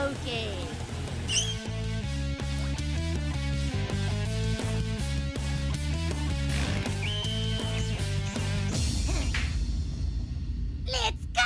Okay. Let's go!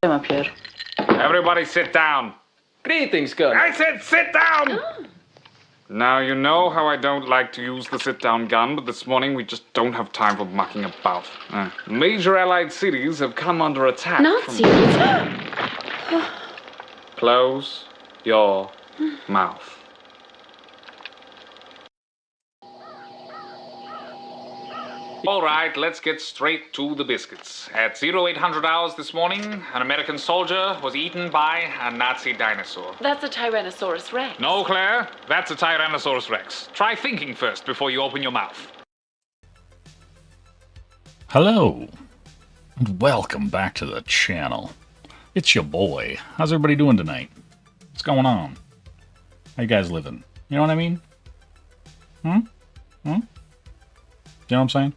I'm up here. Everybody sit down. Greetings, Gun. I said sit down! Now, you know how I don't like to use the sit-down gun, but this morning we just don't have time for mucking about. Major Allied cities have come under attack Nazis? Close your mouth. All right, let's get straight to the biscuits. At 0800 hours this morning, an American soldier was eaten by a Nazi dinosaur. That's a Tyrannosaurus Rex. No, Claire, that's a Tyrannosaurus Rex. Try thinking first before you open your mouth. Hello, and welcome back to the channel. It's your boy. How's everybody doing tonight? What's going on? How you guys living? You know what I mean? You know what I'm saying?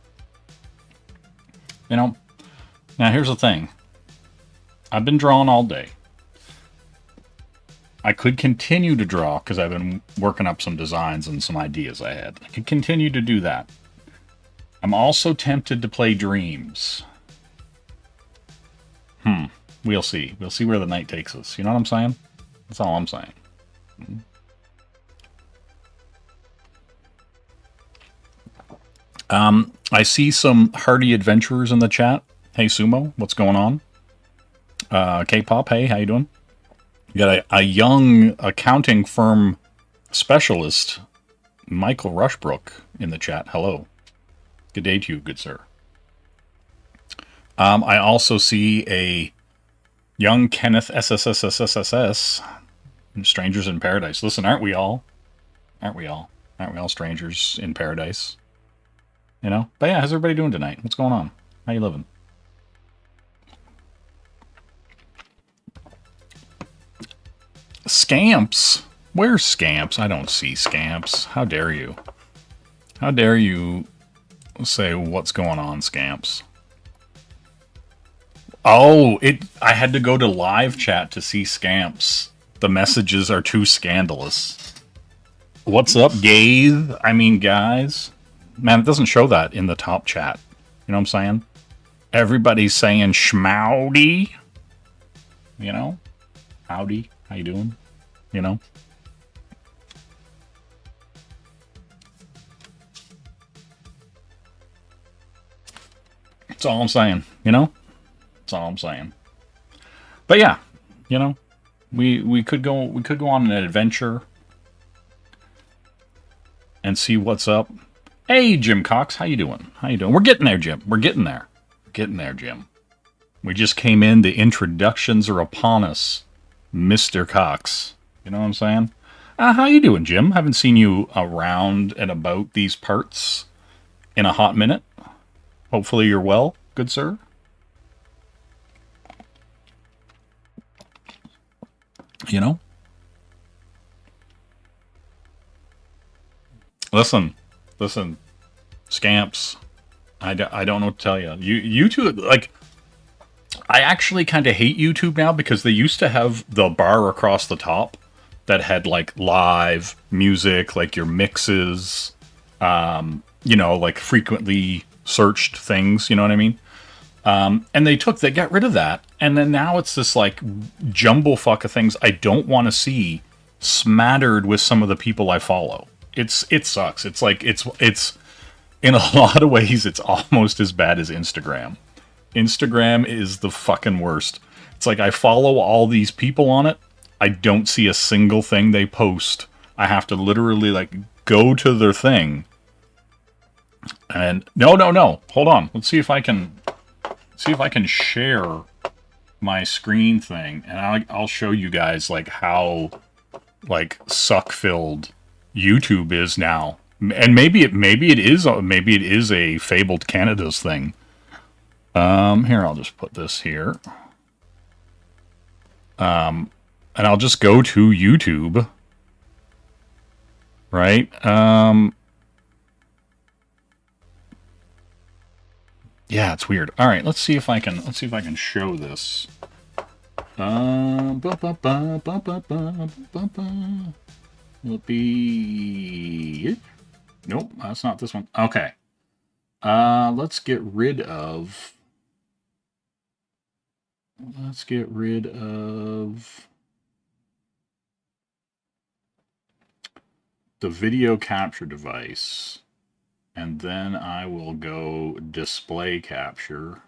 You know, now here's the thing. I've been drawing all day. I could continue to draw because I've been working up some designs and some ideas I had. I could continue to do that. I'm also tempted to play Dreams. We'll see. We'll see where the night takes us. You know what I'm saying? That's all I'm saying. I see some hardy adventurers in the chat. Hey, Sumo, what's going on? K-pop, hey, how you doing? You got a young accounting firm specialist, Michael Rushbrook, in the chat. Hello. Good day to you, good sir. I also see a young Kenneth SSSSSS, Strangers in Paradise. Listen, aren't we all? Aren't we all? Aren't we all strangers in paradise? You know? But yeah, how's everybody doing tonight? What's going on? How you living? Scamps? Where's Scamps? I don't see Scamps. How dare you? How dare you say what's going on, Scamps? Oh, I had to go to live chat to see Scamps. The messages are too scandalous. What's up, gays? I mean, guys. Man, it doesn't show that in the top chat. You know what I'm saying? Everybody's saying schmowdy. You know? Howdy. How you doing? You know? That's all I'm saying. You know? That's all I'm saying. But yeah, you know, we could go on an adventure and see what's up. Hey, Jim Cox, how you doing? How you doing? We're getting there, Jim. We're getting there. Getting there, Jim. We just came in. The introductions are upon us, Mr. Cox. You know what I'm saying? How you doing, Jim? Haven't seen you around and about these parts in a hot minute. Hopefully you're well, good sir. You know? Listen, Scamps. I don't know what to tell you. YouTube, like, I actually kind of hate YouTube now because they used to have the bar across the top that had, like, live music, like your mixes, you know, like frequently searched things, you know what I mean? And they got rid of that, And then now it's this like jumble fuck of things I don't want to see smattered with some of the people I follow. It sucks. It's like it's in a lot of ways it's almost as bad as Instagram. Instagram is the fucking worst. It's like I follow all these people on it. I don't see a single thing they post. I have to literally like go to their thing. And no. Hold on. Let's see if I can share my screen thing, and I'll show you guys like how like suck filled YouTube is now. And maybe it is a fabled Canada's thing. Here, I'll just put this here. And I'll just go to YouTube. Right? Yeah, it's weird. All right, let's see if I can show this. Will it be? Nope, that's not this one. Okay. Let's get rid of the video capture device. And then I will go display capture.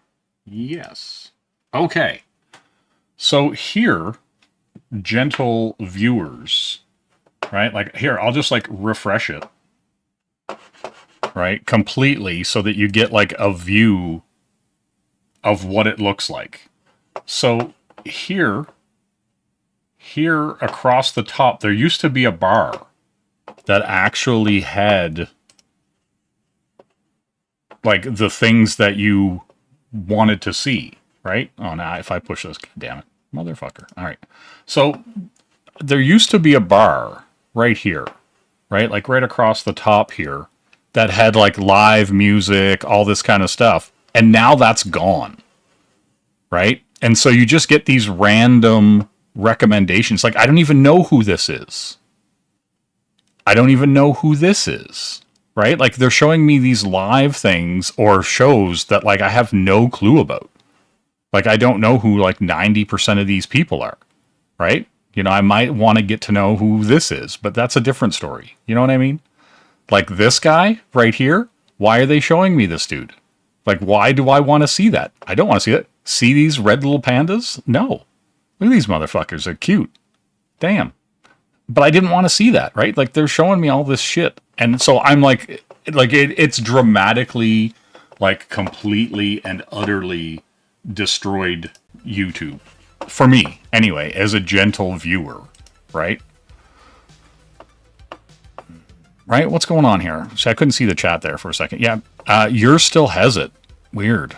Yes. Okay. So here, gentle viewers, right? Like here, I'll just like refresh it, right? Completely so that you get like a view of what it looks like. So here across the top, there used to be a bar that actually had like the things that you wanted to see, right? Oh, now if I push this, damn it, motherfucker. All right. So there used to be a bar right here, right? Like right across the top here that had like live music, all this kind of stuff. And now that's gone, right? And so you just get these random recommendations. Like, I don't even know who this is. Right? Like, they're showing me these live things or shows that, like, I have no clue about. Like, I don't know who, like, 90% of these people are. Right? You know, I might want to get to know who this is, but that's a different story. You know what I mean? Like, this guy right here, why are they showing me this dude? Like, why do I want to see that? I don't want to see that. See these red little pandas? No. Look at these motherfuckers. They're cute. Damn. But I didn't want to see that, right? Like, they're showing me all this shit. And so I'm like it's dramatically, like, completely and utterly destroyed YouTube. For me, anyway, as a gentle viewer, right? Right? What's going on here? So I couldn't see the chat there for a second. Yeah, yours still has it. Weird.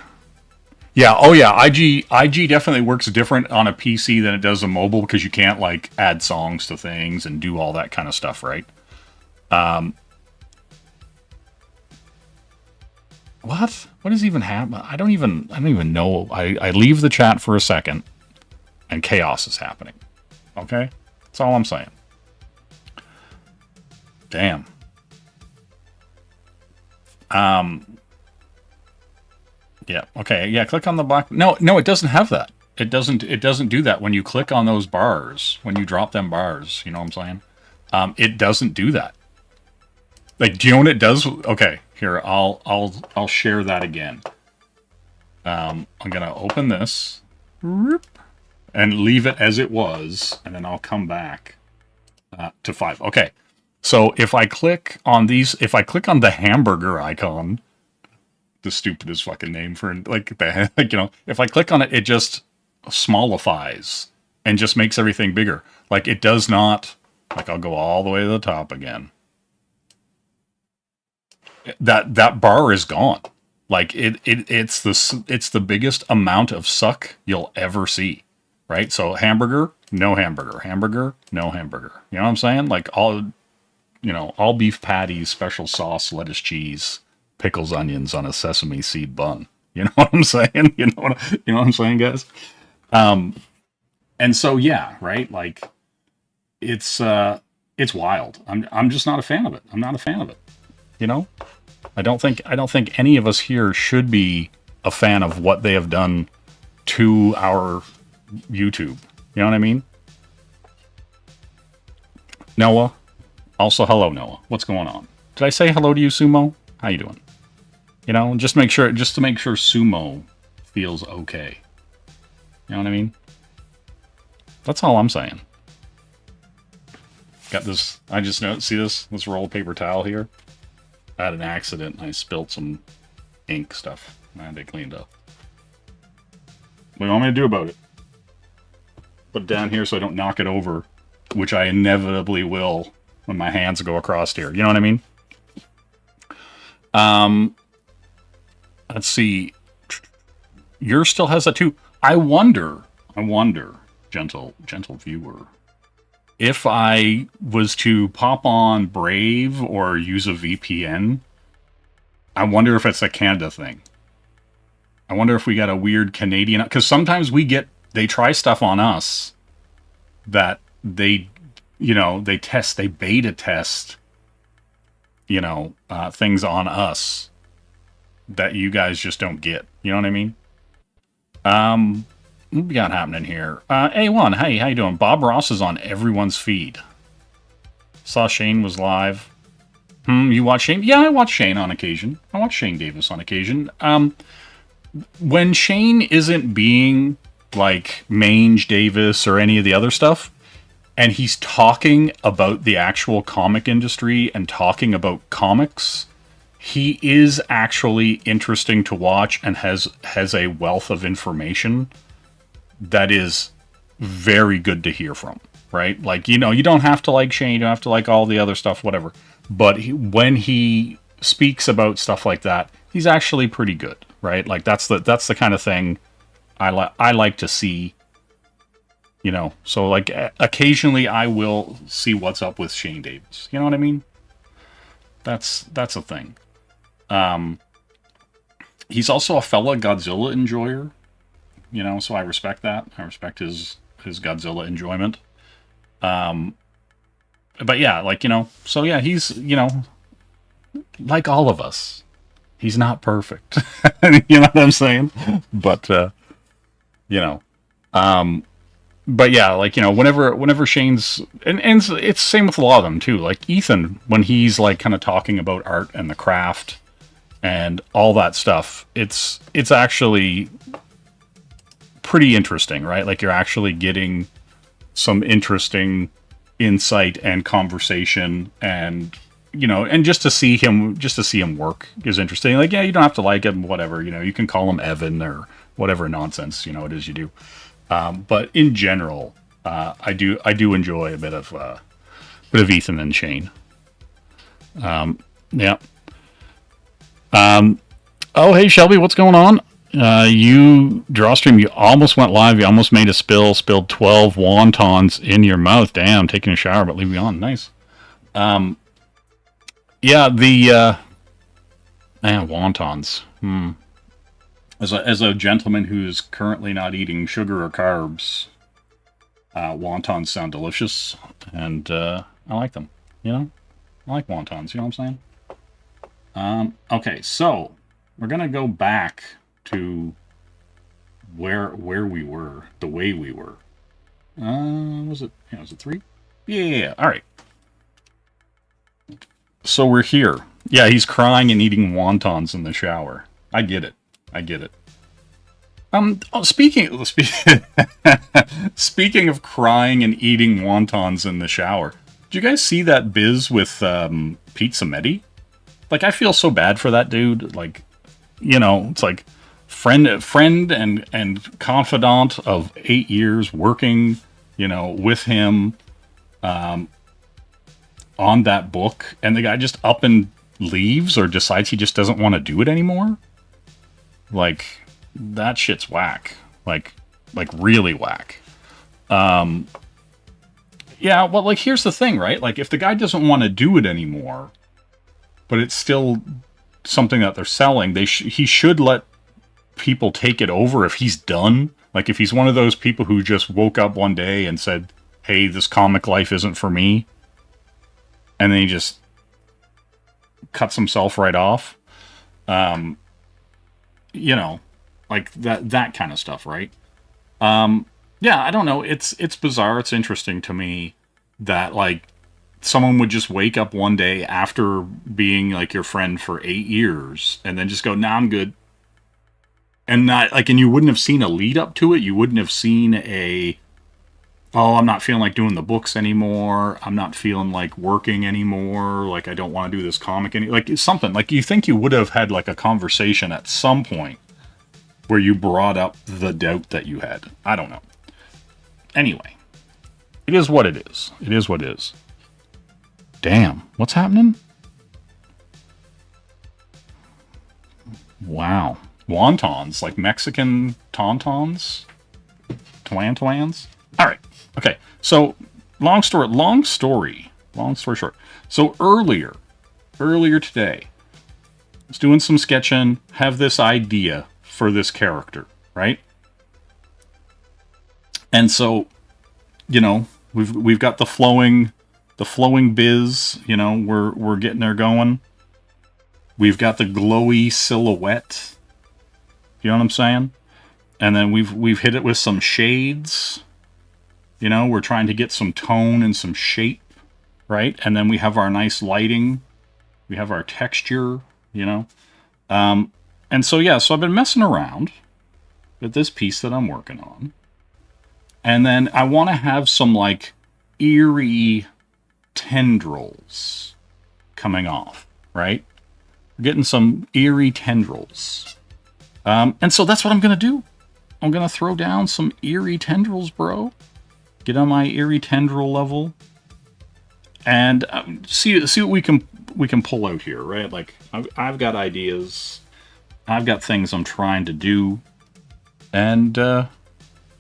Yeah, oh yeah, IG definitely works different on a PC than it does a mobile because you can't, like, add songs to things and do all that kind of stuff, right? What? What is even happening? I don't even know. I leave the chat for a second and chaos is happening. Okay? That's all I'm saying. Damn. Yeah, okay. Yeah, click on the black. No, it doesn't have that. It doesn't do that when you click on those bars, when you drop them bars, you know what I'm saying? It doesn't do that. Like, do you know what it does? Okay, here, I'll share that again. I'm gonna open this and leave it as it was, and then I'll come back to 5. Okay. So if I click on these, if I click on the hamburger icon, the stupidest fucking name for, like, the, like, you know, if I click on it, it just smallifies and just makes everything bigger. Like, it does not, like, I'll go all the way to the top again. That bar is gone. Like, it's the biggest amount of suck you'll ever see, right? So hamburger, no hamburger, hamburger, no hamburger. You know what I'm saying? Like, all beef patties, special sauce, lettuce, cheese, pickles, onions on a sesame seed bun. You know what I'm saying? You know what I'm saying, guys? And so, yeah, right? Like, it's wild. I'm just not a fan of it. I'm not a fan of it. You know? I don't think any of us here should be a fan of what they have done to our YouTube. You know what I mean? Noah. Also, hello, Noah. What's going on? Did I say hello to you, Sumo? How you doing? You know, just to make sure Sumo feels okay. You know what I mean? That's all I'm saying. Got this. I just see this roll of paper towel here. I had an accident and I spilled some ink stuff. And I had it cleaned up. What do you want me to do about it? Put it down here so I don't knock it over, which I inevitably will when my hands go across here. You know what I mean? Let's see. Yours still has that too. I wonder, gentle viewer, if I was to pop on Brave or use a VPN, I wonder if it's a Canada thing. I wonder if we got a weird Canadian, because sometimes they try stuff on us that they beta test, things on us that you guys just don't get. You know what I mean? What we got happening here? A1, hey, how you doing? Bob Ross is on everyone's feed. Saw Shane was live. You watch Shane? Yeah, I watch Shane on occasion. I watch Shane Davis on occasion. When Shane isn't being like Mange Davis or any of the other stuff, and he's talking about the actual comic industry and talking about comics, he is actually interesting to watch and has a wealth of information that is very good to hear from, right? Like, you don't have to like Shane, you don't have to like all the other stuff, whatever. But when he speaks about stuff like that, he's actually pretty good, right? Like that's the kind of thing I like to see, So like occasionally I will see what's up with Shane Davis. You know what I mean? That's a thing. He's also a fellow Godzilla enjoyer, so I respect that. I respect his Godzilla enjoyment. But yeah, so yeah, he's, like all of us, he's not perfect. You know what I'm saying? But, but yeah, whenever Shane's, and it's same with a lot of them too, like Ethan, when he's like kind of talking about art and the craft and all that stuff, it's actually pretty interesting, right? Like you're actually getting some interesting insight and conversation, and and just to see him work is interesting. Like, yeah, you don't have to like him, whatever, you can call him Evan or whatever nonsense it is you do. But in general, I do enjoy a bit of Ethan and Shane. Yeah. Oh, hey Shelby, what's going on? You Drawstream, you almost went live. You almost made a spilled 12 wontons in your mouth. Damn, taking a shower, but leave me on. Nice. Yeah, the wontons. As a gentleman who's currently not eating sugar or carbs, wontons sound delicious, and I like them. I like wontons. You know what I'm saying? Okay, so we're gonna go back to where we were, the way we were. Was it 3? Yeah. All right. So we're here. Yeah, he's crying and eating wontons in the shower. I get it. Speaking of crying and eating wontons in the shower, did you guys see that biz with Pete Samedi? Like, I feel so bad for that dude. Like, it's like friend and confidant of 8 years working, with him on that book, and the guy just up and leaves or decides he just doesn't want to do it anymore. Like, that shit's whack. Like really whack. Yeah, well, like, here's the thing, right? Like, if the guy doesn't want to do it anymore, but it's still something that they're selling, he should let people take it over if he's done. Like, if he's one of those people who just woke up one day and said, hey, this comic life isn't for me, and then he just cuts himself right off. Like that kind of stuff, right? Yeah, I don't know. It's bizarre. It's interesting to me that like someone would just wake up one day after being like your friend for 8 years and then just go, "Nah, I'm good." And not like, and you wouldn't have seen a lead up to it. You wouldn't have seen oh, I'm not feeling like doing the books anymore. I'm not feeling like working anymore. Like I don't want to do this comic like it's something like you think you would have had like a conversation at some point where you brought up the doubt that you had. I don't know. Anyway, it is what it is. It is what it is. Damn, what's happening? Wow. Wontons, like Mexican tauntauns? Twans? Alright, okay. So, long story short. So earlier today, I was doing some sketching, have this idea for this character, right? And so, you know, we've got the flowing biz, you know, we're getting there going. We've got the glowy silhouette. You know what I'm saying? And then we've hit it with some shades. You know, we're trying to get some tone and some shape, right? And then we have our nice lighting. We have our texture, you know. And so, yeah, so I've been messing around with this piece that I'm working on. And then I want to have some, like, eerie tendrils coming off, right? We're getting some eerie tendrils. And so that's what I'm going to do. I'm going to throw down some eerie tendrils, bro. Get on my eerie tendril level. And see what we can pull out here, right? Like, I've got ideas. I've got things I'm trying to do. And,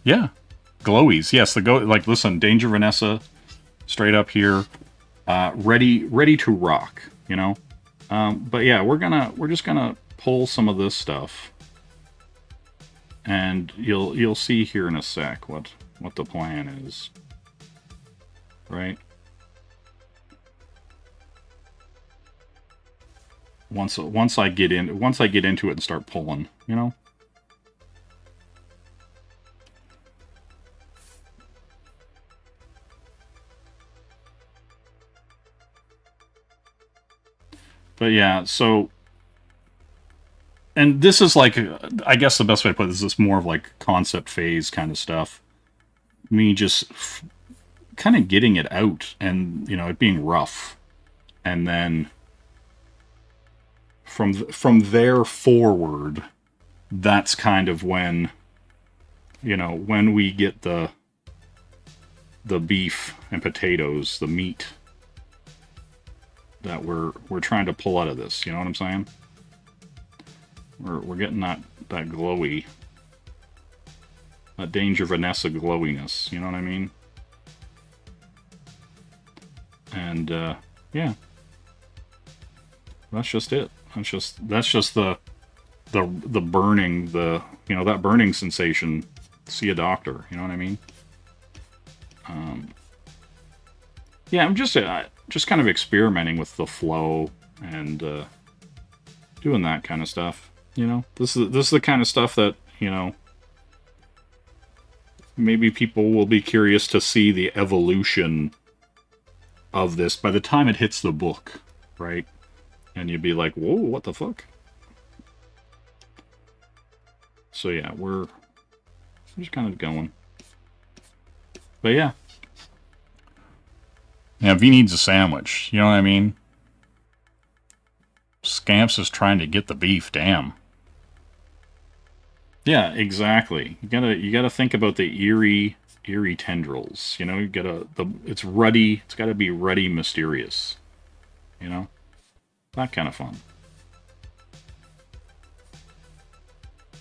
yeah. Glowies. Yes, like, listen, Danger Vanessa, straight up here. Ready to rock, you know? But yeah, we're just gonna pull some of this stuff. And you'll see here in a sec what the plan is. Right? Once I get into it and start pulling, you know? But yeah, so, and this is like, I guess the best way to put this is more of like concept phase kind of stuff. Me just kind of getting it out and, you know, it being rough. And then from there forward, that's kind of when, you know, when we get the beef and potatoes, the meat that we're trying to pull out of this, you know what I'm saying? We're getting that glowy, that Danger Vanessa glowiness, you know what I mean? And yeah, that's just it. That's just the burning, you know, that burning sensation. See a doctor, you know what I mean? Yeah, I'm just kind of experimenting with the flow and doing that kind of stuff. You know, this is the kind of stuff that, you know, maybe people will be curious to see the evolution of this by the time it hits the book, right? And you'd be like, whoa, what the fuck? So yeah, we're just kind of going. But yeah. Yeah, V needs a sandwich. You know what I mean? Scamps is trying to get the beef. Damn. Yeah, exactly. You gotta think about the eerie tendrils. You know, it's ruddy. It's gotta be ruddy, mysterious. You know, that kind of fun.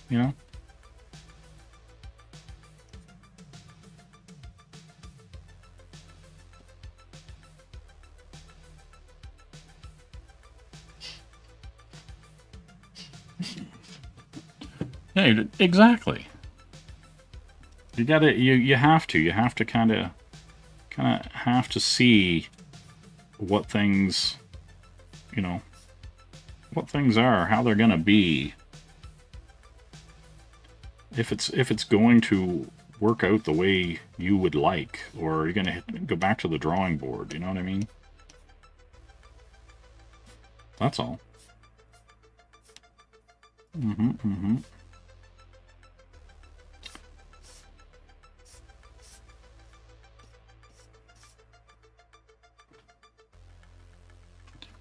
You know. Yeah, exactly. You gotta, you have to kind of have to see what things, you know, what things are, how they're gonna be, if it's going to work out the way you would like, or you're gonna go back to the drawing board. You know what I mean? That's all.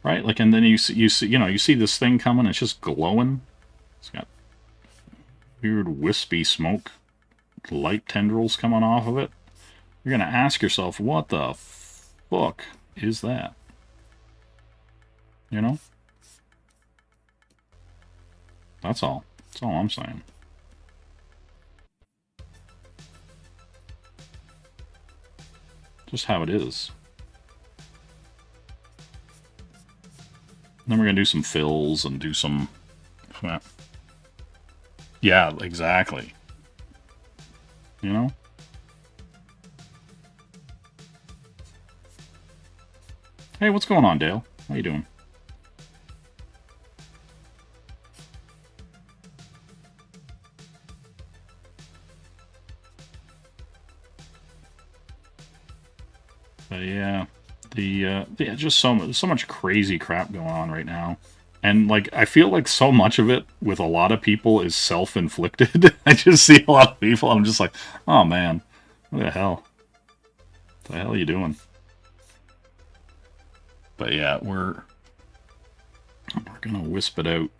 Right, like, and then you see this thing coming. It's just glowing. It's got weird wispy smoke, light tendrils coming off of it. You're gonna ask yourself, what the fuck is that? You know? That's all. That's all I'm saying. Just how it is. Then we're going to do some fills and do some... Yeah, exactly. You know? Hey, what's going on, Dale? How you doing? But yeah, just so much crazy crap going on right now, and like I feel like so much of it with a lot of people is self-inflicted. I just see a lot of people. I'm just like, oh man, what the hell? What the hell are you doing? But yeah, we're gonna wisp it out.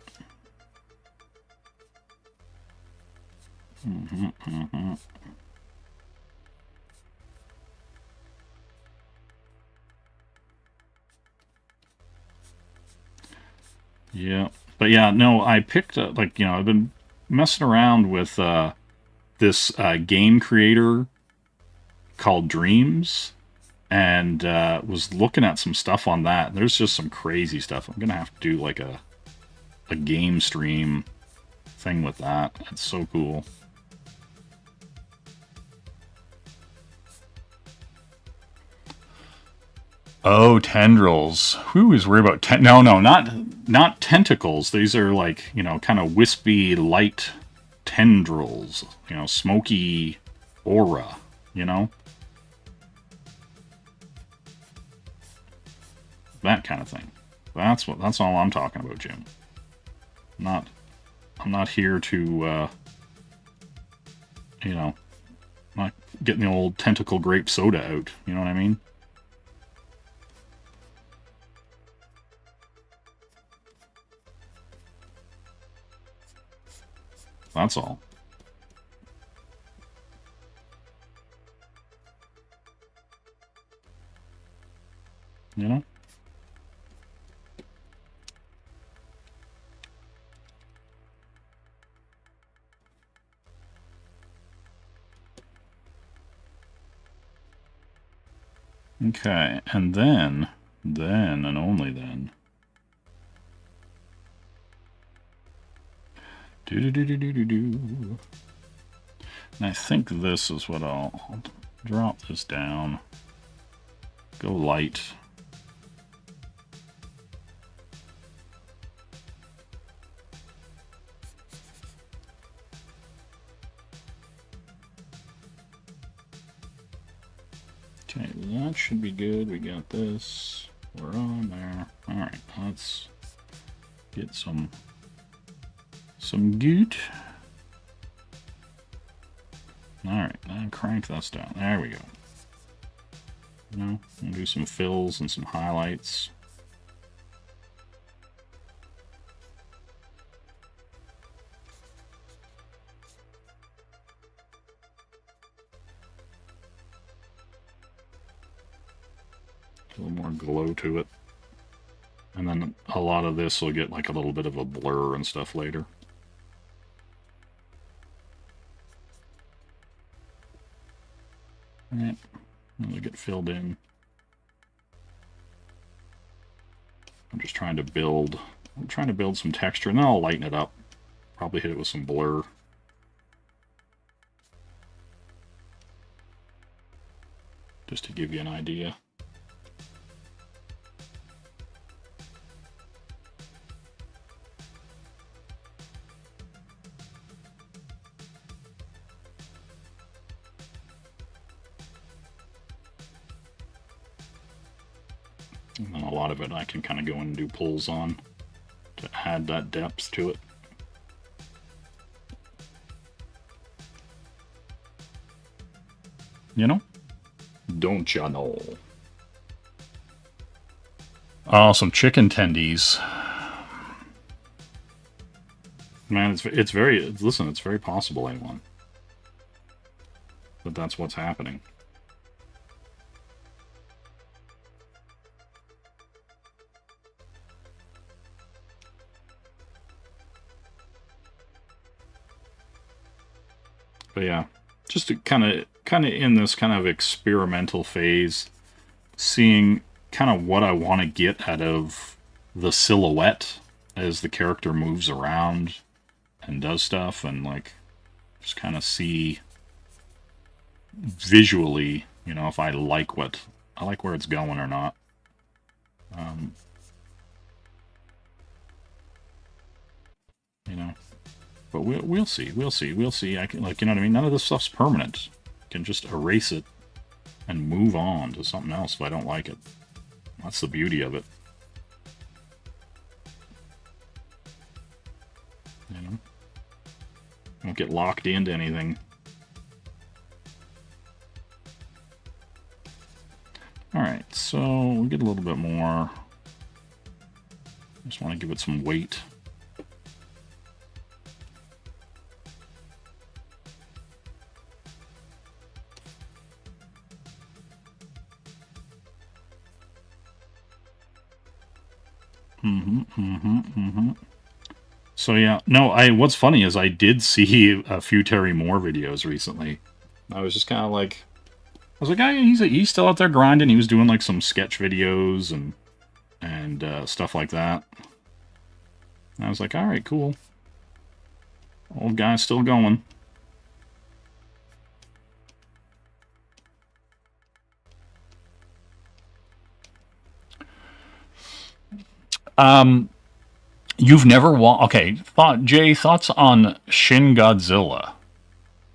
Yeah, but yeah, no, I picked like, I've been messing around with this game creator called Dreams, and was looking at some stuff on that. There's just some crazy stuff. I'm gonna have to do like a game stream thing with that. It's so cool. Oh, tendrils. Who is worried about no, not tentacles. These are like, kind of wispy, light tendrils. Smoky aura, That kind of thing. That's all I'm talking about, Jim. I'm not here to not getting the old tentacle grape soda out. You know what I mean? That's all. You know? Okay, and then and only then. And I think this is what I'll drop this down. Go light. Okay, that should be good. We got this. We're on there. Alright, let's get some good. Alright, now crank this down. There we go. We'll do some fills and some highlights. A little more glow to it. And then a lot of this will get like a little bit of a blur and stuff later. Alright, it'll get filled in. I'm trying to build some texture, and then I'll lighten it up. Probably hit it with some blur. Just to give you an idea. And then a lot of it I can kind of go in and do pulls on to add that depth to it. You know? Don't ya know? Oh, some chicken tendies. Man, it's very, listen, it's very possible, A1. But that's what's happening. But yeah, just to kind of in this kind of experimental phase, seeing kind of what I want to get out of the silhouette as the character moves around and does stuff, and like just kind of see visually, you know, if I like where it's going or not. You know, but we'll see. I can, like, you know what I mean. None of this stuff's permanent. I can just erase it and move on to something else if I don't like it. That's the beauty of it. You know, I won't get locked into anything. Alright, so we get a little bit more. Just want to give it some weight. So yeah, no, what's funny is I did see a few Terry Moore videos recently. I was just kind of like, I was like, he's still out there grinding. He was doing like some sketch videos and stuff like that. And I was like, all right, cool. Old guy's still going. You've never okay, Jay, thoughts on Shin Godzilla?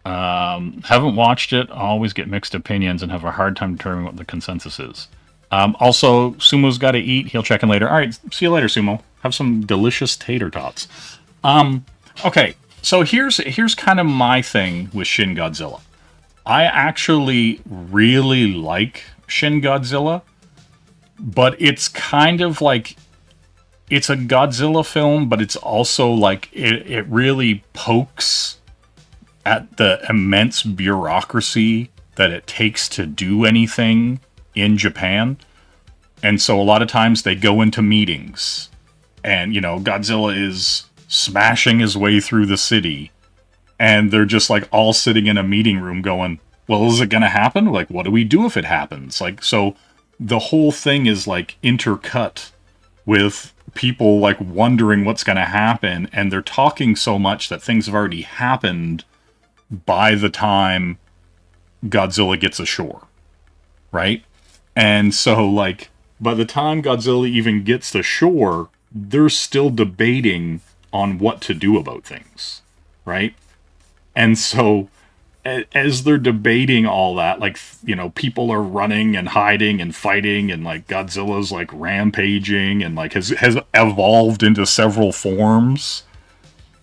Haven't watched it, always get mixed opinions and have a hard time determining what the consensus is. Also, Sumo's got to eat, he'll check in later. Alright, see you later, Sumo. Have some delicious tater tots. Okay, so here's kind of my thing with Shin Godzilla. I actually really like Shin Godzilla, but it's kind of like, it's a Godzilla film, but it's also like, it really pokes at the immense bureaucracy that it takes to do anything in Japan. And so a lot of times they go into meetings and, you know, Godzilla is smashing his way through the city and they're just like all sitting in a meeting room going, well, is it going to happen? Like, what do we do if it happens? Like, so the whole thing is like intercut with people like wondering what's going to happen, and they're talking so much that things have already happened by the time Godzilla gets ashore, right? And so like by the time Godzilla even gets to shore, they're still debating on what to do about things, right? And so as they're debating all that, like, you know, people are running and hiding and fighting, and like Godzilla's like rampaging and like has evolved into several forms,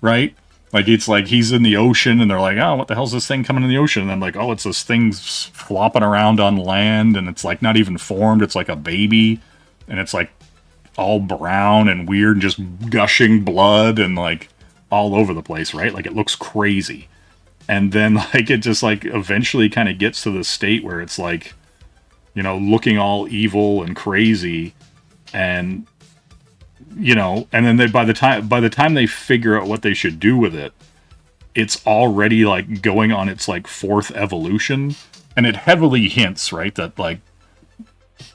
right? Like, it's like he's in the ocean and they're like, oh, what the hell's this thing coming in the ocean? And then like, oh, it's this thing flopping around on land, and it's like not even formed, it's like a baby, and it's like all brown and weird and just gushing blood and like all over the place, right? Like, it looks crazy. And then, like, it just, like, eventually kind of gets to the state where it's, like, you know, looking all evil and crazy. And, you know, and then by the time they figure out what they should do with it, it's already, like, going on its, like, fourth evolution. And it heavily hints, right, that, like,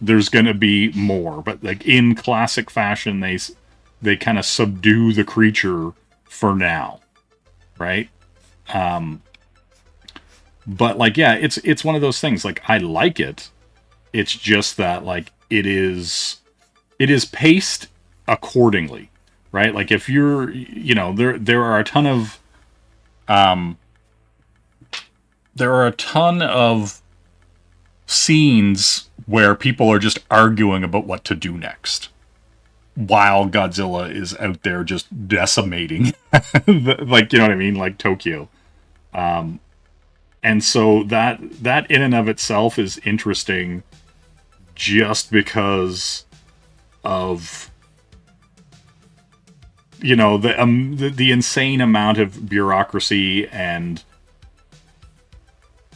there's going to be more. But, like, in classic fashion, they kind of subdue the creature for now, right? But like, yeah, it's one of those things, like, I like it. It's just that, like, it is paced accordingly, right? Like, if you're, you know, there are a ton of scenes where people are just arguing about what to do next, while Godzilla is out there just decimating, like, you know what I mean, like Tokyo. And so that in and of itself is interesting, just because of, you know, the insane amount of bureaucracy and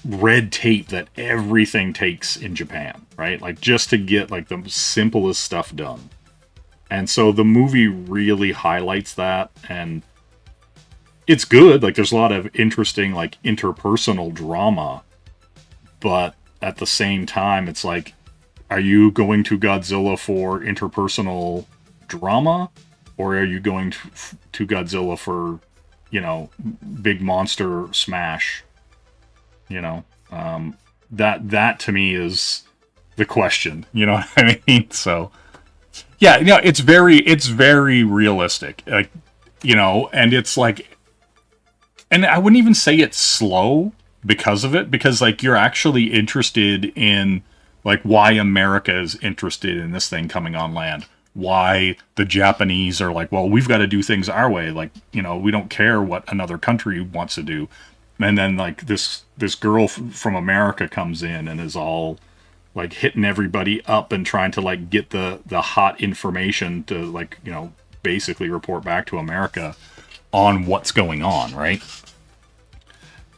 red tape that everything takes in Japan, right? Like, just to get like the simplest stuff done. And so the movie really highlights that, and it's good. Like, there's a lot of interesting, like, interpersonal drama, but at the same time, it's like, are you going to Godzilla for interpersonal drama, or are you going to Godzilla for, you know, big monster smash? You know, that to me is the question. You know what I mean? So, yeah, you know, it's very realistic. Like, you know, and it's like, and I wouldn't even say it's slow because of it, because like you're actually interested in like why America is interested in this thing coming on land. Why the Japanese are like, well, we've got to do things our way. Like, you know, we don't care what another country wants to do. And then like this girl from America comes in and is all like hitting everybody up and trying to like get the hot information to, like, you know, basically report back to America on what's going on, right?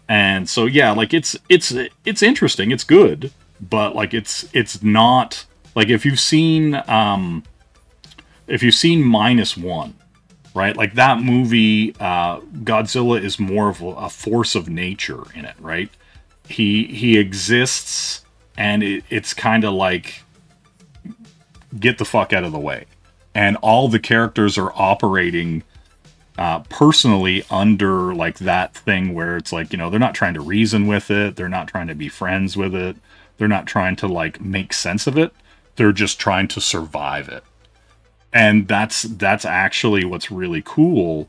And so yeah, like it's interesting, it's good, but like it's not like if you've seen -1, right? Like that movie, Godzilla is more of a force of nature in it, right? He exists, and it's kind of like, get the fuck out of the way. And all the characters are operating personally under like that thing where it's like, you know, they're not trying to reason with it. They're not trying to be friends with it. They're not trying to like make sense of it. They're just trying to survive it. And that's actually what's really cool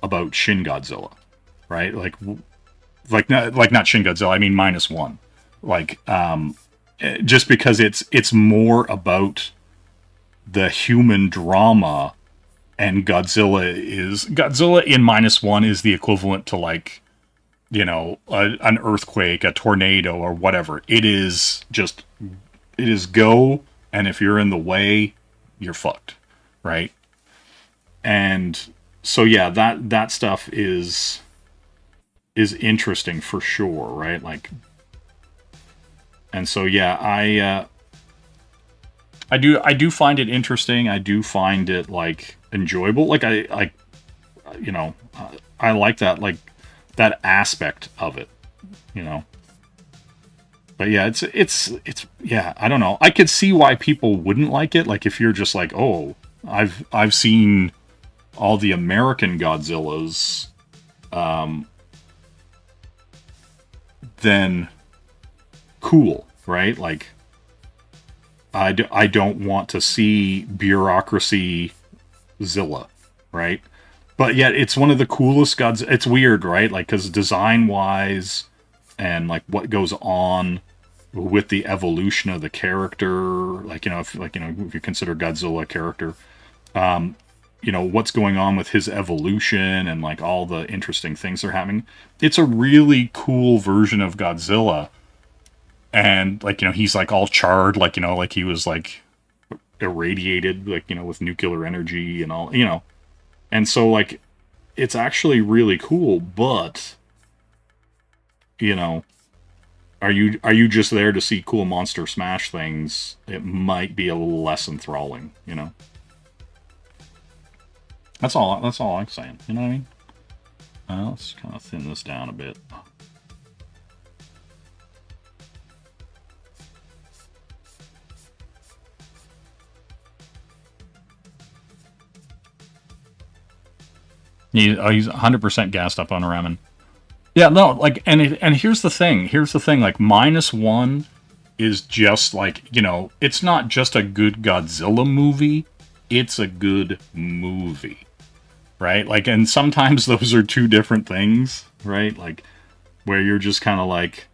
about Shin Godzilla, right? Like not Shin Godzilla. I mean -1. Like, just because it's more about the human drama, and Godzilla in -1 is the equivalent to, like, you know, an earthquake, a tornado, or whatever. It is go, and if you're in the way, you're fucked, right? And so yeah, that stuff is interesting for sure, right? Like, and so yeah, I do find it interesting. I do find it like enjoyable. Like you know, I like that, like that aspect of it, you know. But yeah, it's yeah, I don't know. I could see why people wouldn't like it. Like if you're just like, oh, I've seen all the American Godzillas, then cool, right? Like I don't want to see bureaucracy Zilla, right? But yet it's one of the coolest gods. It's weird, right? Like, because design wise and like what goes on with the evolution of the character, like, you know, if you consider Godzilla a character, you know, what's going on with his evolution and like all the interesting things that are happening. It's a really cool version of Godzilla. And like, you know, he's like all charred, like, you know, like he was like irradiated, like, you know, with nuclear energy and all, you know. And so like, it's actually really cool, but, you know, are you just there to see cool monster smash things? It might be a little less enthralling, you know. That's all I'm saying. You know what I mean? Let's kind of thin this down a bit. He's 100% gassed up on ramen. Yeah, no, like, and here's the thing, like, -1 is just like, you know, it's not just a good Godzilla movie, it's a good movie, right? Like, and sometimes those are two different things, right? Like, where you're just kind of like,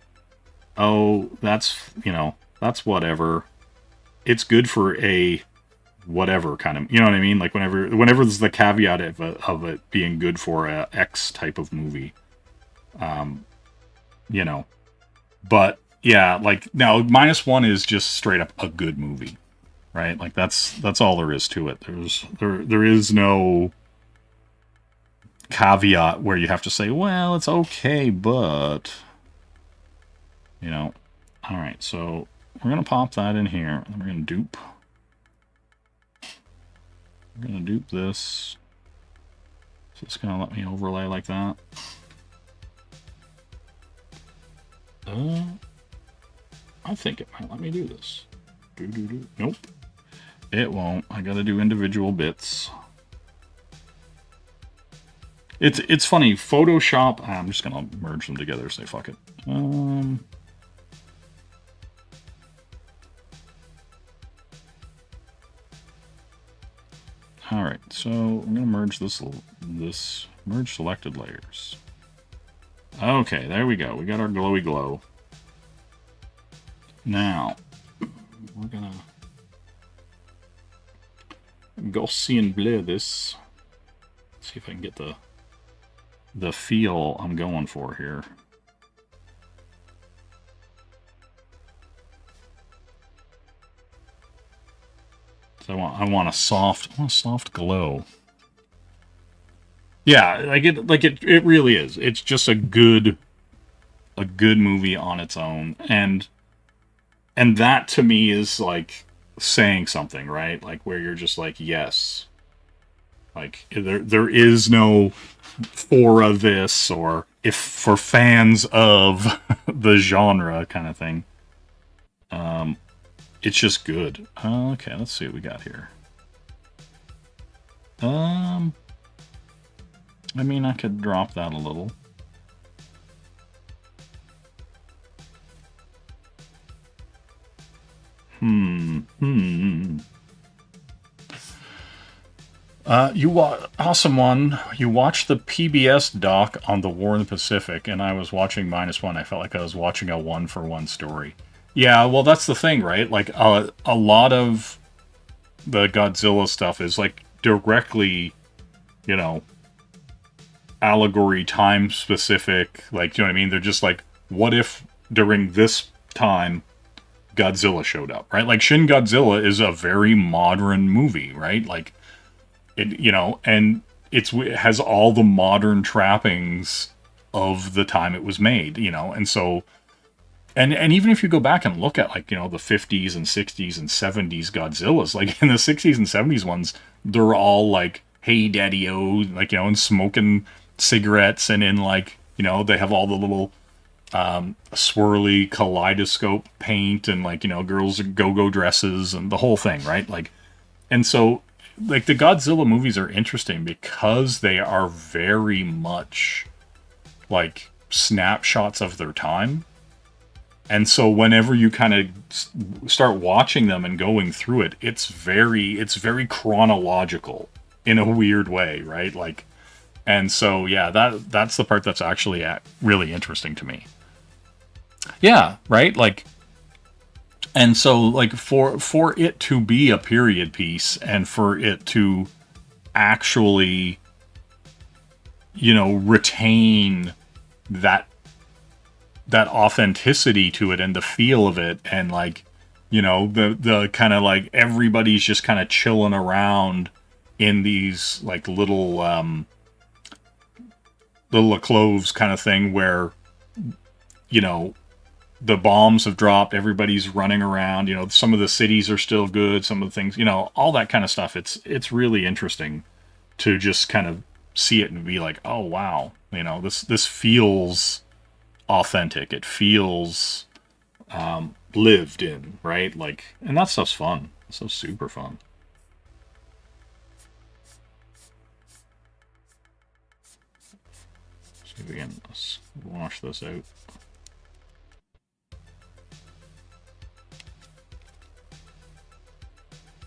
oh, that's, that's whatever. It's good for a whatever kind of, you know what I mean? Like whenever there's the caveat of it being good for a X type of movie. But yeah, like now -1 is just straight up a good movie, right? Like that's all there is to it. There is no caveat where you have to say, well, it's okay, but all right, so we're gonna pop that in here and we're gonna dupe. We're gonna dupe this. So it's gonna let me overlay like that. I think it might let me do this. Nope. It won't. I gotta do individual bits. It's funny. Photoshop. I'm just gonna merge them together. Say fuck it. All right. So I'm gonna merge this merge selected layers. Okay, there we go. We got our glowy glow. Now we're gonna Gaussian blur this. See if I can get the feel I'm going for here. So I want a soft glow. Yeah, it really is. It's just a good movie on its own, and that to me is like saying something, right? Like where you're just like, yes, like there is no for this, or if for fans of the genre kind of thing. It's just good. Okay, let's see what we got here. I mean, I could drop that a little. Awesome one. You watched the PBS doc on the War in the Pacific, and I was watching -1. I felt like I was watching a 1-for-1 story. Yeah, well, that's the thing, right? Like, a lot of the Godzilla stuff is, like, directly, allegory, time-specific. Like, do you know what I mean? They're just like, what if during this time Godzilla showed up, right? Like, Shin Godzilla is a very modern movie, right? Like, it it has all the modern trappings of the time it was made, and so... And even if you go back and look at, like, the 50s and 60s and 70s Godzillas, like in the 60s and 70s ones, they're all like, hey, daddy-o, like, and smoking cigarettes, and in, like, they have all the little swirly kaleidoscope paint, and, like, girls go-go dresses and the whole thing, right? Like, and so, like, the Godzilla movies are interesting because they are very much like snapshots of their time. And so whenever you kind of start watching them and going through it, it's very chronological in a weird way, right? Like, and so, yeah, that's the part that's actually really interesting to me. Yeah, right? Like, and so, like, for it to be a period piece and for it to actually, retain that authenticity to it and the feel of it, and, like, the kind of, like, everybody's just kind of chilling around in these, like, little cloves kind of thing where, the bombs have dropped, everybody's running around, some of the cities are still good, some of the things, all that kind of stuff. It's really interesting to just kind of see it and be like, oh wow, this feels authentic. It feels lived in, right? Like, and that stuff's fun. It's so super fun. See if we can wash this out.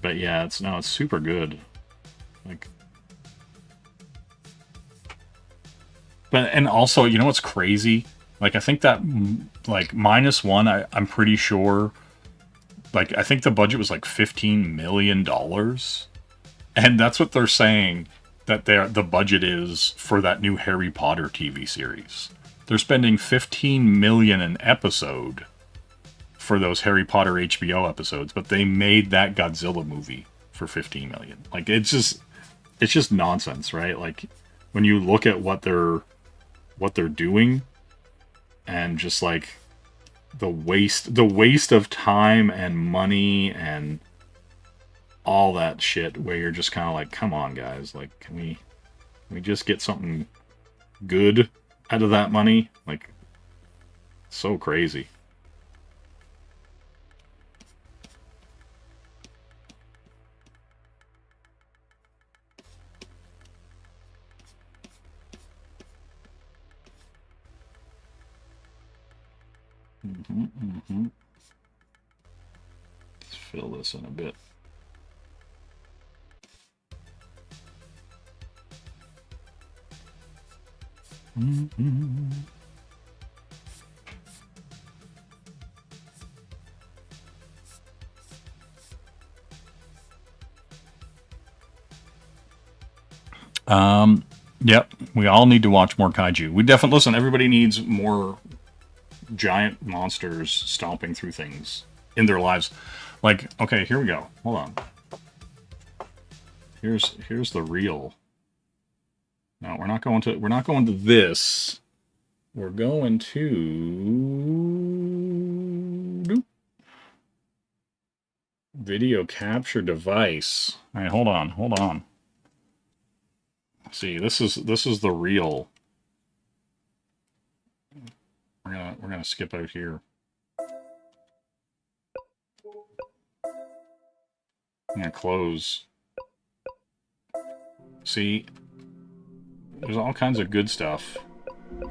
But yeah, it's super good. Like, but, and also, what's crazy Like, I think that, like, -1, I'm pretty sure, like, I think the budget was like $15 million. And that's what they're saying that the budget is for that new Harry Potter TV series. They're spending $15 million an episode for those Harry Potter HBO episodes, but they made that Godzilla movie for $15 million. Like, it's just nonsense, right? Like, when you look at what they're doing, and just like the waste of time and money and all that shit, where you're just kind of like, come on, guys, like, can we just get something good out of that money? Like, so crazy. Let's fill this in a bit. Yep, we all need to watch more kaiju. We definitely, listen, everybody needs more giant monsters stomping through things in their lives. Like, okay, here we go. Hold on. Here's the real. No, we're not going to this. We're going to video capture device. All right, hold on. See, this is the real. We're gonna skip out here. I'm gonna close. See, there's all kinds of good stuff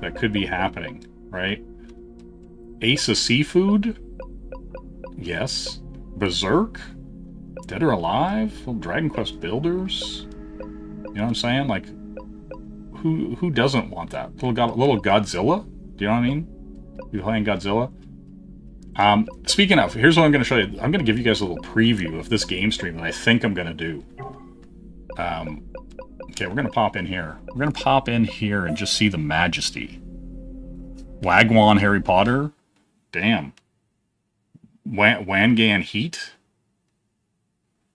that could be happening, right? Ace of Seafood? Yes. Berserk? Dead or Alive? Well, Dragon Quest Builders? You know what I'm saying? Like, who doesn't want that? Little Godzilla? Do you know what I mean? You playing Godzilla? Speaking of, here's what I'm going to show you. I'm going to give you guys a little preview of this game stream that I think I'm going to do. Okay, we're going to pop in here. We're going to pop in here and just see the majesty. Wagwan Harry Potter? Damn. Wangan Heat?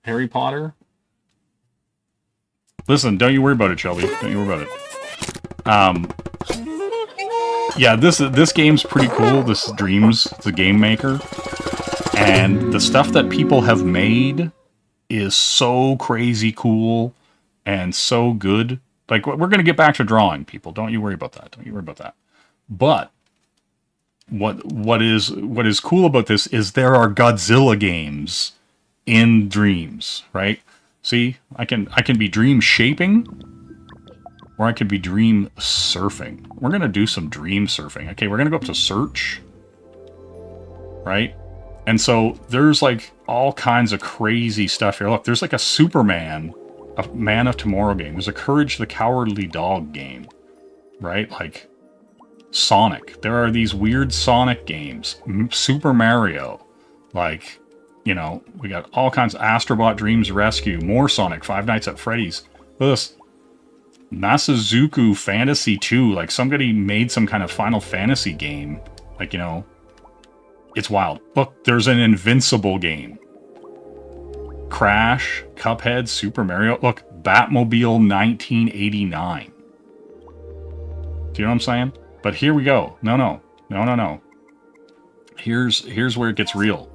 Harry Potter? Listen, don't you worry about it, Shelby. Don't you worry about it. Yeah, this game's pretty cool. This is Dreams, the game maker. And the stuff that people have made is so crazy cool and so good. Like, we're going to get back to drawing, people. Don't you worry about that. Don't you worry about that. But what is cool about this is there are Godzilla games in Dreams, right? See, I can be dream shaping, or I could be dream surfing. We're gonna do some dream surfing. Okay, we're gonna go up to search, right? And so there's like all kinds of crazy stuff here. Look, there's like a Superman, a Man of Tomorrow game. There's a Courage the Cowardly Dog game, right? Like Sonic. There are these weird Sonic games. Super Mario, like, you know, we got all kinds of Astrobot Dreams Rescue, more Sonic, Five Nights at Freddy's. Look at this. Masazuku Fantasy 2, like somebody made some kind of Final Fantasy game. Like, you know, it's wild. Look, there's an Invincible game. Crash, Cuphead, Super Mario. Look, Batmobile 1989. Do you know what I'm saying? But here we go. No. Here's where it gets real.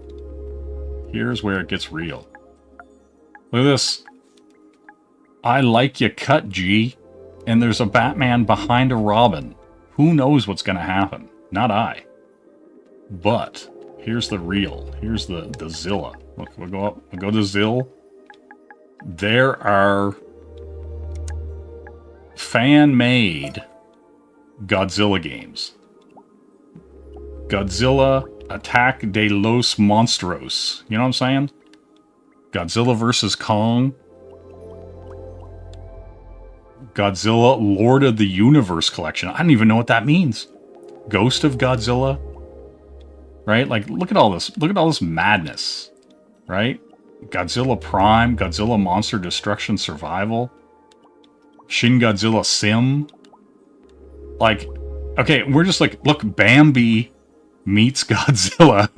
Here's where it gets real. Look at this. I like your cut, G. And there's a Batman behind a Robin. Who knows what's going to happen? Not I. But here's the real. Here's the Zilla. Look, we'll go up. We'll go to Zill. There are fan-made Godzilla games. Godzilla Attack de los Monstros. You know what I'm saying? Godzilla vs. Kong. Godzilla Lord of the Universe collection. I don't even know what that means. Ghost of Godzilla. Right? Like, look at all this. Look at all this madness. Right? Godzilla Prime, Godzilla Monster Destruction Survival, Shin Godzilla Sim. Like, okay, we're just like, look, Bambi meets Godzilla.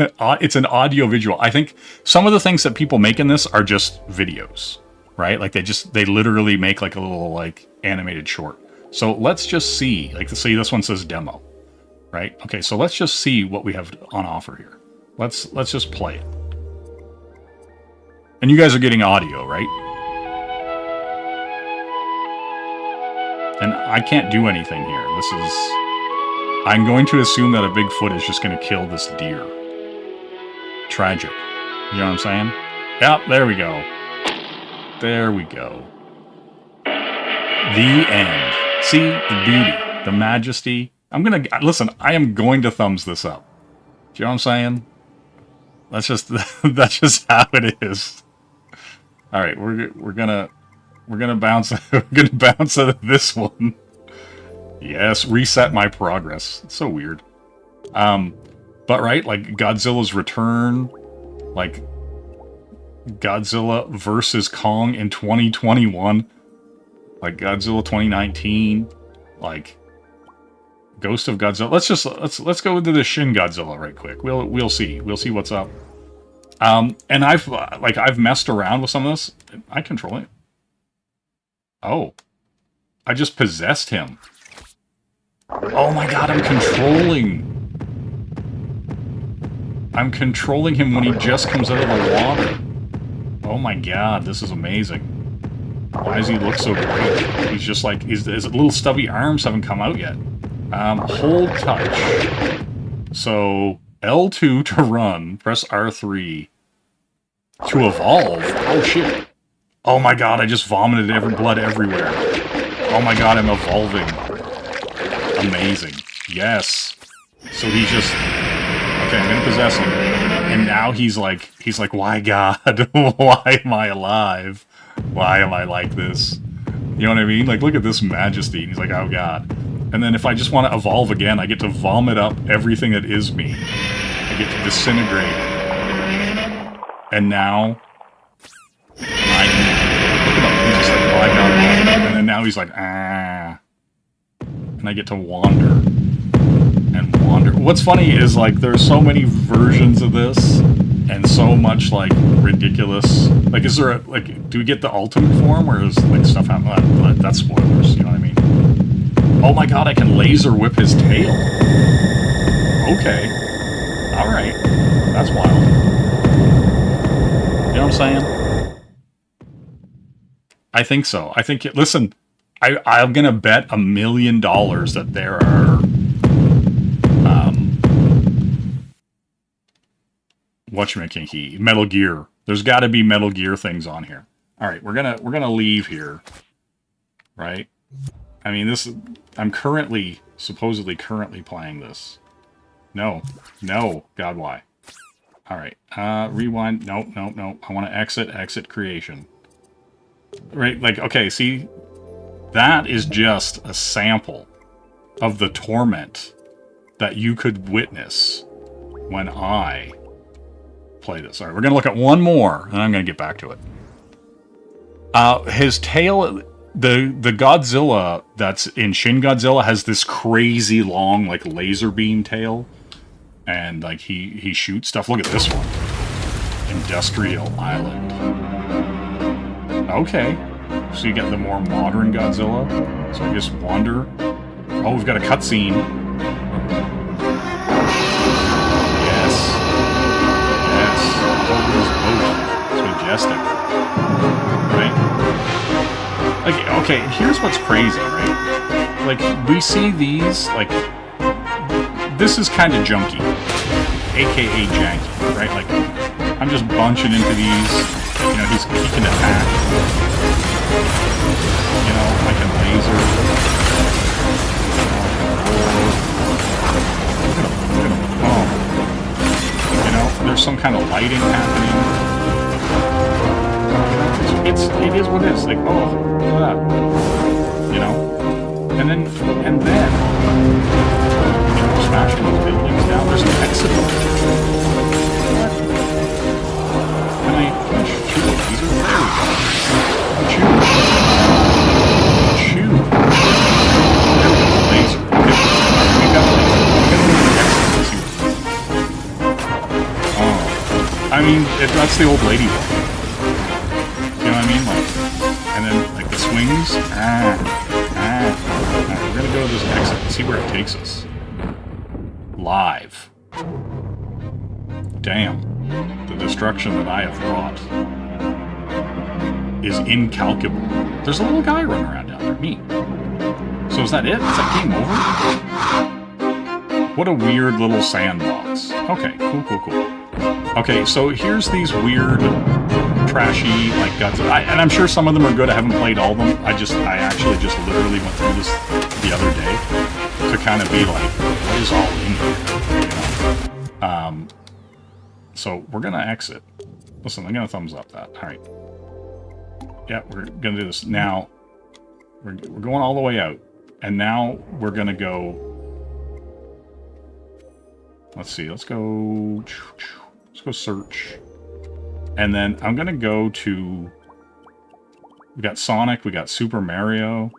It's an audio visual. I think some of the things that people make in this are just videos, right? Like they literally make like a little like animated short. So let's just see, like, see, this one says demo, right? Okay, so let's just see what we have on offer here. Let's just play it. And you guys are getting audio, right? And I can't do anything here. This is... I'm going to assume that a Bigfoot is just going to kill this deer. Tragic. You know what I'm saying? Yep, there we go. There we go. The end. See? The beauty. The majesty. I'm going to... Listen, I am going to thumbs this up. Do you know what I'm saying? That's just... That's just how it is. All right, we're gonna bounce out of this one. Yes, reset my progress. It's so weird. But right, like Godzilla's return, like Godzilla versus Kong in 2021, like Godzilla 2019, like Ghost of Godzilla. Let's go into the Shin Godzilla right quick. We'll see what's up. And I've messed around with some of this. I control it. Oh. I just possessed him. Oh my god, I'm controlling him when he just comes out of the water. Oh my god, this is amazing. Why does he look so great? He's just like, his little stubby arms haven't come out yet. Hold touch. So, L2 to run, press R3 to evolve. Oh shit. Oh my god, I just vomited blood everywhere. Oh my god, I'm evolving. Amazing. Yes. So he's just... Okay, I'm gonna possess him. And now he's like, why god? Why am I alive? Why am I like this? You know what I mean? Like, look at this majesty. And he's like, oh god. And then if I just want to evolve again, I get to vomit up everything that is me. I get to disintegrate. And now... Look at him. He's just like, oh, I got it. And then now he's like, ah. And I get to wander. And wander. What's funny is, like, there's so many versions of this. And so much, like, ridiculous. Like, is there a, like, do we get the ultimate form? Or is, like, stuff happening? That's spoilers, you know what I mean? Oh my god, I can laser whip his tail. Okay. Alright. That's wild. You know what I'm saying? I think so. I think, listen, I'm gonna bet $1 million that there are, whatchamacallit, Metal Gear. There's gotta be Metal Gear things on here. Alright, we're gonna leave here. Right? I mean, I'm supposedly currently playing this. No. God, why? Alright, rewind. Nope. I want to exit creation. Right, like, okay, see? That is just a sample of the torment that you could witness when I play this. Alright, we're going to look at one more, and I'm going to get back to it. His tail... The Godzilla that's in Shin Godzilla has this crazy long, like, laser beam tail. And, like, he shoots stuff. Look at this one. Industrial Island. Okay. So you get the more modern Godzilla. So I just wander. Oh, we've got a cutscene. Yes. Oh, this boat. It's majestic. Right? Okay, here's what's crazy, right? Like, we see these, like... This is kind of junky. AKA janky, right? Like, I'm just bunching into these. You know, he can attack. You know, I can laser. Look at him. Oh. You know, there's some kind of lighting happening. It is what it is. Like, oh, look at that. You know? And then, you know, smashing those buildings down. There's an exit over there. Can I shoot a laser? There we go. Shoot. Shoot. There we go. Laser. Okay. We got the laser. Oh. I mean, that's the old lady one. You know what I mean? Like, and then, like, the swings. Alright, we're gonna go to this exit and see where it takes us. Live. Damn. The destruction that I have wrought is incalculable. There's a little guy running around down there. Me. So is that it? Is that game over? What a weird little sandbox. Okay, cool. Okay, so here's these weird, trashy, like, guts. And I'm sure some of them are good. I haven't played all of them. I actually just literally went through this the other day to kind of be like, what is all in here? You know? So we're gonna exit. Listen, I'm gonna thumbs up that. All right. Yeah, we're gonna do this now. We're going all the way out, and now we're gonna go. Let's see. Let's go search, and then I'm gonna go to. We got Sonic. We got Super Mario.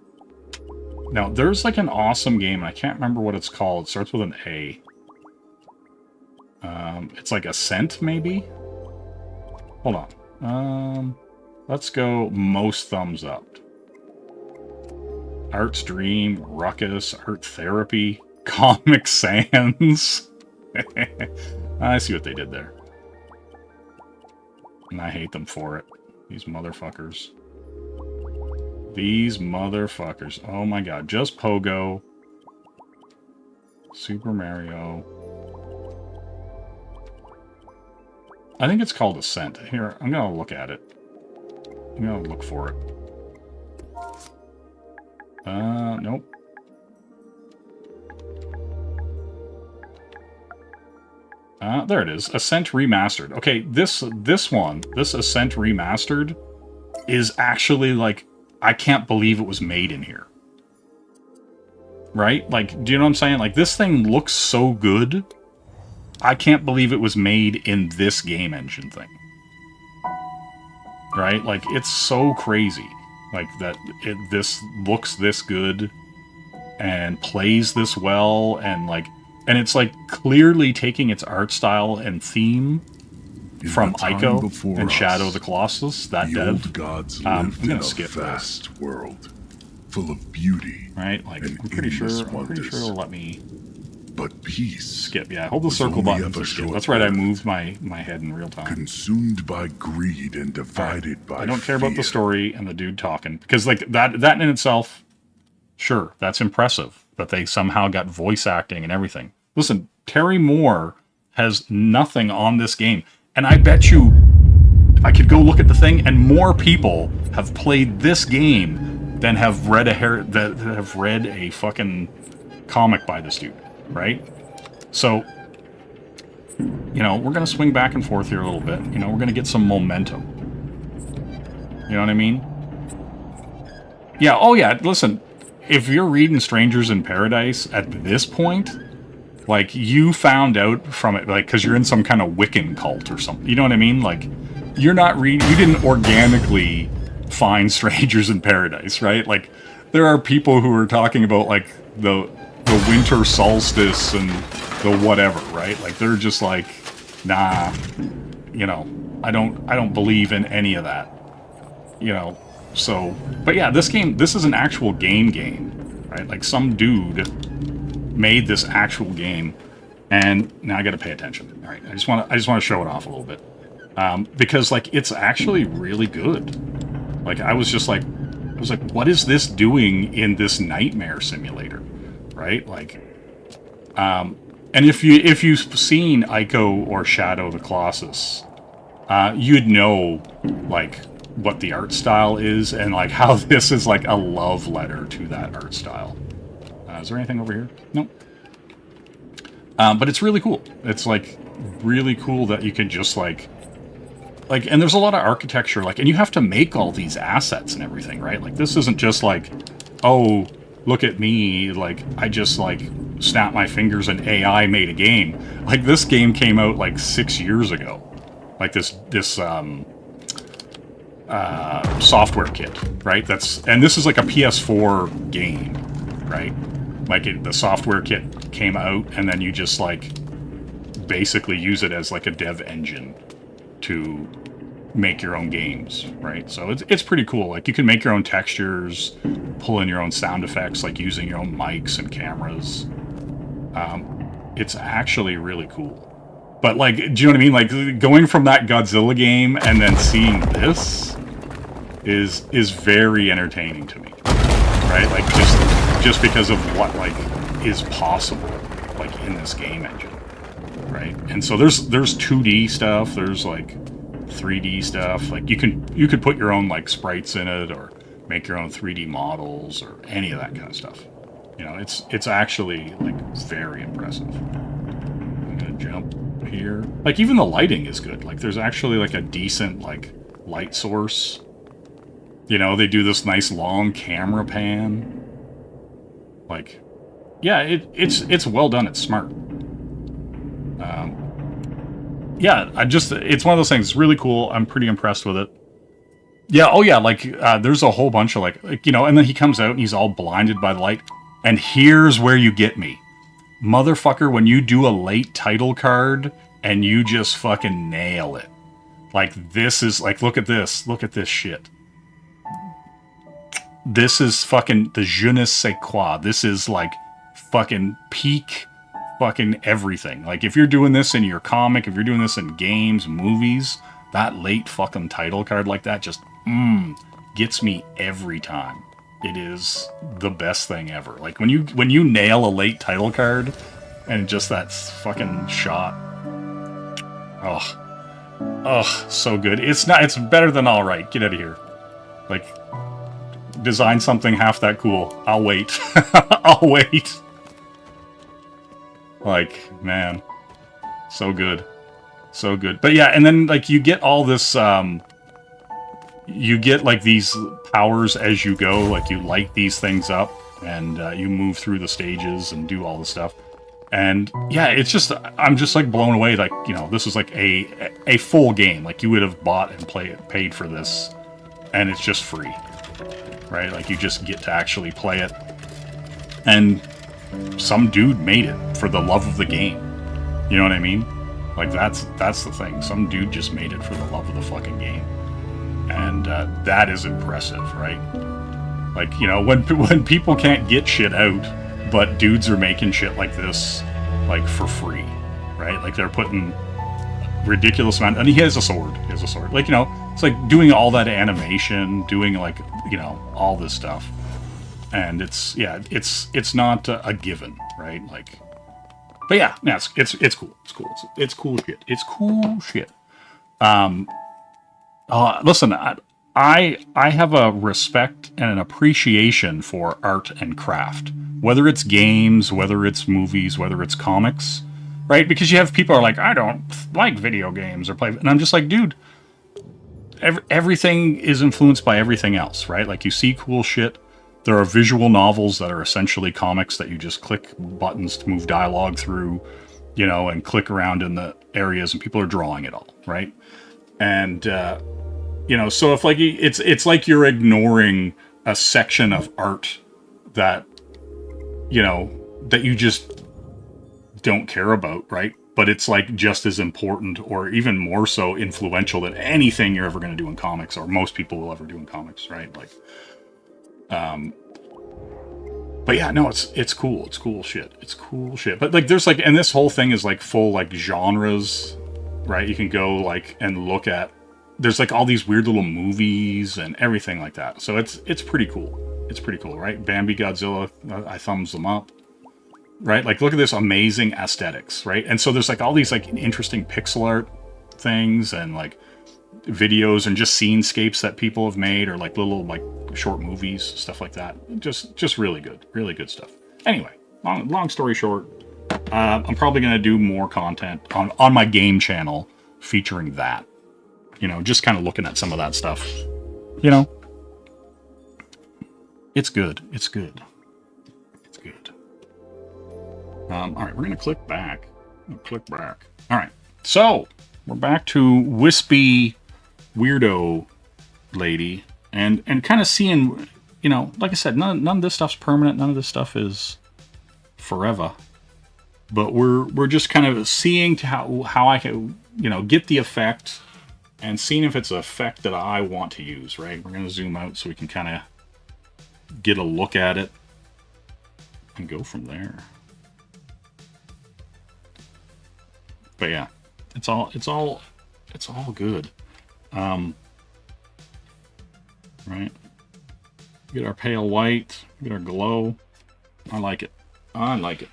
Now there's like an awesome game, and I can't remember what it's called. It starts with an A. It's like Ascent, maybe? Hold on. Let's go most thumbs up. Art's Dream, Ruckus, Art Therapy, Comic Sans. I see what they did there. And I hate them for it. These motherfuckers. These motherfuckers. Oh my god. Just Pogo. Super Mario. I think it's called Ascent. Here, I'm gonna look at it. I'm gonna look for it. Nope. There it is. Ascent Remastered. Okay, this Ascent Remastered is actually, like, I can't believe it was made in here. Right? Like, do you know what I'm saying? Like, this thing looks so good. I can't believe it was made in this game engine thing. Right? Like, it's so crazy. Like, that this looks this good and plays this well, and, like, and it's, like, clearly taking its art style and theme from Ico and Shadow of the Colossus, that the dev. old gods I'm lived in gonna a skip vast this. world, full of beauty. Right? Like, and I'm pretty sure wonders. it'll let me But peace, skip. Yeah, hold the was circle only button of to a skip. short That's right, I lived. moved my head in real time. consumed by greed and divided by I don't care about the fear. story and the dude talking, because, like, that in itself, sure, that's impressive that they somehow got voice acting and everything. Listen, Terry Moore has nothing on this game, and I bet you I could go look at the thing, and more people have played this game than have read a fucking comic by this dude, right? So, you know, we're gonna swing back and forth here a little bit. You know, we're gonna get some momentum. You know what I mean? Yeah, oh yeah, listen, if you're reading Strangers in Paradise at this point, like, you found out from it, like, because you're in some kind of Wiccan cult or something. You know what I mean? Like, you're not reading, you didn't organically find Strangers in Paradise, right? Like, there are people who are talking about, like, the winter solstice and the whatever, right? Like, they're just like, nah, you know, I don't believe in any of that, you know. So, but yeah, this is an actual game, right? Like, some dude made this actual game, and now I got to pay attention. All right, I just want to show it off a little bit, because, like, it's actually really good. Like, I was like, what is this doing in this nightmare simulator, right? Like, and if you've seen Ico or Shadow of the Colossus, you'd know, like, what the art style is, and, like, how this is, like, a love letter to that art style. Is there anything over here? Nope. But it's really cool. It's, like, really cool that you can just, like, and there's a lot of architecture, like, and you have to make all these assets and everything, right? Like, this isn't just like, oh, look at me, like, I just, like, snapped my fingers and AI made a game. Like, this game came out, like, 6 years ago. Like, this software kit, right? And this is like a PS4 game, right? Like, the software kit came out, and then you just, like, basically use it as, like, a dev engine to make your own games, right? So it's pretty cool. Like, you can make your own textures, pull in your own sound effects, like using your own mics and cameras. It's actually really cool. But, like, do you know what I mean? Like, going from that Godzilla game and then seeing this is very entertaining to me, right? Like, just because of what, like, is possible, like, in this game engine, right? And so there's 2D stuff, there's, like, 3D stuff. Like, you could put your own, like, sprites in it, or make your own 3D models, or any of that kind of stuff. You know, it's actually, like, very impressive. I'm gonna jump here. Like, even the lighting is good. Like, there's actually, like, a decent, like, light source. You know, they do this nice long camera pan. Like, yeah, it's well done. It's smart. Yeah, it's one of those things. It's really cool. I'm pretty impressed with it. Yeah, oh yeah, like, there's a whole bunch of, like, you know, and then he comes out and he's all blinded by the light. And here's where you get me. Motherfucker, when you do a late title card and you just fucking nail it. Like, this is, like, look at this shit. This is fucking the je ne sais quoi. This is, like, fucking peak fucking everything. Like, if you're doing this in your comic, if you're doing this in games, movies, that late fucking title card like that just, gets me every time. It is the best thing ever. Like, when you nail a late title card and just that fucking shot. Oh, so good. It's better than all right. Get out of here. Like, design something half that cool. I'll wait. I'll wait. Like, man, so good. So good. But yeah, and then, like, you get all this, you get, like, these powers as you go. Like, you light these things up, and you move through the stages and do all the stuff. And yeah, it's just, I'm just, like, blown away. Like, you know, this is like a full game. Like, you would have bought and paid for this, and it's just free, right? Like, you just get to actually play it. And some dude made it for the love of the game. You know what I mean? Like, that's the thing. Some dude just made it for the love of the fucking game. And that is impressive, right? Like, you know, when people can't get shit out, but dudes are making shit like this, like, for free, right? Like, they're putting ridiculous amount, and he has a sword. Like, you know, it's like doing all that animation, doing, like, you know, all this stuff. And it's not a given, right? Like, but yeah, it's cool. It's cool shit. It's cool shit. Listen, I have a respect and an appreciation for art and craft, whether it's games, whether it's movies, whether it's comics, right? Because you have people who are like, I don't like video games or play, and I'm just like, dude, everything is influenced by everything else, right? Like, you see cool shit. There are visual novels that are essentially comics that you just click buttons to move dialogue through, you know, and click around in the areas, and people are drawing it all, right? And, you know, so if, like, it's like you're ignoring a section of art that, you know, that you just don't care about, right? But it's, like, just as important or even more so influential than anything you're ever going to do in comics, or most people will ever do in comics, right? Like, but yeah, no, it's cool. It's cool shit. But, like, there's, like, and this whole thing is, like, full, like, genres, right? You can go, like, and look at, there's, like, all these weird little movies and everything like that. So it's pretty cool. It's pretty cool, right? Bambi, Godzilla, I thumbs them up, right? Like, look at this amazing aesthetics, right? And so there's, like, all these, like, interesting pixel art things and, like, videos and just scenescapes that people have made, or, like, little, like, short movies, stuff like that. Just really good stuff. Anyway, long story short, I'm probably going to do more content on my game channel featuring that. You know, just kind of looking at some of that stuff. You know, it's good. All right, we're going to click back. Click back. All right, so we're back to wispy weirdo lady, and kind of seeing, you know, like I said, none of this stuff's permanent. None of this stuff is forever. But we're just kind of seeing to how I can, you know, get the effect and seeing if it's an effect that I want to use, right? We're going to zoom out so we can kind of get a look at it and go from there. But yeah, it's all good. Right. Get our pale white, get our glow. I like it. I like it.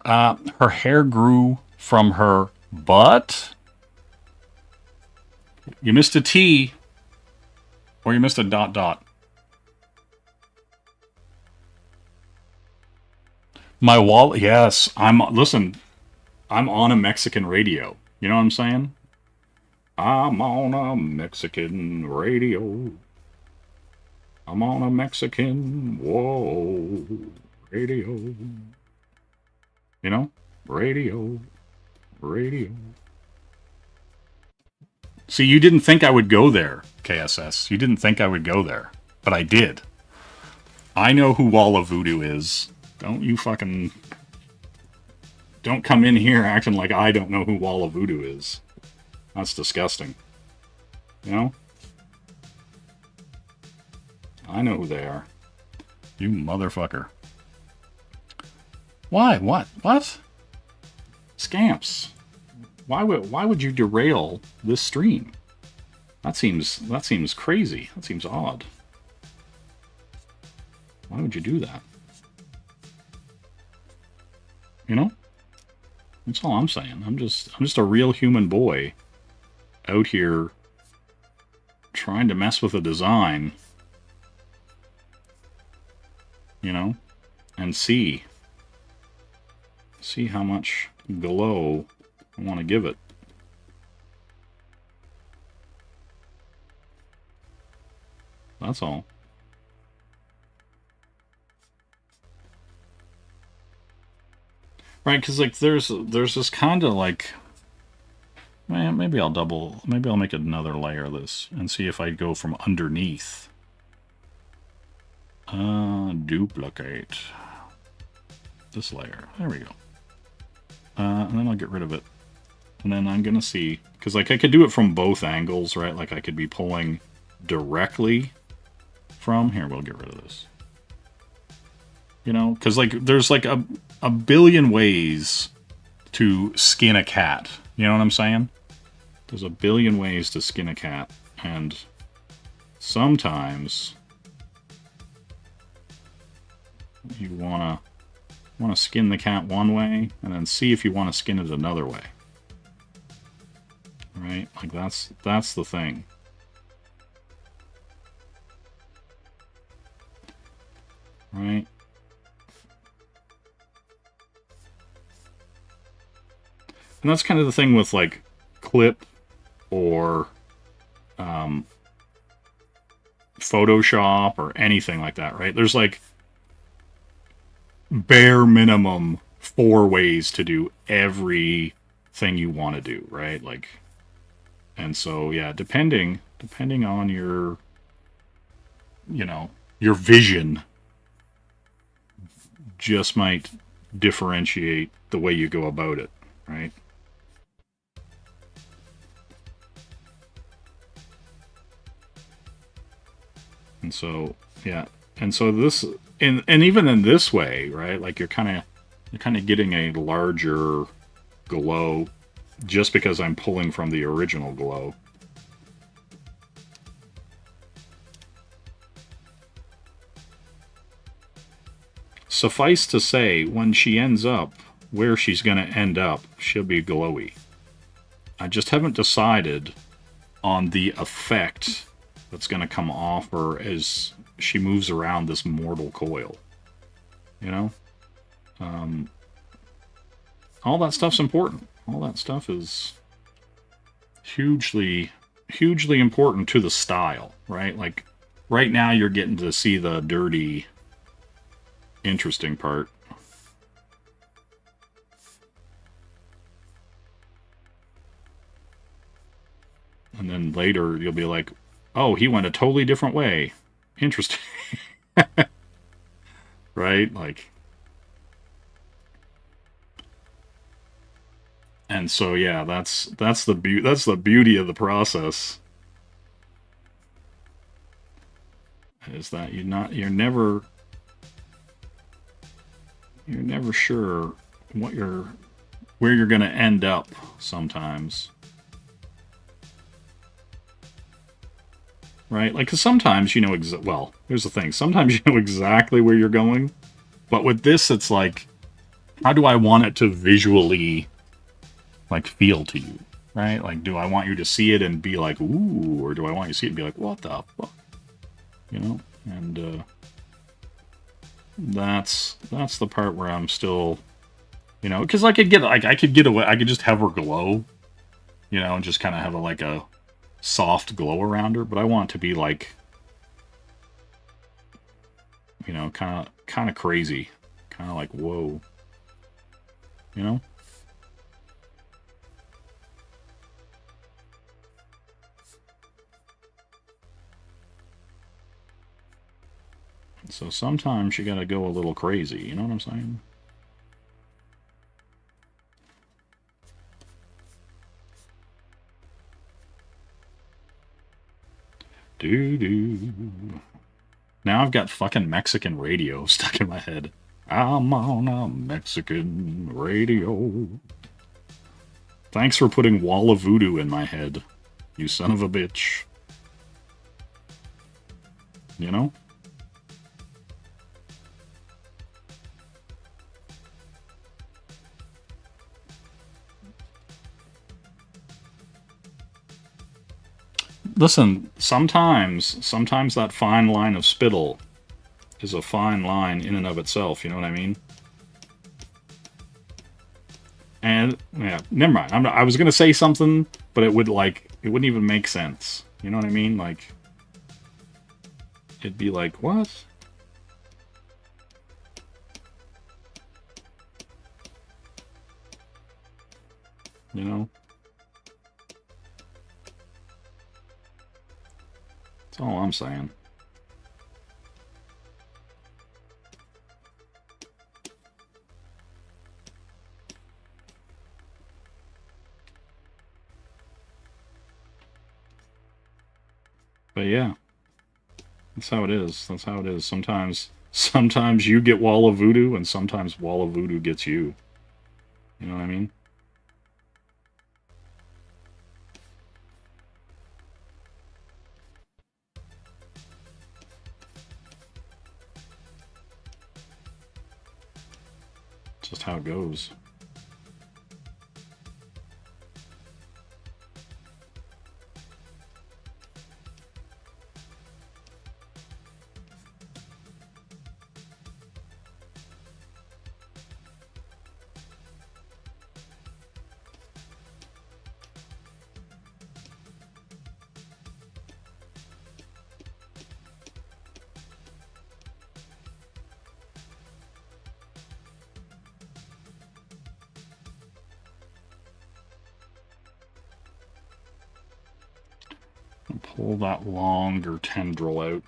Her hair grew from her butt. You missed a T, or you missed a dot dot. My wallet, yes. Listen, I'm on a Mexican radio. You know what I'm saying? I'm on a Mexican radio. I'm on a Mexican, whoa, radio. You know? Radio. See, you didn't think I would go there, KSS. You didn't think I would go there. But I did. I know who Walla Voodoo is. Don't come in here acting like I don't know who Walla Voodoo is. That's disgusting. You know? I know who they are. You motherfucker. Why? What? Scamps. Why would you derail this stream? That seems crazy. That seems odd. Why would you do that? You know? That's all I'm saying. I'm just a real human boy out here trying to mess with a design. You know? And see how much glow I want to give it. That's all. Right, because like there's this kind of like, man, maybe I'll make another layer of this and see if I go from underneath. Duplicate this layer. There we go. And then I'll get rid of it. And then I'm gonna see, because like I could do it from both angles, right? Like I could be pulling directly from here. We'll get rid of this. You know, because like there's like a billion ways to skin a cat. You know what I'm saying? There's a billion ways to skin a cat, and sometimes you wanna skin the cat one way, and then see if you want to skin it another way. Right? Like that's the thing. Right? And that's kind of the thing with like Clip or Photoshop or anything like that, right? There's like bare minimum 4 ways to do everything you want to do, right? Like, and so yeah, depending on your, you know, your vision, just might differentiate the way you go about it, right? And so, yeah. And so this, and even in this way, right? Like you're kind of getting a larger glow just because I'm pulling from the original glow. Suffice to say, when she ends up where she's going to end up, she'll be glowy. I just haven't decided on the effect that's going to come off her as she moves around this mortal coil. You know? All that stuff's important. All that stuff is hugely important to the style, right? Like, right now you're getting to see the dirty, interesting part. And then later you'll be like, oh, he went a totally different way. Interesting. Right? Like, and so yeah, that's the beauty of the process. Is that you're never sure where you're going to end up sometimes. Right? Like, 'cause sometimes you know well, here's the thing. Sometimes you know exactly where you're going. But with this, it's like, how do I want it to visually, like, feel to you? Right? Like, do I want you to see it and be like, ooh, or do I want you to see it and be like, what the fuck? You know? And, that's the part where I'm still, you know, because I could get away, I could just have her glow, you know, and just kind of have a soft glow around her, but I want it to be like, you know, kind of crazy, kind of like, whoa, you know. So sometimes you gotta go a little crazy, you know what I'm saying? Now I've got fucking Mexican radio stuck in my head. I'm on a Mexican radio. Thanks for putting Wall of Voodoo in my head, you son of a bitch. You know? Listen, sometimes that fine line of spittle is a fine line in and of itself, you know what I mean? And, yeah, never mind. I was gonna say something, but it wouldn't even make sense. You know what I mean? Like, it'd be like, what? You know? That's all I'm saying. But yeah, that's how it is. That's how it is. Sometimes you get Wall of Voodoo, and sometimes Wall of Voodoo gets you. You know what I mean? Just how it goes. Pull that longer tendril out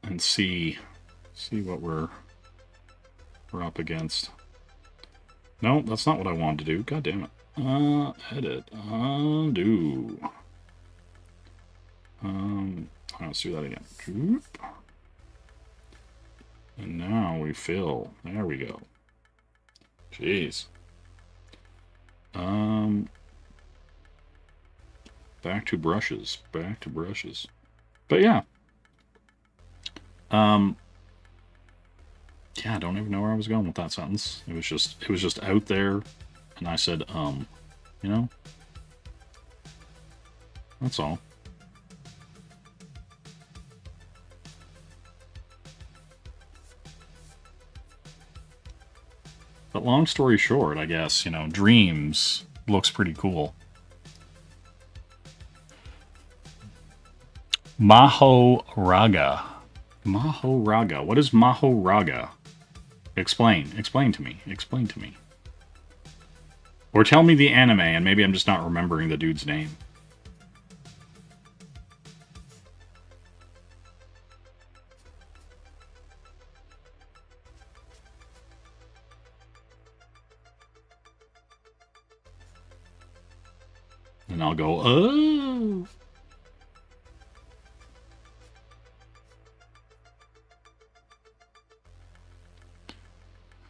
and see what we're up against. No, that's not what I wanted to do. God damn it. Edit. Undo. Let's do that again. And now we fill. There we go. Jeez. Back to brushes. Back to brushes. But yeah. Yeah, I don't even know where I was going with that sentence. It was just out there, and I said, you know? That's all. But long story short, I guess, you know, Dreams looks pretty cool. Maho Raga. Maho Raga. What is Maho Raga? Explain. Explain to me. Explain to me. Or tell me the anime, and maybe I'm just not remembering the dude's name. And I'll go, oh.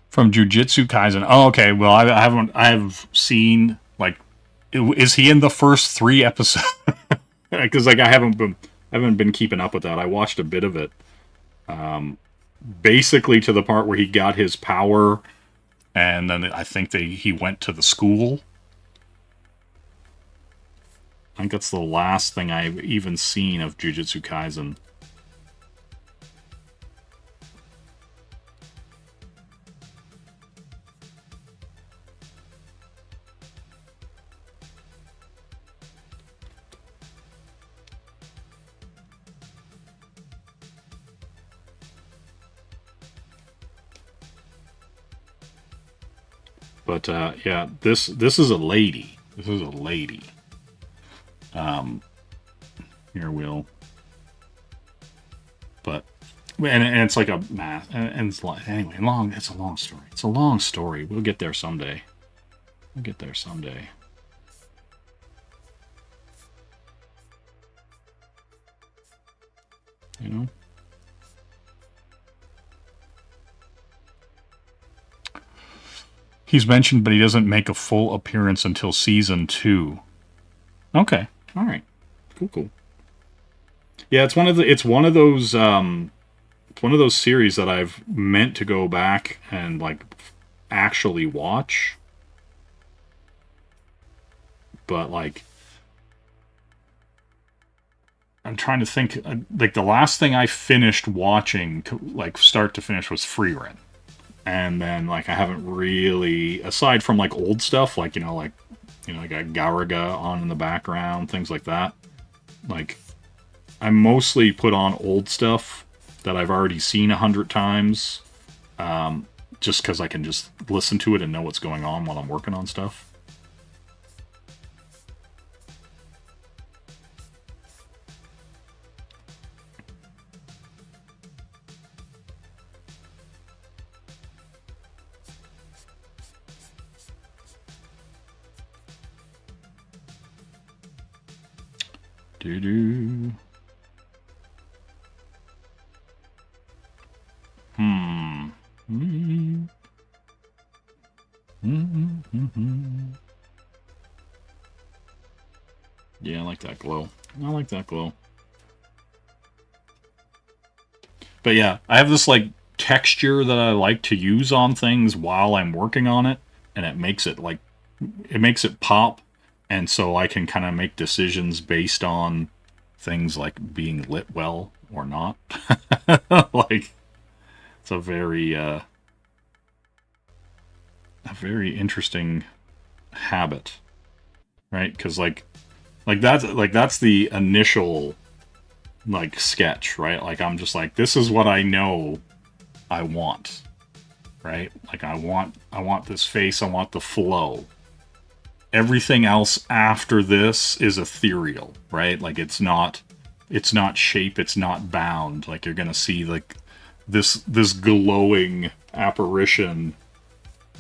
From Jujutsu Kaisen. Oh, okay. Well, I've seen, like, is he in the first 3 episodes? Because, like, I haven't been keeping up with that. I watched a bit of it. Basically to the part where he got his power, and then I think he went to the school. I think that's the last thing I've even seen of Jujutsu Kaisen. But yeah, this is a lady. This is a lady. Here we'll. But and it's like a math, and it's like, anyway, it's a long story. It's a long story. We'll get there someday. We'll get there someday. You know. He's mentioned, but he doesn't make a full appearance until season 2. Okay, all right, cool. Yeah, it's one of those series that I've meant to go back and like actually watch, but like I'm trying to think. Like the last thing I finished watching, like start to finish, was Frieren. And then, like, I haven't really, aside from, like, old stuff, like, like Garuga on in the background, things like that. Like, I mostly put on old stuff that I've already seen 100 times, just because I can just listen to it and know what's going on while I'm working on stuff. Doo-doo. Yeah, I like that glow. I like that glow. But yeah, I have this like texture that I like to use on things while I'm working on it, and it makes it pop. And so I can kind of make decisions based on things like being lit well or not. Like, it's a very interesting habit, right? Because like that's the initial like sketch, right? Like I'm just like, this is what I know I want, right? Like I want this face, I want the flow. Everything else after this is ethereal, right? Like it's not shape, it's not bound. Like you're gonna see like this glowing apparition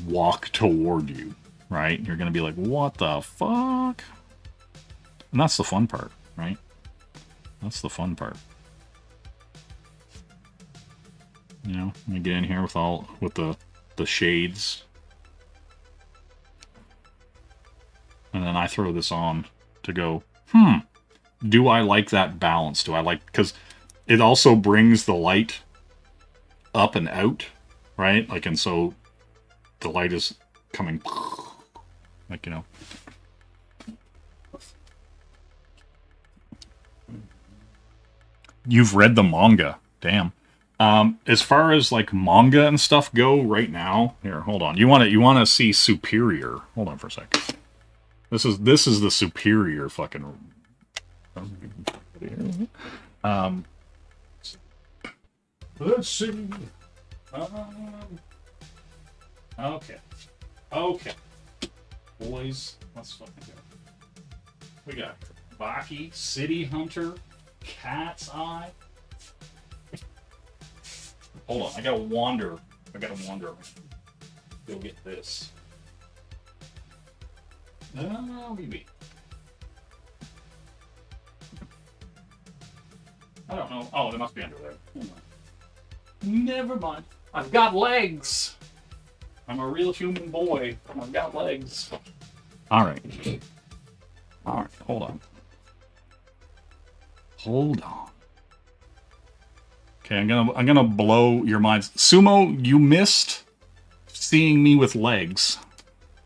walk toward you, right? You're gonna be like, what the fuck? And that's the fun part, right? That's the fun part. You know, let me get in here with the shades. And then I throw this on to go, do I like that balance? Do I like, because it also brings the light up and out, right? Like, and so the light is coming, like, You've read the manga. Damn. As far as like manga and stuff go right now, here, hold on. You want to see Superior. Hold on for a second. This is the Superior fucking. Let's see. Okay. Okay. Boys, let's fucking go. We got Baki, City Hunter, Cat's Eye. Hold on, I gotta wander. Go get this. Maybe. I don't know. Oh, it must be under there. Never mind. I've got legs. I'm a real human boy. I've got legs. All right. Hold on. Okay, I'm gonna blow your minds. Sumo, you missed seeing me with legs,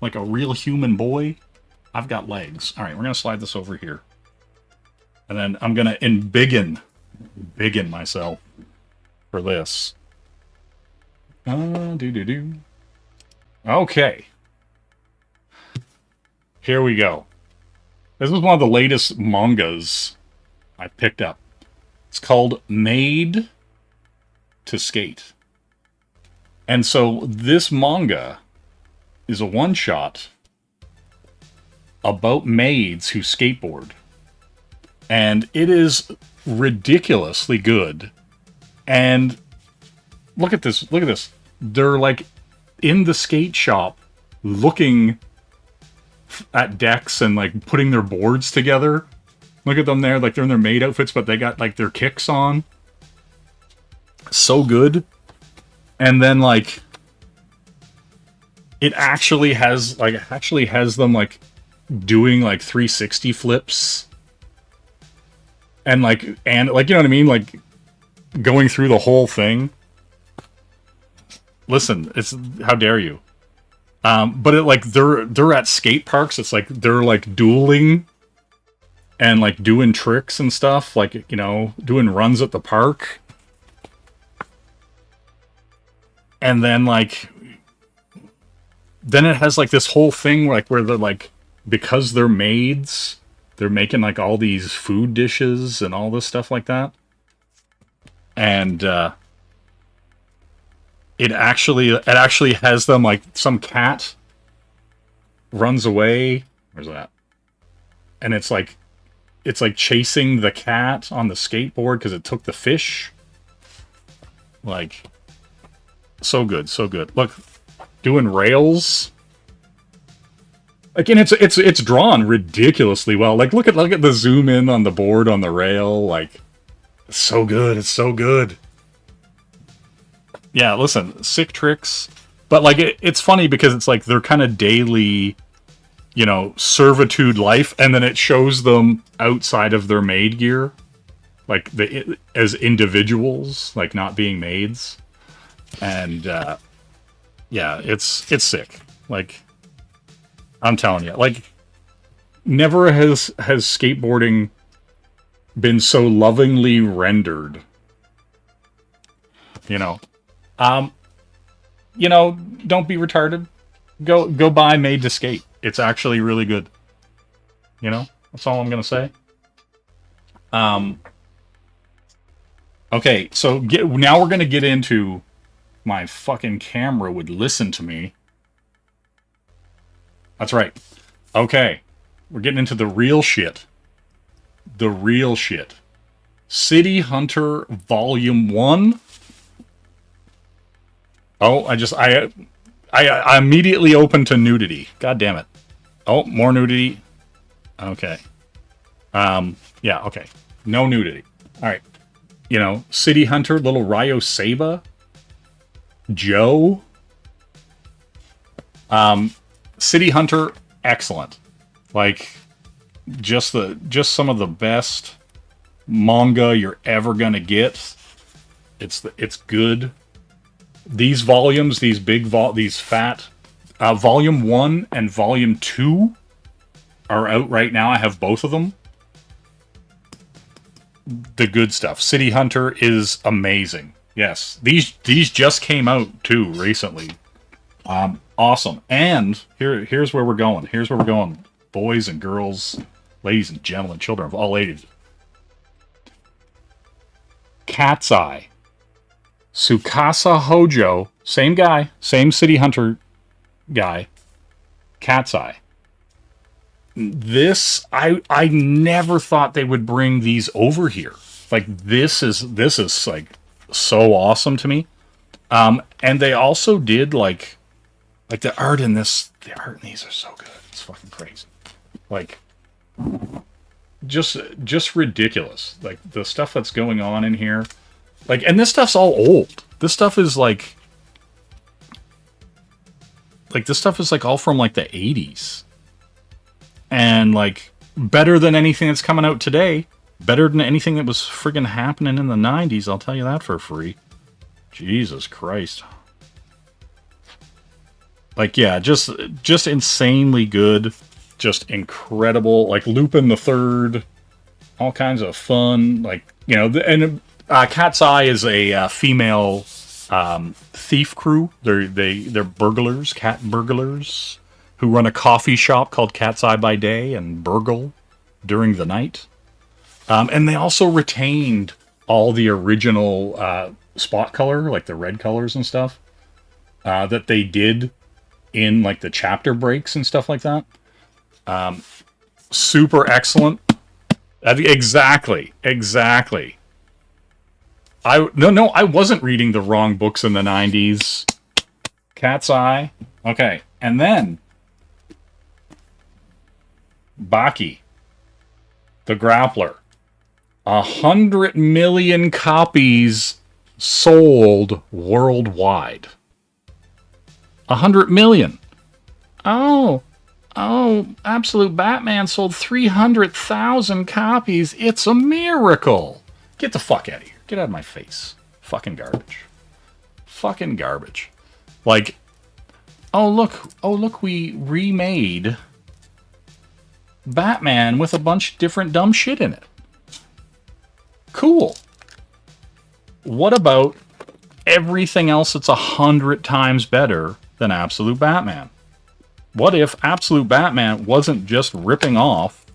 like a real human boy. I've got legs. All right, we're gonna slide this over here, and then I'm gonna embiggen myself for this. Okay. Here we go. This is one of the latest mangas I picked up. It's called Made to Skate. And so this manga is a one-shot about maids who skateboard. And it is ridiculously good. And look at this. They're like in the skate shop looking at decks and like putting their boards together. Look at them there, like they're in their maid outfits, but they got like their kicks on. So good. And then like it actually has them like doing like 360 flips. And like you know what I mean? Like going through the whole thing. Listen, it's how dare you? But it like they're at skate parks. It's like they're like dueling and like doing tricks and stuff, like, you know, doing runs at the park. And then like then it has like this whole thing like where they're like, because they're maids, they're making like all these food dishes and all this stuff like that. And it actually has them like some cat runs away. Where's that? And it's like chasing the cat on the skateboard because it took the fish. Like, so good. Look, doing rails. Again, it's drawn ridiculously well. Like, look at the zoom in on the board on the rail. Like, it's so good. Yeah, listen, sick tricks. But like it's funny because it's like they're kind of daily, you know, servitude life, and then it shows them outside of their maid gear, like as individuals, like not being maids. And yeah, it's sick. Like, I'm telling you, like, never has skateboarding been so lovingly rendered. You know, don't be retarded. Go buy Made to Skate. It's actually really good. You know, that's all I'm gonna say. Okay, so now we're gonna get into my fucking camera would listen to me. That's right. Okay, we're getting into the real shit. The real shit. City Hunter Volume 1. Oh, I immediately opened to nudity. God damn it. Oh, more nudity. Okay. Yeah, okay. No nudity. All right. You know, City Hunter, little Ryo Saba. Joe. City Hunter, excellent. Like, just some of the best manga you're ever gonna get. It's good. These volumes, these fat, Volume 1 and Volume 2 are out right now. I have both of them. The good stuff. City Hunter is amazing. Yes, these just came out too recently. Awesome. And here's where we're going. Boys and girls, ladies and gentlemen, children of all ages. Cat's Eye. Tsukasa Hojo, same guy, same City Hunter guy, Cat's Eye. This, I never thought they would bring these over here. Like, this is like so awesome to me. And they also did like the art in this. The art in these are so good. It's fucking crazy. Like, just ridiculous. Like the stuff that's going on in here. Like, and this stuff's all old. This stuff is like this stuff is like all from like the 80s. And like better than anything that's coming out today. Better than anything that was friggin' happening in the 90s, I'll tell you that for free. Jesus Christ. Like, yeah, just insanely good. Just incredible. Like, Lupin the Third. All kinds of fun. Like, you know, and Cat's Eye is a female thief crew. They're burglars, cat burglars, who run a coffee shop called Cat's Eye by day and burgle during the night. And they also retained all the original spot color, like the red colors and stuff, that they did in like the chapter breaks and stuff like that. Super excellent. Exactly. I wasn't reading the wrong books in the 90s. Cat's Eye. Okay, and then Baki, the Grappler. 100 million copies sold worldwide. 100 million. Oh, Absolute Batman sold 300,000 copies. It's a miracle. Get the fuck out of here. Get out of my face. Fucking garbage. Fucking garbage. Like, oh look, we remade Batman with a bunch of different dumb shit in it. Cool. What about everything else that's 100 times better than Absolute Batman? What if Absolute Batman wasn't just ripping off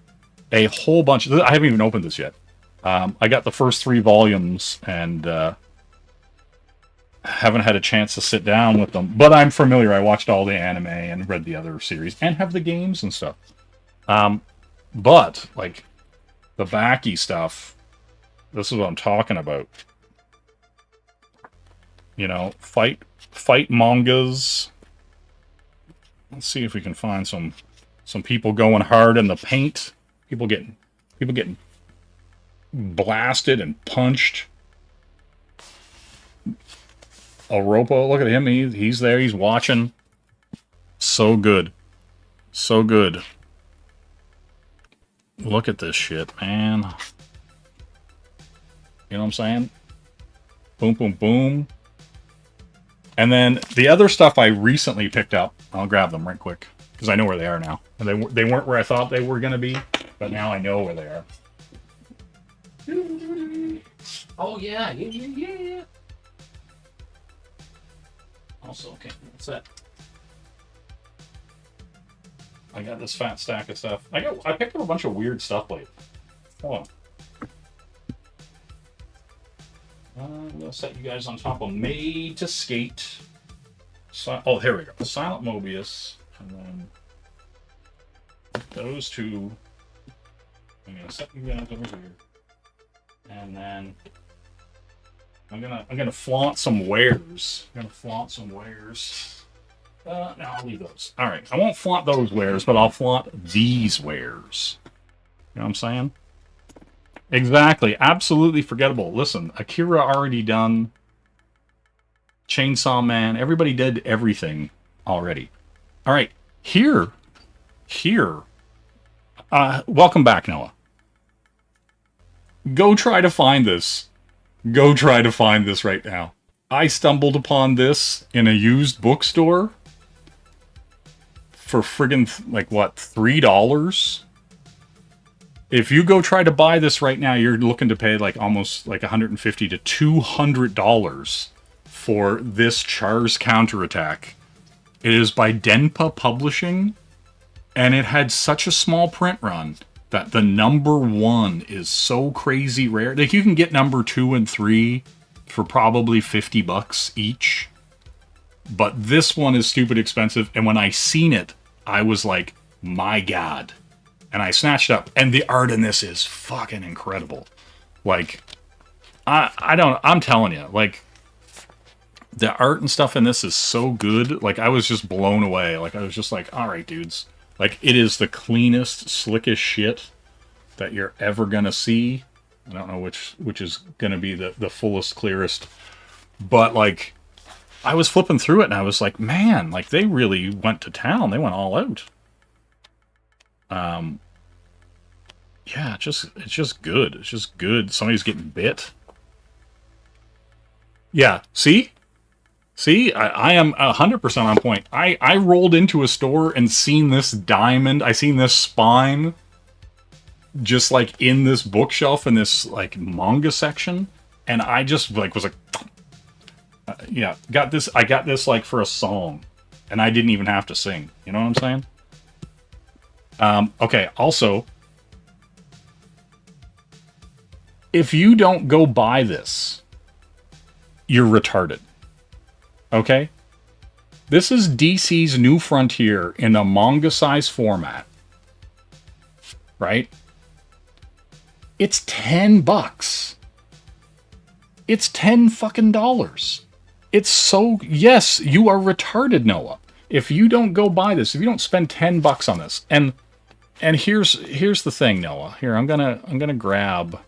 a whole bunch of... I haven't even opened this yet. I got the first 3 volumes and haven't had a chance to sit down with them. But I'm familiar. I watched all the anime and read the other series and have the games and stuff. But, like, the Baki stuff... This is what I'm talking about. You know, fight mangas. Let's see if we can find some people going hard in the paint. People getting blasted and punched. Oropo, look at him. He's there. He's watching. So good. So good. Look at this shit, man. You know what I'm saying? Boom, boom, boom. And then the other stuff I recently picked up, I'll grab them right quick, because I know where they are now. And they weren't where I thought they were going to be, but now I know where they are. Oh, yeah. Also, okay, what's that? I got this fat stack of stuff. I picked up a bunch of weird stuff lately. Hold on. I'm going to set you guys on top of Made to Skate. Oh, here we go. Silent Mobius. And then those two. I'm going to set you guys over here. And then I'm gonna flaunt some wares. No, I'll leave those. All right. I won't flaunt those wares, but I'll flaunt these wares. You know what I'm saying? Exactly. Absolutely forgettable. Listen, Akira already done. Chainsaw Man. Everybody did everything already. All right. Here. Welcome back, Noah. Go try to find this. Go try to find this right now. I stumbled upon this in a used bookstore for friggin' like what, $3? If you go try to buy this right now, you're looking to pay like almost like $150 to $200 for this Char's Counterattack. It is by Denpa Publishing, and it had such a small print run that the number 1 is so crazy rare. Like, you can get number 2 and 3 for probably $50 each. But this one is stupid expensive, and when I seen it, I was like, my God. And I snatched it up, and the art in this is fucking incredible. Like, I'm telling you, like, the art and stuff in this is so good. Like, I was just blown away. Like, I was just like, all right, dudes. Like, it is the cleanest, slickest shit that you're ever gonna see. I don't know which is gonna be the fullest, clearest. But, like, I was flipping through it, and I was like, man, like, they really went to town. They went all out. Yeah, it's just good. It's just good. Somebody's getting bit. Yeah, see? See, I am 100% on point. I rolled into a store and seen this diamond. I seen this spine just, like, in this bookshelf in this, like, manga section. And I just, like, was like... yeah, got this. I got this, like, for a song. And I didn't even have to sing. You know what I'm saying? Okay, also... if you don't go buy this, you're retarded. Okay? This is DC's New Frontier in a manga-size format. Right? It's $10. It's $10 fucking dollars. It's so... yes, you are retarded, Noah. If you don't go buy this, if you don't spend $10 on this, and here's the thing, Noah. Here, I'm gonna grab...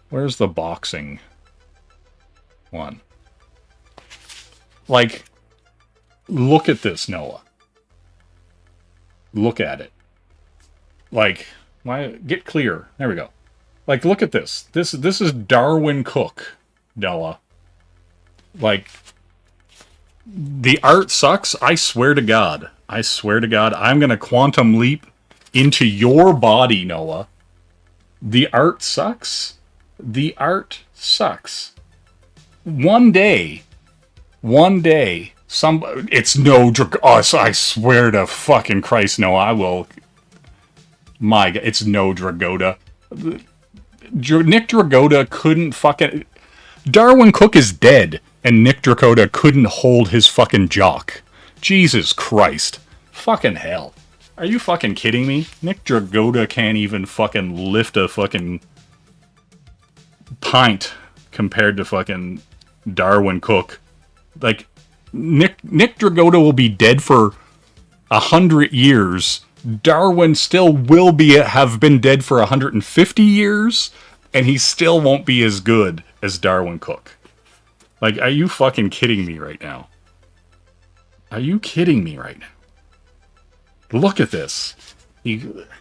where's the boxing one? Like, look at this, Noah. Look at it. Like, why? Get clear. There we go. Like, look at this. This is Darwin Cook, Noah. Like, the art sucks. I swear to God. I swear to God. I'm gonna quantum leap into your body, Noah. The art sucks. The art sucks. One day, it's no... oh, I swear to fucking Christ, no, I will... my God, it's no Dragoda. Nick Dragoda couldn't fucking... Darwin Cook is dead, and Nick Dragoda couldn't hold his fucking jock. Jesus Christ. Fucking hell. Are you fucking kidding me? Nick Dragoda can't even fucking lift a fucking... pint compared to fucking Darwin Cook. Like, Nick Dragoda will be dead for 100 years. Darwin still will have been dead for 150 years, and he still won't be as good as Darwin Cook. Like, are you fucking kidding me right now? Are you kidding me right now? Look at this.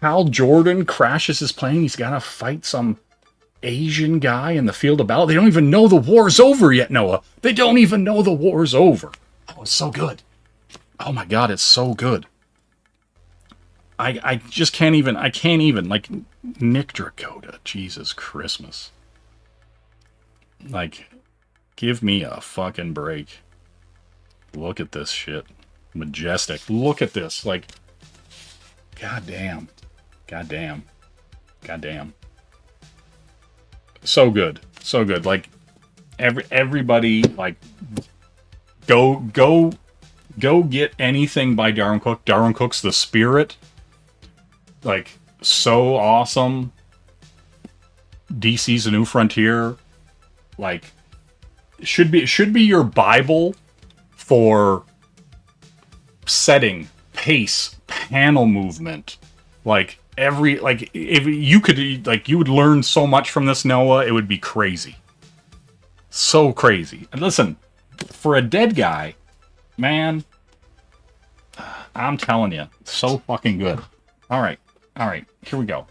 Hal Jordan crashes his plane. He's gotta fight some Asian guy in the field of battle. They don't even know the war's over yet, Noah. They don't even know the war's over. Oh, it's so good. Oh my God, it's so good. I just can't even, like, Nick Dragoda, Jesus Christmas. Like, give me a fucking break. Look at this shit. Majestic. Look at this. Like, goddamn. Goddamn. Goddamn. So good. So good. Like, everybody, like, go get anything by Darwin Cook. Darwin Cook's The Spirit. Like, so awesome. DC's A New Frontier. Like, should be your Bible for setting, pace, panel movement. Like, if you could, like, you would learn so much from this, Noah, it would be crazy. So crazy. And listen, for a dead guy, man, I'm telling you, so fucking good. All right, here we go.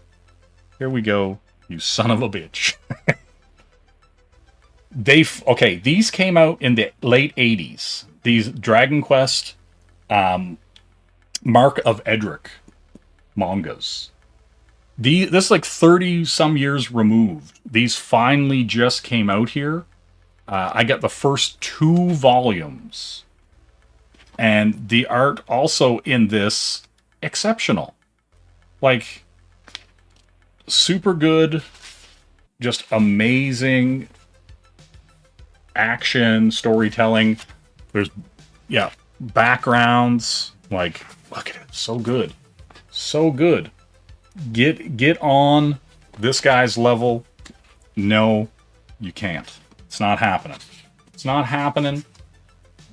Here we go, you son of a bitch. These came out in the late 80s. These Dragon Quest, Mark of Edric mangas. This is like 30 some years removed. These finally just came out here. I got the first 2 volumes. And the art also in this, exceptional. Like, super good, just amazing action, storytelling. There's yeah, backgrounds. Like, look at it, so good, so good. Get on this guy's level. No, you can't. It's not happening. It's not happening.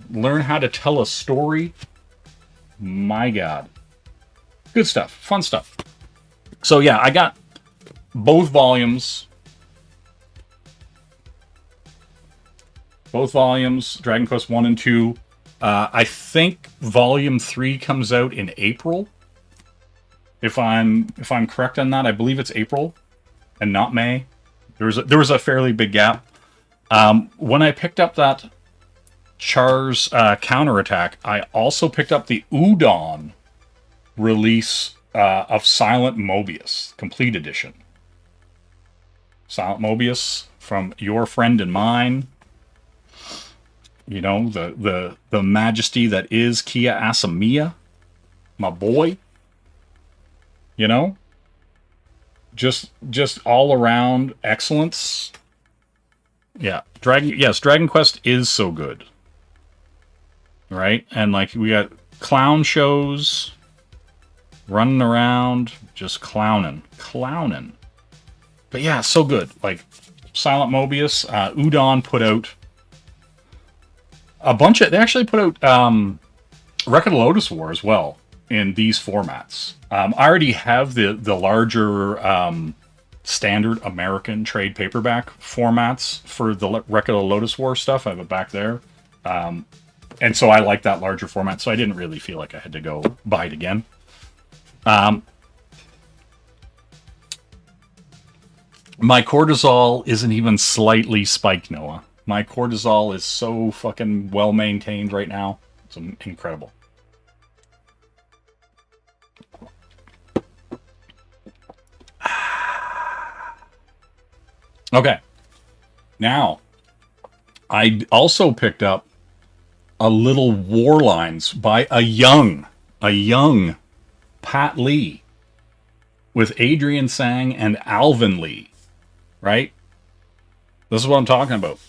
Learn how to tell a story. My God. Good stuff. Fun stuff. So yeah, I got both volumes. Both volumes, Dragon Quest 1 and 2. I think Volume 3 comes out in April. If I'm correct on that, I believe it's April and not May. There was a fairly big gap. When I picked up that Char's counterattack, I also picked up the Udon release of Silent Mobius, Complete Edition. Silent Mobius from your friend and mine. You know, the majesty that is Kia Asamiya, my boy. You know? Just all around excellence. Yeah, Dragon Quest is so good. Right? And like we got clown shows running around, just clowning. But yeah, so good. Like Silent Mobius, Udon put out a bunch of. They actually put out Record of Lodoss War as well in these formats. I already have the larger standard American trade paperback formats for the Record of Lodoss War stuff. I have it back there. And so I like that larger format, so I didn't really feel like I had to go buy it again. My cortisol isn't even slightly spiked, Noah. My cortisol is so fucking well maintained right now. It's incredible. Okay. Now, I also picked up a little War Lines by a young Pat Lee with Adrian Sang and Alvin Lee, right? This is what I'm talking about.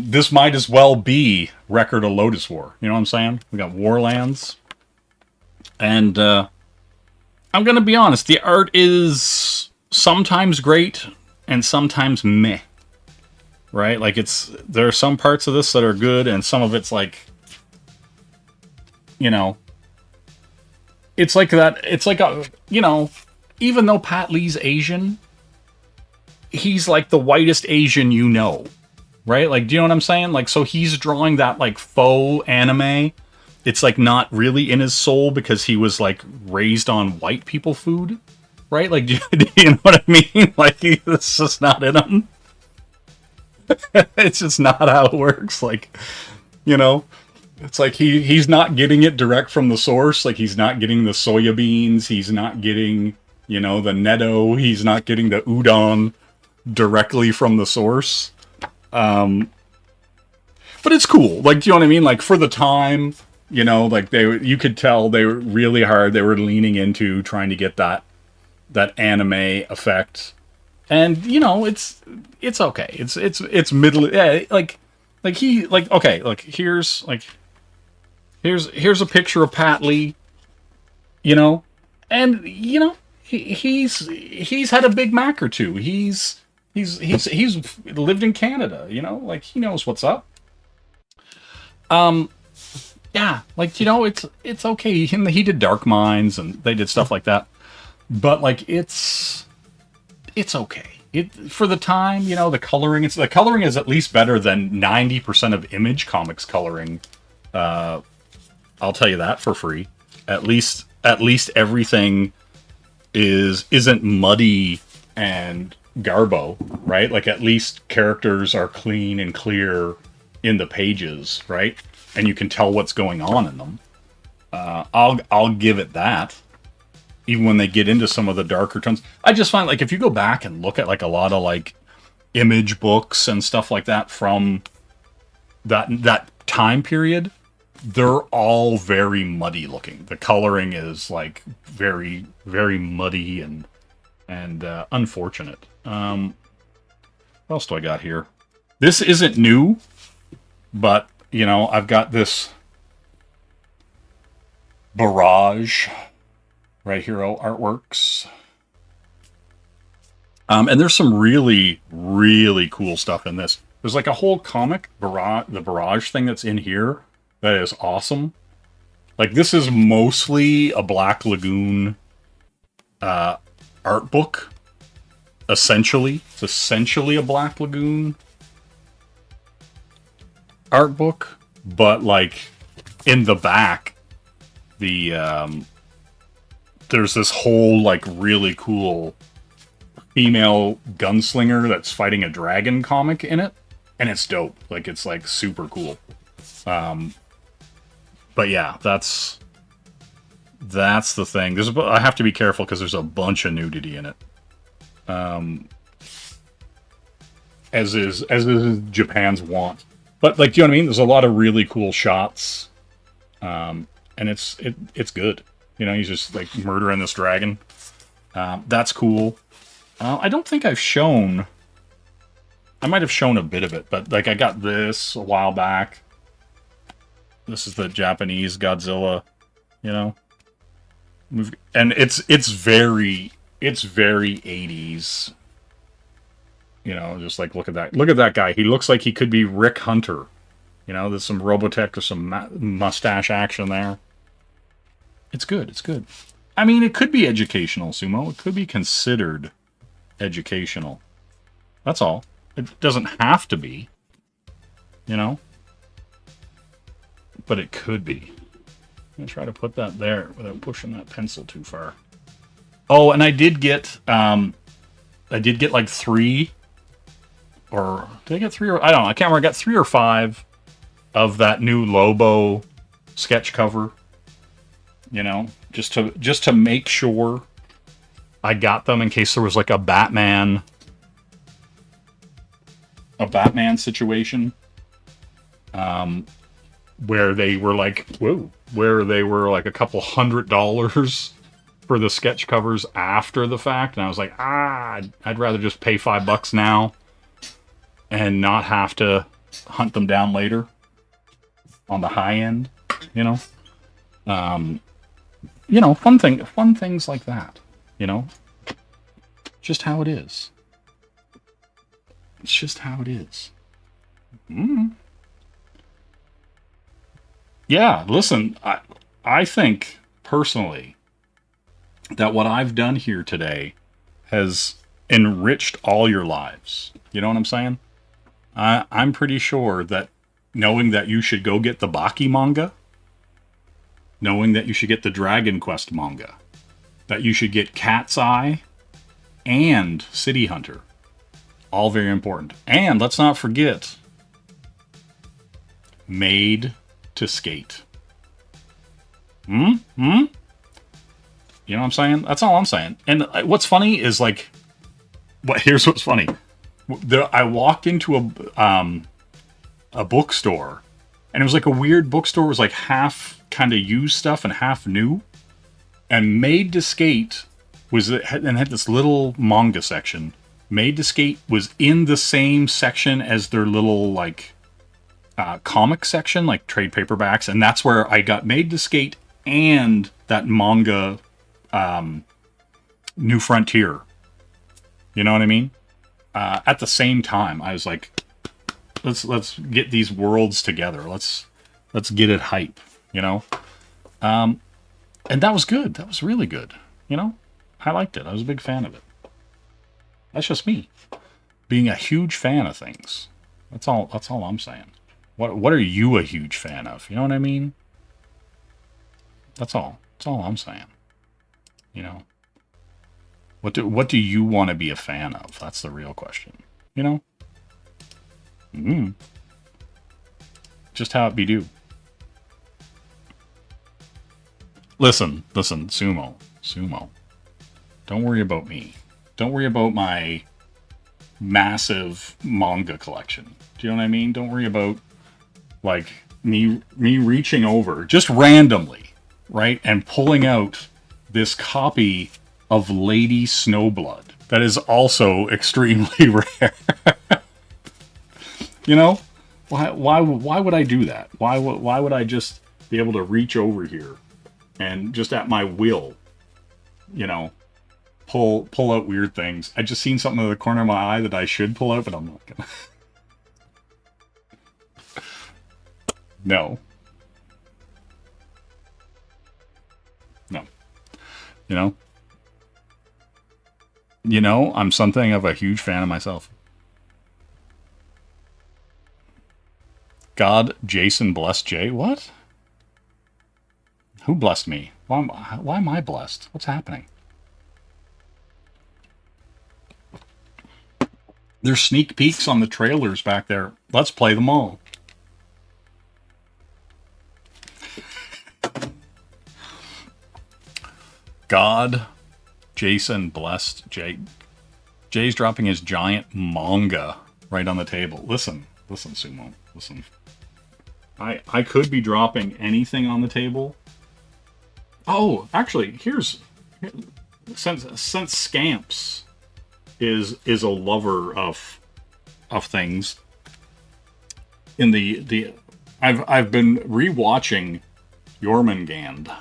This might as well be Record of Lodoss War. You know what I'm saying? We got Warlands. And I'm going to be honest, the art is sometimes great and sometimes meh. Right? Like there are some parts of this that are good and some of it's like, you know, it's like that. It's like you know, even though Pat Lee's Asian, he's like the whitest Asian you know. Right? Like, do you know what I'm saying? Like, so he's drawing that like faux anime. It's like not really in his soul because he was like raised on white people food. Right? Like, do you know what I mean? Like, it's just not in him. It's just not how it works. Like, you know, it's like he's not getting it direct from the source. Like, he's not getting the soya beans. He's not getting, you know, the netto. He's not getting the udon directly from the source. But it's cool. Like, do you know what I mean? Like, for the time, you know, like you could tell they were really hard. They were leaning into trying to get that anime effect. And you know, it's okay. It's middle. Yeah, here's a picture of Pat Lee. You know, and you know he's had a Big Mac or two. He's lived in Canada. You know, like he knows what's up. Yeah, like you know, it's okay. He did Dark Minds and they did stuff like that. But like it's okay. For the time, you know, the coloring is at least better than 90% of Image Comics coloring. I'll tell you that for free. At least everything isn't muddy and garbo, right? Like at least characters are clean and clear in the pages, right? And you can tell what's going on in them. I'll give it that. Even when they get into some of the darker tones, I just find like if you go back and look at like a lot of like Image books and stuff like that from that time period, they're all very muddy looking. The coloring is like very, very muddy and unfortunate. What else do I got here? This isn't new, but you know, I've got this Barrage, Right Hero Artworks. And there's some really, really cool stuff in this. There's like a whole comic, the Barrage thing that's in here, that is awesome. Like, this is mostly a Black Lagoon art book. Essentially. It's essentially a Black Lagoon art book. But, like, in the back, there's this whole, like, really cool female gunslinger that's fighting a dragon comic in it. And it's dope. Like, it's, like, super cool. But yeah, that's the thing. I have to be careful because there's a bunch of nudity in it. As is Japan's want. But, like, do you know what I mean? There's a lot of really cool shots. And it's good. You know, he's just, like, murdering this dragon. That's cool. I don't think I've shown... I might have shown a bit of it, but, like, I got this a while back. This is the Japanese Godzilla, you know? And it's very 80s. You know, just like, look at that. Look at that guy. He looks like he could be Rick Hunter. You know, there's some Robotech or some mustache action there. It's good. It's good. I mean, it could be educational, Sumo. It could be considered educational. That's all. It doesn't have to be. You know? But it could be. I'm going to try to put that there without pushing that pencil too far. Oh, and I did get like 3, or did I get 3 or I don't know. I can't remember. I got 3 or 5 of that new Lobo sketch cover. You know, just to make sure I got them in case there was like a Batman situation. Where they were like, where they were like a couple $100 for the sketch covers after the fact. And I was like, I'd rather just pay $5 now and not have to hunt them down later on the high end, you know? Fun things like that, you know? Just how it is. It's just how it is. Yeah, listen, I think, personally, that what I've done here today has enriched all your lives. You know what I'm saying? I'm pretty sure that knowing that you should go get the Baki manga, knowing that you should get the Dragon Quest manga, that you should get Cat's Eye and City Hunter, all very important. And let's not forget, Made to Skate. You know what I'm saying? That's all I'm saying. And what's funny is, like, here's what's funny. I walked into a bookstore, and it was like a weird bookstore. It was like half kind of used stuff and half new. And Made to Skate had this little manga section. Made to Skate was in the same section as their little, like, comic section, like trade paperbacks, and that's where I got Made to Skate and that manga, New Frontier. You know what I mean? At the same time, I was like, let's get these worlds together. Let's get it hype. You know, and that was good. That was really good. You know, I liked it. I was a big fan of it. That's just me being a huge fan of things. That's all I'm saying. What are you a huge fan of? You know what I mean? That's all. That's all I'm saying. You know? What do you want to be a fan of? That's the real question. You know? Just how it be do. Listen, Sumo. Don't worry about me. Don't worry about my massive manga collection. Do you know what I mean? Don't worry about, like, me reaching over just randomly, right, and pulling out this copy of Lady Snowblood that is also extremely rare. You know, why would I do that? Why would I just be able to reach over here and just at my will, you know, pull out weird things. I just seen something in the corner of my eye that I should pull out, but I'm not gonna. No. No. You know, I'm something of a huge fan of myself. God, Jason blessed Jay. What? Who blessed me? Why am I blessed? What's happening? There's sneak peeks on the trailers back there. Let's play them all. God, Jason blessed Jay. Jay's dropping his giant manga right on the table. Listen, Sumo. Listen. I could be dropping anything on the table. Oh, actually, since Scamps is a lover of things. I've been rewatching Jormungand,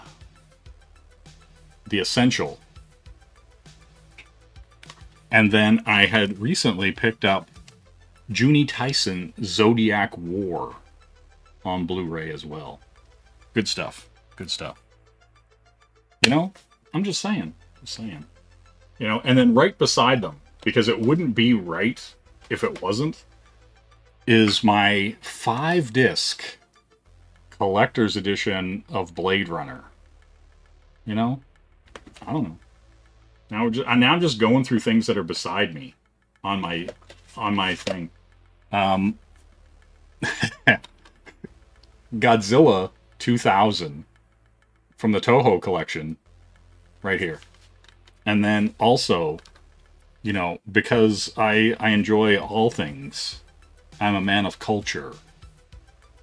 The Essential, and then I had recently picked up Junie Tyson Zodiac War on Blu-ray as well. Good stuff. Good stuff. You know, I'm just saying. You know, and then right beside them, because it wouldn't be right if it wasn't, is my 5-disc collector's edition of Blade Runner. You know? I don't know. Now I'm just going through things that are beside me on my thing. Godzilla 2000 from the Toho collection right here. And then also, you know, because I enjoy all things, I'm a man of culture,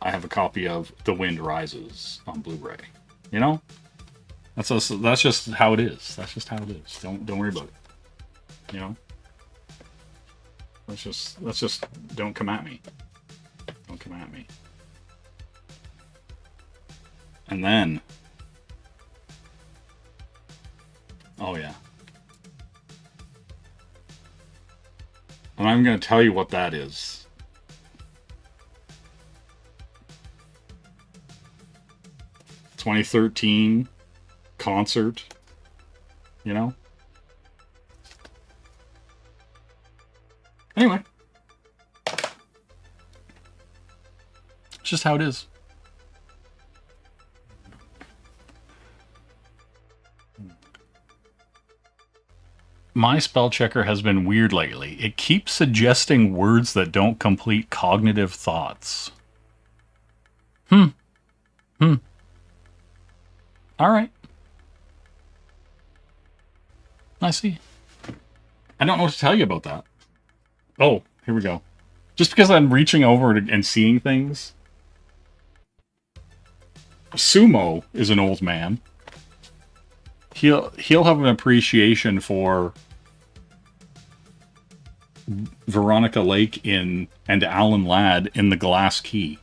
I have a copy of The Wind Rises on Blu-ray. You know? That's just how it is. That's just how it is. Don't worry about it. You know? Let's just don't come at me. Don't come at me. And then, oh yeah. And I'm going to tell you what that is. '13 concert, you know? Anyway. It's just how it is. My spell checker has been weird lately. It keeps suggesting words that don't complete cognitive thoughts. All right. I see. I don't know what to tell you about that. Oh, here we go. Just because I'm reaching over and seeing things. Sumo is an old man. He'll have an appreciation for Veronica Lake and Alan Ladd in The Glass Key.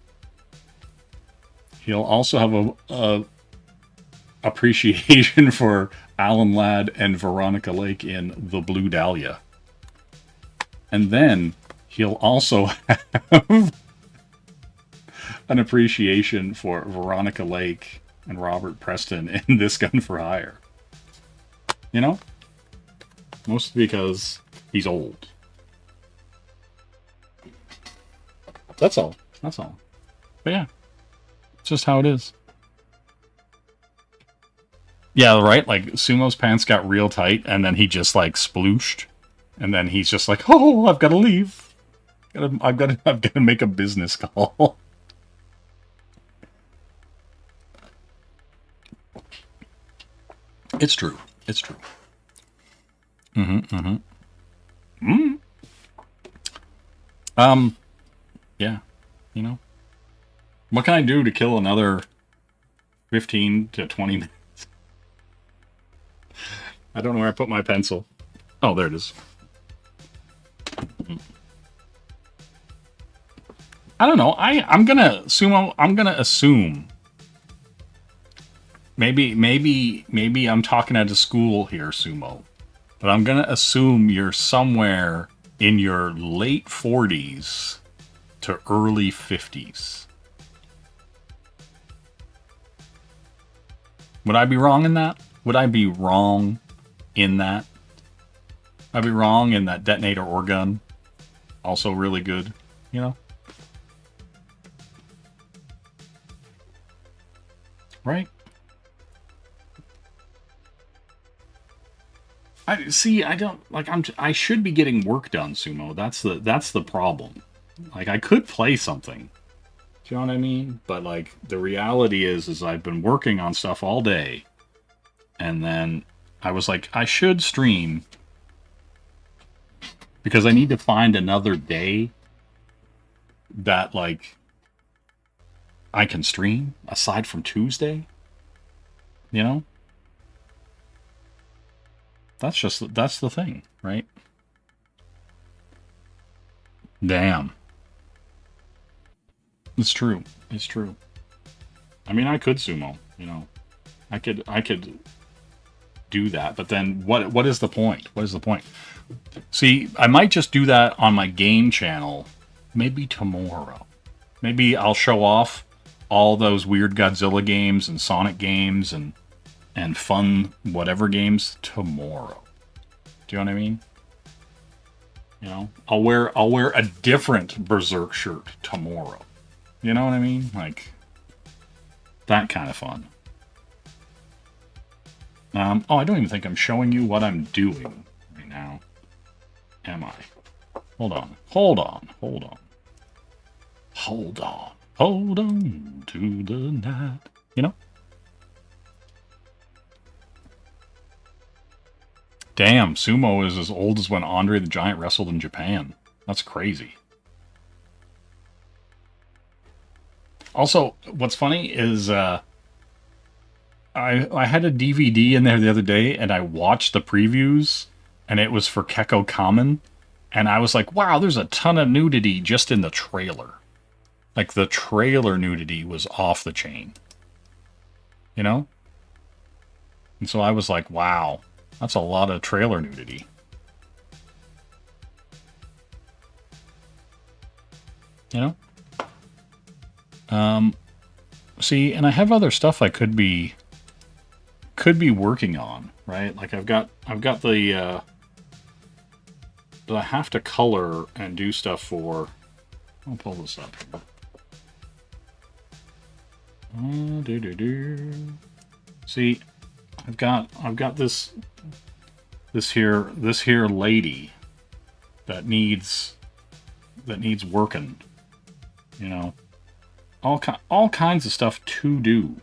He'll also have a appreciation for Alan Ladd and Veronica Lake in The Blue Dahlia. And then he'll also have an appreciation for Veronica Lake and Robert Preston in This Gun for Hire. You know? Mostly because he's old. That's all. But yeah. It's just how it is. Yeah, right? Like, Sumo's pants got real tight, and then he just, like, splooshed. And then he's just like, oh, I've got to leave. I've got to make a business call. It's true. Yeah, you know. What can I do to kill another 15 to 20 minutes? I don't know where I put my pencil. Oh, there it is. I don't know. I'm gonna assume maybe I'm talking out of school here, Sumo. But I'm gonna assume you're somewhere in your late 40s to early 50s. Would I be wrong in that? Would I be wrong in that? I'd be wrong in that detonator ore gun. Also really good, you know? Right? I don't like I should be getting work done, Sumo. That's the problem. Like I could play something. Do you know what I mean? But like the reality is I've been working on stuff all day. And then I was like, I should stream because I need to find another day that like I can stream aside from Tuesday. You know? That's the thing, right? Damn. It's true. It's true. I mean, I could sumo, you know. I could do that, but then what is the point? What is the point? See, I might just do that on my game channel maybe tomorrow. Maybe I'll show off all those weird Godzilla games and Sonic games and fun whatever games tomorrow. Do you know what I mean? You know, I'll wear a different Berserk shirt tomorrow. You know what I mean? Like that kind of fun. Oh, I don't even think I'm showing you what I'm doing right now. Am I? Hold on. Hold on. Hold on. Hold on. Hold on to the night. You know? Damn, sumo is as old as when Andre the Giant wrestled in Japan. That's crazy. Also, what's funny is I had a DVD in there the other day, and I watched the previews, and it was for Kekko Kamen, and I was like, wow, there's a ton of nudity just in the trailer. Like, the trailer nudity was off the chain. You know? And so I was like, wow, that's a lot of trailer nudity. You know? See, and I have other stuff I could be working on, right? Like I've got the but I have to color and do stuff for. I'll pull this up. See, I've got this here lady that needs working, you know. All kinds of stuff to do.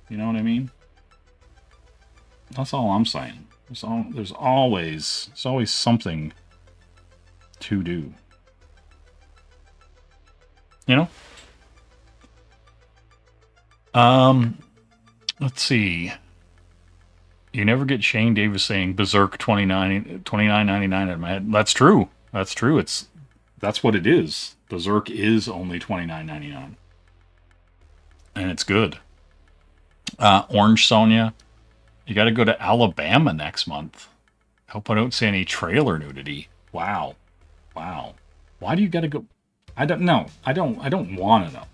You know what I mean? That's all I'm saying. There's always something to do. You know? Let's see. You never get Shane Davis saying Berserk $29.99 out of my head. That's true. That's true. That's what it is. Berserk is only $29.99. And it's good. Orange Sonia, you got to go to Alabama next month. Hope I don't see any trailer nudity. Wow. Why do you got to go? I don't know. I don't want to know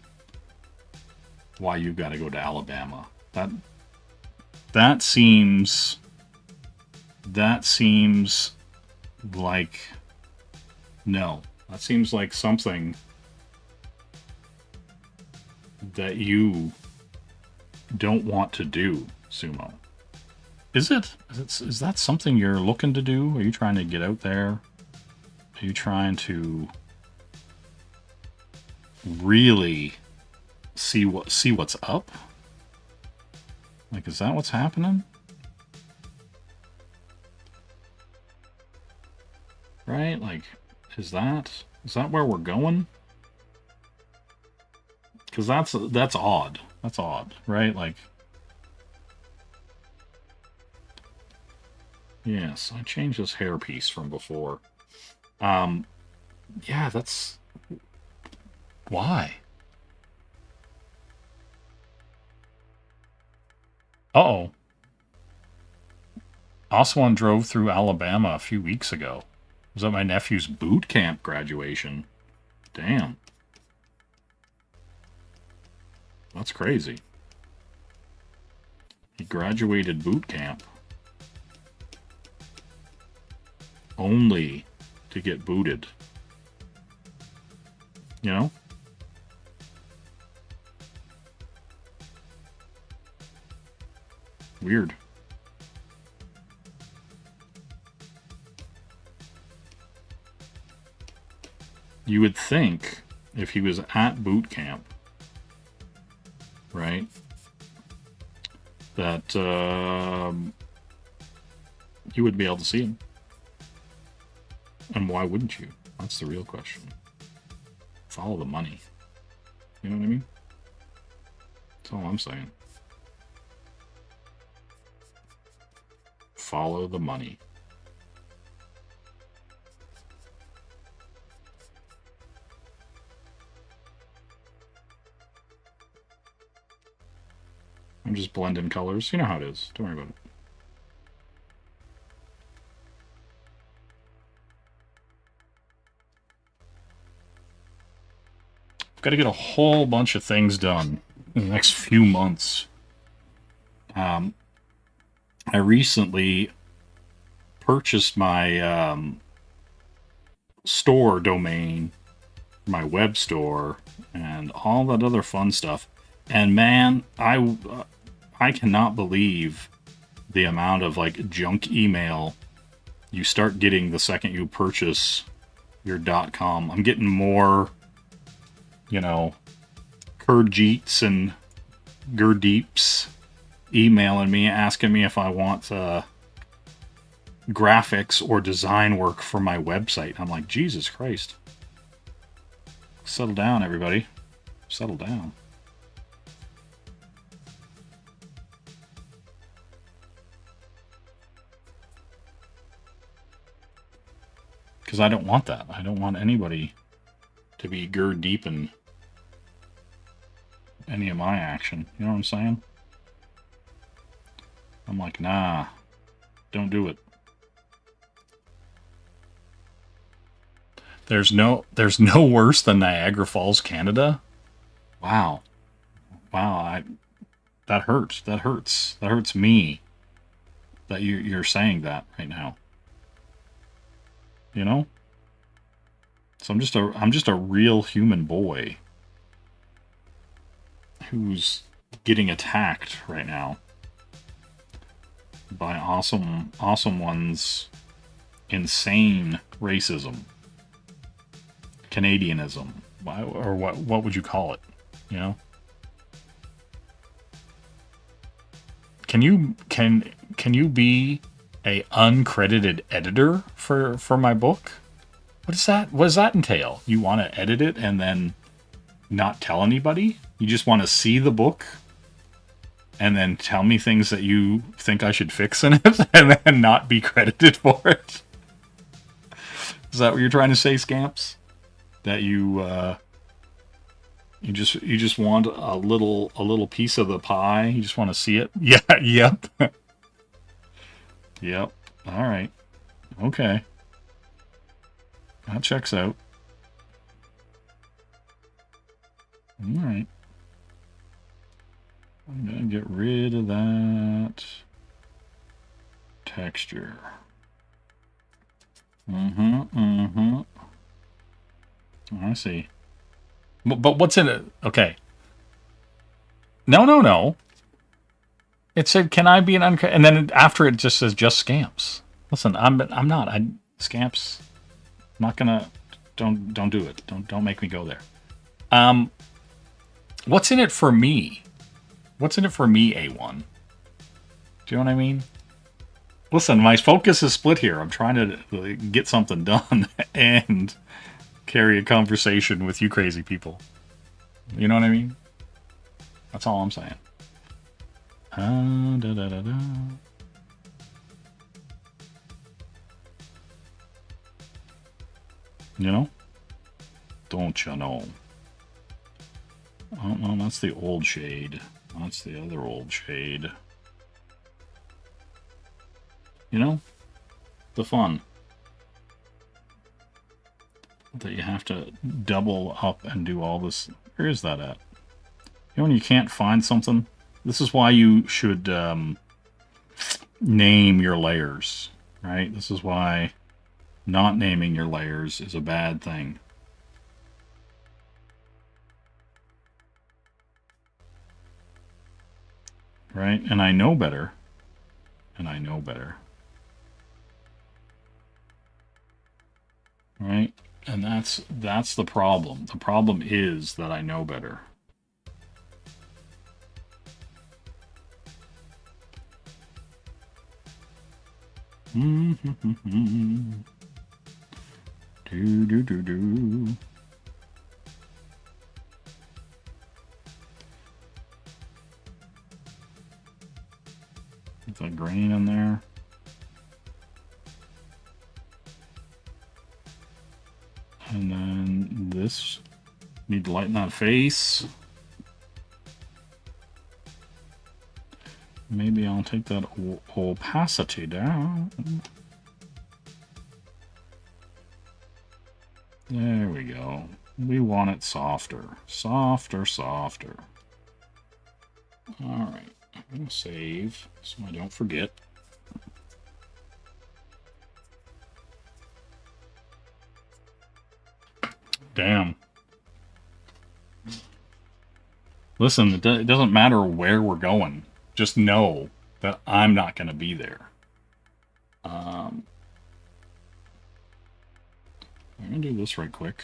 why you got to go to Alabama. That seems like no. That seems like something that you don't want to do, sumo. Is that something you're looking to do? Are you trying to get out there? Are you trying to really see what's up? Like, is that what's happening? Right? Like, is that where we're going? Because that's odd. That's odd, right? Like, yes, I changed this hairpiece from before. Yeah, that's why. Uh-oh. Oswan drove through Alabama a few weeks ago. Was at my nephew's boot camp graduation. Damn. That's crazy. He graduated boot camp. Only to get booted. You know? Weird. You would think if he was at boot camp, right, that you would be able to see him. And why wouldn't you? That's the real question. Follow the money. You know what I mean? That's all I'm saying. Follow the money. I'm just blending colors. You know how it is. Don't worry about it. Got to get a whole bunch of things done in the next few months. I recently purchased my store domain, my web store, and all that other fun stuff. And man, I cannot believe the amount of like junk email you start getting the second you purchase your .com. I'm getting more, you know, Kurjeets and Gurdeeps emailing me, asking me if I want graphics or design work for my website. I'm like, Jesus Christ. Settle down, everybody. Settle down. Because I don't want that. I don't want anybody to be deep in any of my action. You know what I'm saying? I'm like, nah, don't do it. There's no worse than Niagara Falls, Canada. Wow. That hurts. That hurts me. That you're saying that right now. You know? So I'm just a real human boy who's getting attacked right now by awesome one's insane racism, Canadianism, or what would you call it? You know? Can you be a uncredited editor for my book? What does that entail? You want to edit it and then not tell anybody? You just want to see the book and then tell me things that you think I should fix in it and then not be credited for it? Is that what you're trying to say, Scamps? That you just want a little piece of the pie? You just want to see it? Yeah, yep. Yep. All right. Okay. That checks out. All right. I'm going to get rid of that texture. I see. But what's in it? Okay. No. It said, "Can I be an and then after it just says just Scamps." Listen, I'm not. Scamps. I'm not gonna. Don't do it. Don't make me go there. What's in it for me? What's in it for me, A1? Do you know what I mean? Listen, my focus is split here. I'm trying to get something done and carry a conversation with you crazy people. You know what I mean? That's all I'm saying. You know? Don't you know? Oh, no, that's the old shade. That's the other old shade. You know? The fun. That you have to double up and do all this. Where is that at? You know when you can't find something? This is why you should name your layers, right? This is why not naming your layers is a bad thing. Right? And I know better. And I know better. Right? And that's the problem. The problem is that I know better. Do do do do. Get that grain in there. And then this, need to lighten that face. Maybe I'll take that opacity down. There we go. We want it softer. Softer, softer. Alright, I'm going to save so I don't forget. Damn. Listen, it doesn't matter where we're going. Just know that I'm not going to be there. I'm going to do this right quick.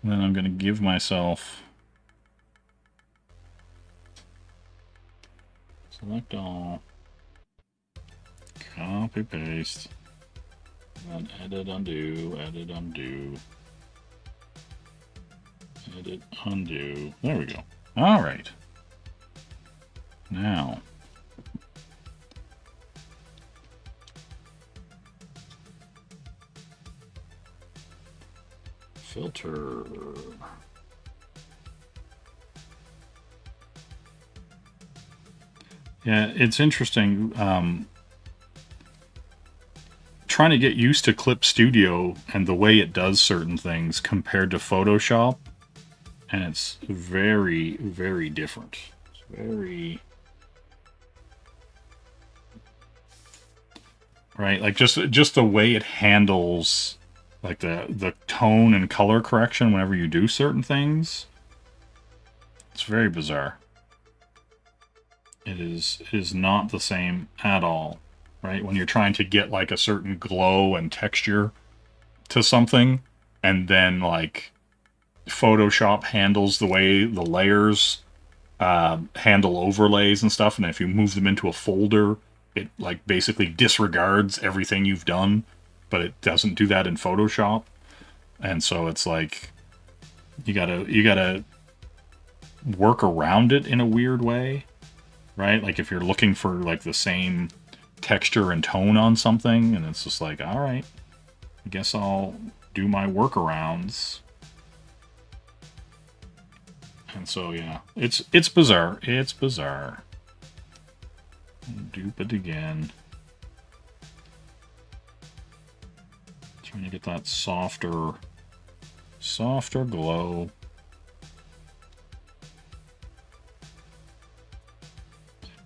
And then I'm going to give myself... Select all. Copy, paste. And then edit, undo, edit, undo. Edit, undo. There we go. All right. Now. Filter. Yeah, it's interesting. Trying to get used to Clip Studio and the way it does certain things compared to Photoshop, and it's very, very different. It's very... Right, like just the way it handles like the tone and color correction whenever you do certain things. It's very bizarre. It is not the same at all, right? When you're trying to get like a certain glow and texture to something, and then like Photoshop handles the way the layers handle overlays and stuff, and if you move them into a folder, it like basically disregards everything you've done, but it doesn't do that in Photoshop. And so it's like you gotta work around it in a weird way, right? Like if you're looking for like the same texture and tone on something, and it's just like, all right, I guess I'll do my workarounds. And so yeah, it's bizarre. It's bizarre. Dupe it again. Trying to get that softer glow.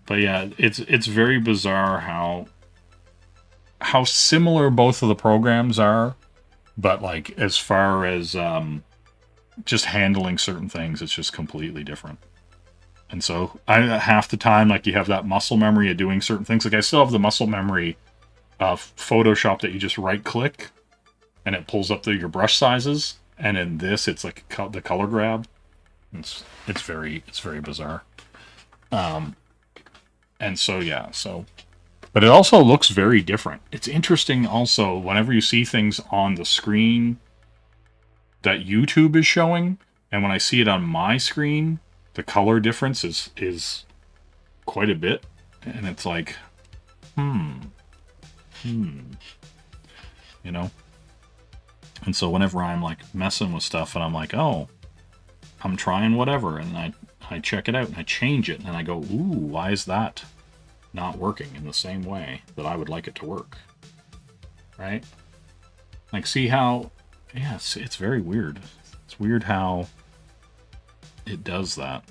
But yeah, it's very bizarre how similar both of the programs are, but like as far as just handling certain things, it's just completely different. And so half the time, like you have that muscle memory of doing certain things. Like I still have the muscle memory of Photoshop that you just right click and it pulls up your brush sizes. And in this, it's like the color grab. It's very bizarre. And so, yeah, but it also looks very different. It's interesting also whenever you see things on the screen that YouTube is showing, and when I see it on my screen, the color difference is quite a bit, and it's like, you know? And so whenever I'm like messing with stuff and I'm like, oh, I'm trying whatever, and I check it out and I change it and I go, ooh, why is that? not working in the same way that I would like it to work. Right? Like, see how... Yeah, it's very weird. It's weird how it does that.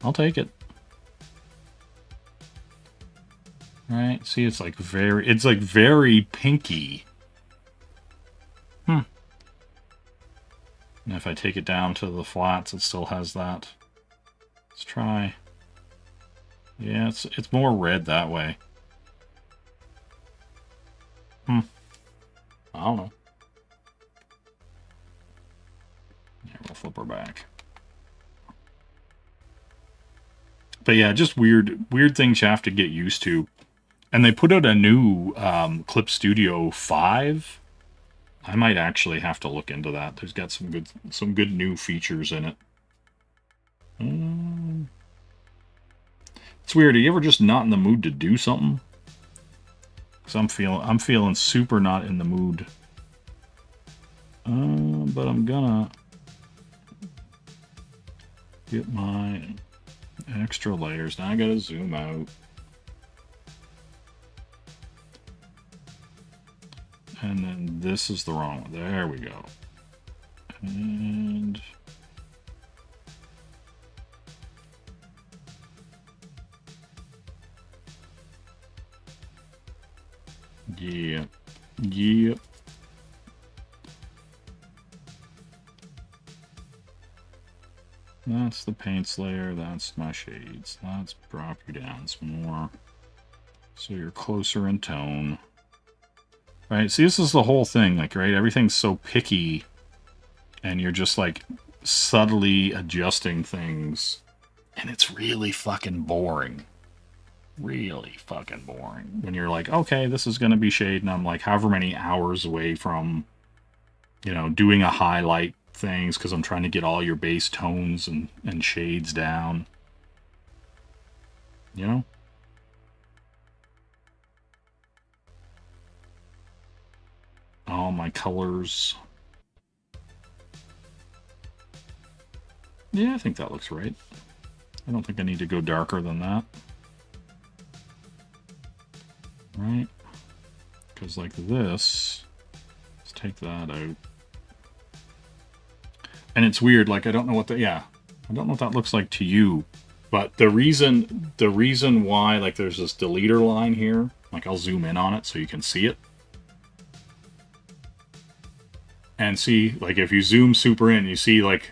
I'll take it. Right? See, it's like very pinky. And if I take it down to the flats, it still has that. Let's try. Yeah, it's more red that way. I don't know. Yeah, we'll flip her back. But yeah, just weird things you have to get used to. And they put out a new Clip Studio 5. I might actually have to look into that. There's got some good new features in it. It's weird. Are you ever just not in the mood to do something? Because I'm feeling super not in the mood. But I'm gonna get my extra layers. Now I gotta zoom out. And then this is the wrong one. There we go. And yeah. Yep. That's the paints layer. That's my shades. Let's drop you down some more, so you're closer in tone. Right, see, this is the whole thing, like, right, everything's so picky, and you're just, like, subtly adjusting things, and it's really fucking boring. Really fucking boring. When you're like, okay, this is gonna be shade, and I'm, like, however many hours away from, you know, doing a highlight things, because I'm trying to get all your base tones and shades down. You know? All my colors. Yeah, I think that looks right. I don't think I need to go darker than that. Right? Because like this, let's take that out. And it's weird, like I don't know what that, yeah, I don't know what that looks like to you. But the reason why, like there's this deleter line here, like I'll zoom in on it so you can see it. And see, like, if you zoom super in, you see, like,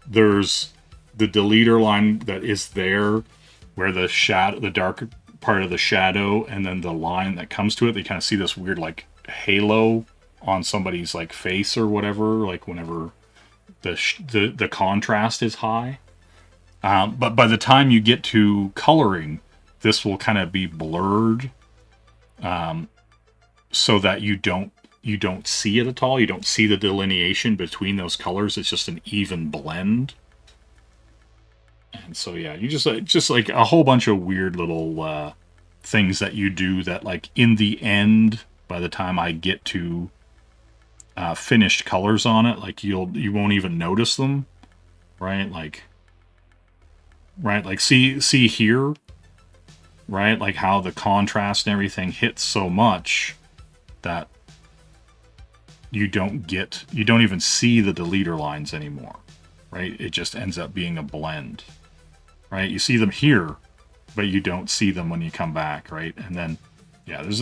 there's the deleter line that is there, where the shadow, the dark part of the shadow, and then the line that comes to it, you kind of see this weird, like, halo on somebody's, like, face or whatever, like, whenever the contrast is high. But by the time you get to coloring, this will kind of be blurred, so that you don't see it at all. You don't see the delineation between those colors. It's just an even blend. And so, yeah, you just like a whole bunch of weird little things that you do that, like, in the end, by the time I get to finished colors on it, like, you won't even notice them, right? Like, see here, right? Like how the contrast and everything hits so much that you don't even see the deleter lines anymore, right? It just ends up being a blend, right? You see them here, but you don't see them when you come back, right? And then, yeah, there's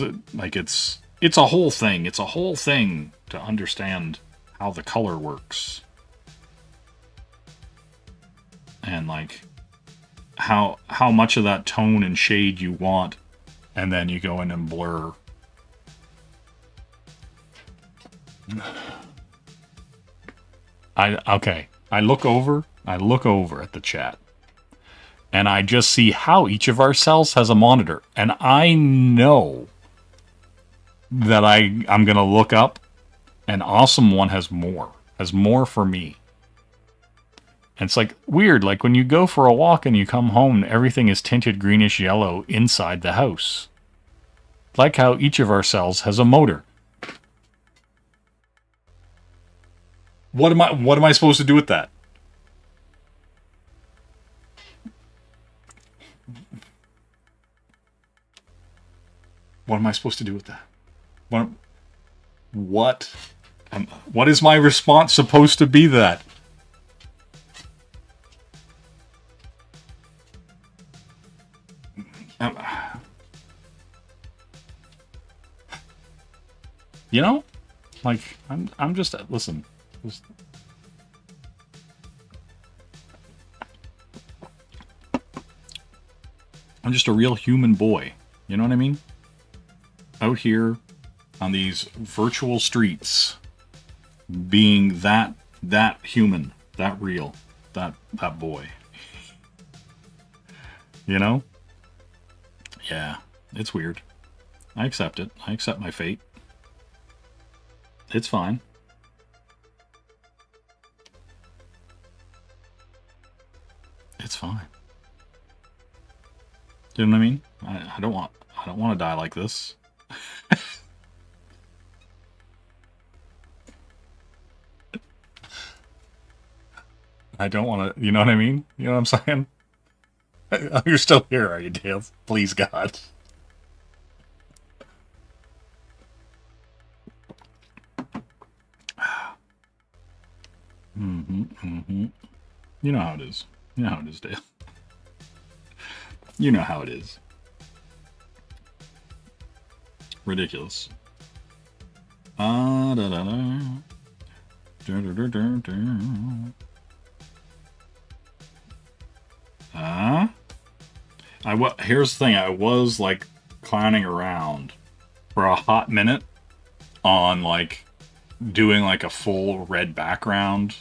it's a whole thing. It's a whole thing to understand how the color works. And like how much of that tone and shade you want, and then you go in and blur. I look over at the chat, and I just see how each of our cells has a monitor, and I know that I'm gonna look up, and Awesome One has more for me. And it's like weird, like when you go for a walk and you come home, everything is tinted greenish yellow inside the house. Like how each of our cells has a motor. What am I supposed to do with that? What am I supposed to do with that? What is my response supposed to be that? You know, like I'm just listen. I'm just a real human boy. You know what I mean? Out here on these virtual streets, being that human, that real, that boy. You know? Yeah, it's weird. I accept it. I accept my fate. It's fine. It's fine. You know what I mean? I don't want to die like this. I don't want to, you know what I mean? You know what I'm saying? Oh, you're still here, are you, Dale? Please, God. You know how it is. You know how it is, Dale. You know how it is. Ridiculous. Here's the thing. I was like clowning around for a hot minute on like doing like a full red background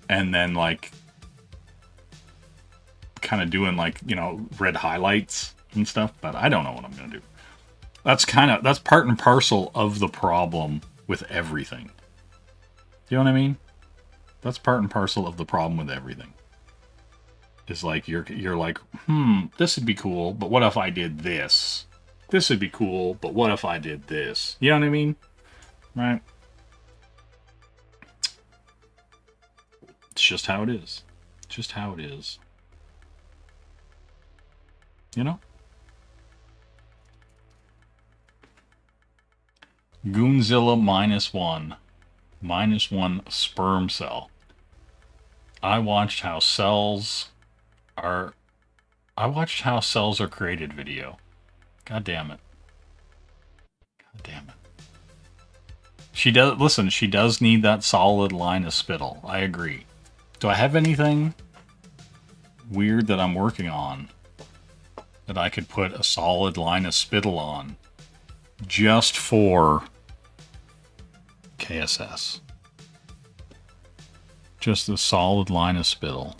and then like kind of doing like, you know, red highlights and stuff, but I don't know what I'm going to do. That's part and parcel of the problem with everything. You know what I mean? That's part and parcel of the problem with everything. Is like you're like, this would be cool, but what if I did this? This would be cool, but what if I did this? You know what I mean? Right? It's just how it is. It's just how it is. You know? Goonzilla -1. -1 sperm cell. I watched how cells are created video. God damn it. God damn it. She does need that solid line of spittle. I agree. Do I have anything weird that I'm working on that I could put a solid line of spittle on just for KSS? Just a solid line of spittle.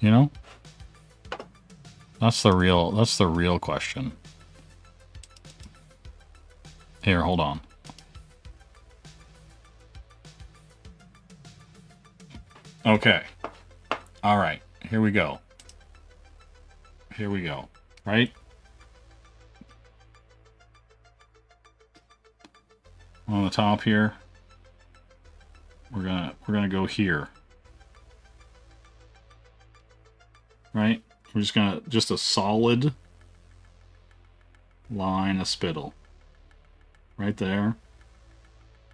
You know? That's the real question. Here, hold on. Okay. All right. Here we go. Here we go. Right? On the top here. We're gonna go here. Right? We're just a solid line of spittle. Right there.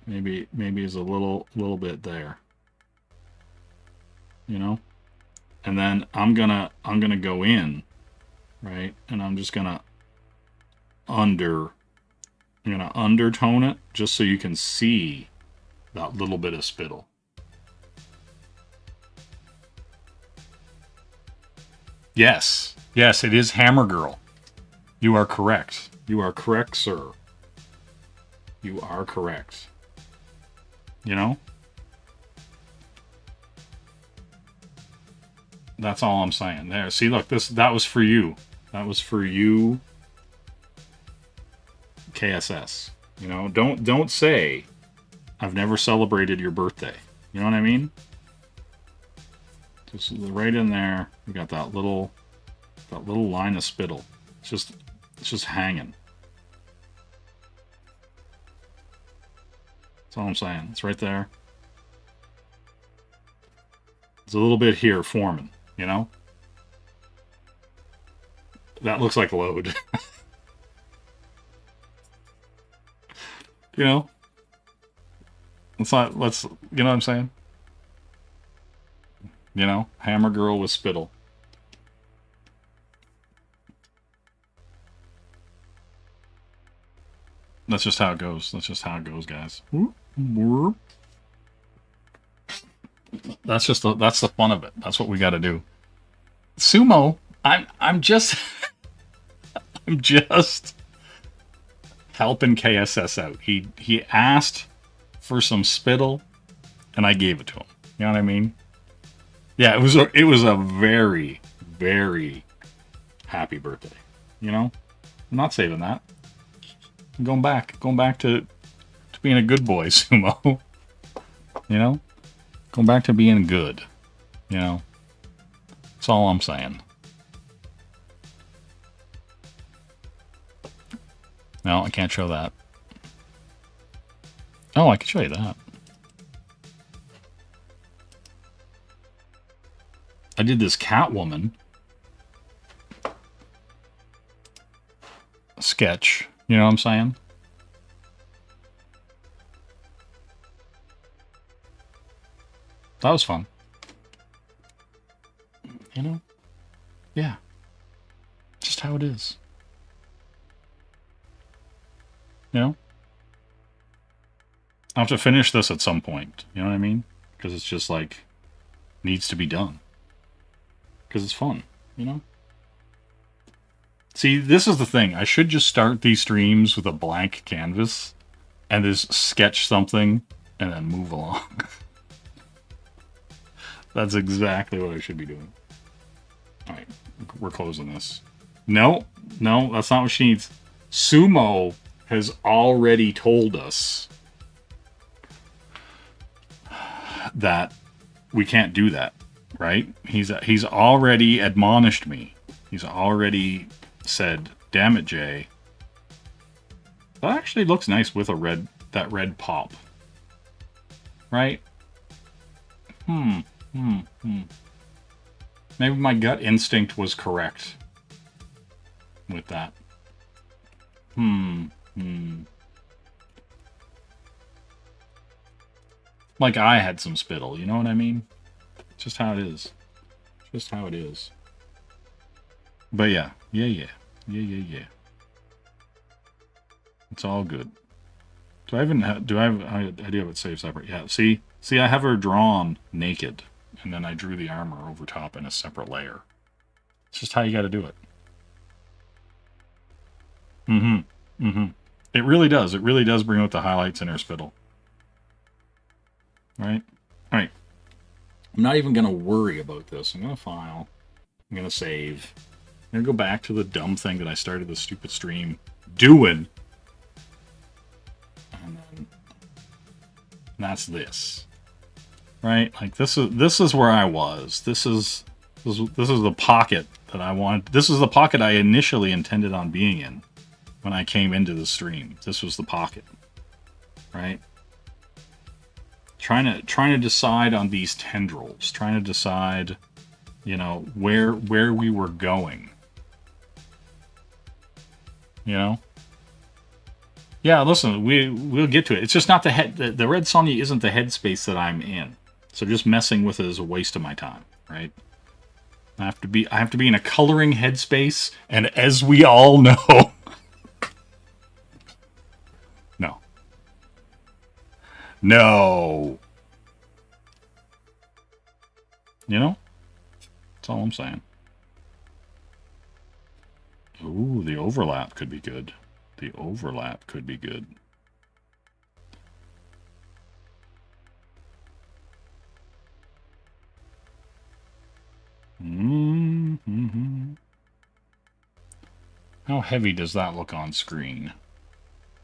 Maybe is a little bit there. You know? And then I'm gonna go in, right? And I'm just gonna undertone it just so you can see that little bit of spittle. Yes, it is Hammer Girl. You are correct. You are correct, sir. You are correct. You know? That's all I'm saying. There. See, look, that was for you. That was for you, KSS. You know, don't say I've never celebrated your birthday. You know what I mean? Just right in there, we got that little line of spittle. It's just hanging. That's all I'm saying. It's right there. There's a little bit here forming, you know? That looks like load. You know? Let's, you know what I'm saying? You know? Hammer girl with spittle. That's just how it goes. That's just how it goes, guys. That's the fun of it. That's what we got to do. Sumo, I'm just I'm just helping KSS out. He asked for some spittle, and I gave it to him. You know what I mean? Yeah, it was a very, very happy birthday. You know, I'm not saving that. I'm going back to being a good boy, Sumo. You know, going back to being good. You know, that's all I'm saying. No, I can't show that. Oh, I can show you that. I did this Catwoman sketch. You know what I'm saying? That was fun. You know? Yeah. Just how it is. You know? I'll have to finish this at some point. You know what I mean? Because it's just like, needs to be done. Because it's fun, you know? See, this is the thing. I should just start these streams with a blank canvas and just sketch something and then move along. That's exactly what I should be doing. Alright, we're closing this. No, that's not what she needs. Sumo has already told us that we can't do that, right? He's already admonished me. He's already said, "Damn it, Jay. That actually looks nice with that red pop." Right? Maybe my gut instinct was correct with that. Like I had some spittle, you know what I mean? It's just how it is. Just how it is. But yeah. It's all good. I do have it saved separate. Yeah, see, I have her drawn naked, and then I drew the armor over top in a separate layer. It's just how you got to do it. It really does. It really does bring out the highlights in her spittle. Right? Alright. I'm not even going to worry about this. I'm going to file. I'm going to save. I'm going to go back to the dumb thing that I started the stupid stream doing. And then that's this. Right? Like this is where I was. This is the pocket that I wanted. This is the pocket I initially intended on being in when I came into the stream. This was the pocket. Right? Trying to decide on these tendrils, trying to decide, you know, where we were going. You know? Yeah, listen, we'll get to it. It's just not the head. The Red Sonja isn't the headspace that I'm in. So just messing with it is a waste of my time, right? I have to be in a coloring headspace, and as we all know, No. You know? That's all I'm saying. Ooh, the overlap could be good. The overlap could be good. How heavy does that look on screen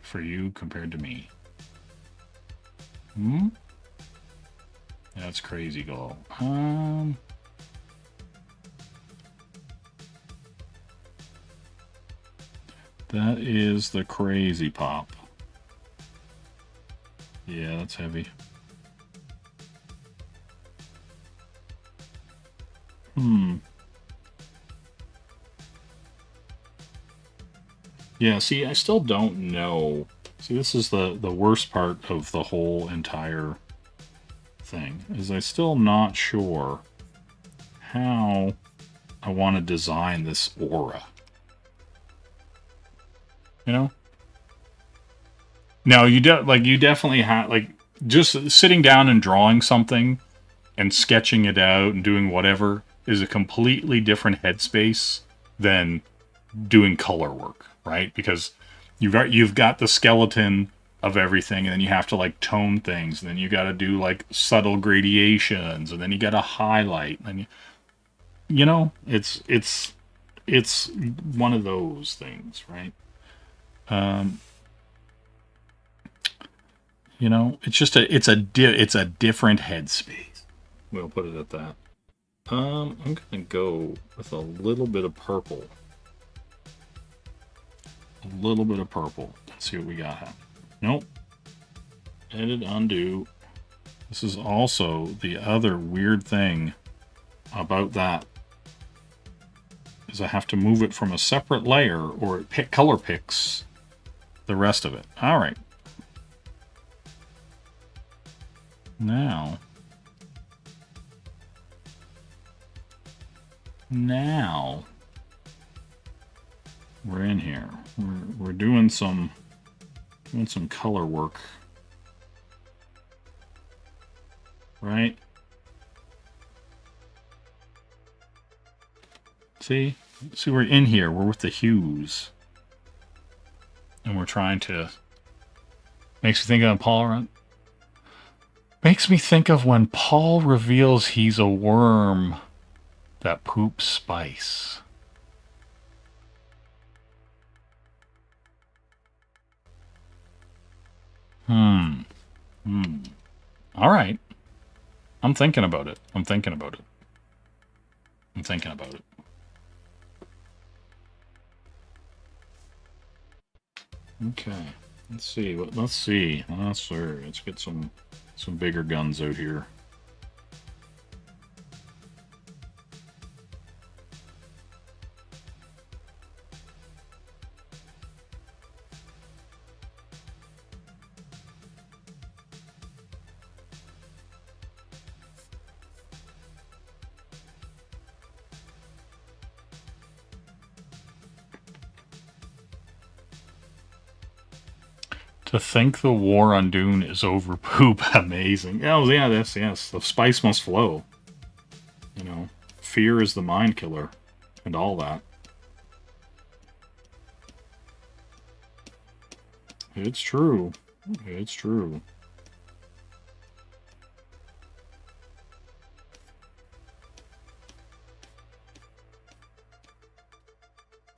for you compared to me? That's crazy glow. That is the crazy pop. Yeah, that's heavy. Yeah, see, I still don't know. See, this is the worst part of the whole entire thing, is I still not sure how I want to design this aura. You know? Now, you definitely have, like, just sitting down and drawing something and sketching it out and doing whatever is a completely different headspace than doing color work, right? Because you've got the skeleton of everything, and then you have to like tone things, and then you got to do like subtle gradations, and then you got to highlight, and you know, it's one of those things, right? You know, it's just it's a different headspace. We'll put it at that. I'm gonna go with a little bit of purple. A little bit of purple. Let's see what we got happening. Nope. Edit, undo. This is also the other weird thing about that, is I have to move it from a separate layer, or it color picks the rest of it. All right. Now we're in here. We're doing some color work, right? See, we're in here. We're with the hues, and we're trying to. Makes me think of Paul. Makes me think of when Paul reveals he's a worm that poops spice. All right. I'm thinking about it. Okay. Let's see. Let's get some bigger guns out here. To think the war on Dune is over poop. Amazing. Oh, yeah, yes. The spice must flow. You know, fear is the mind killer and all that. It's true. It's true.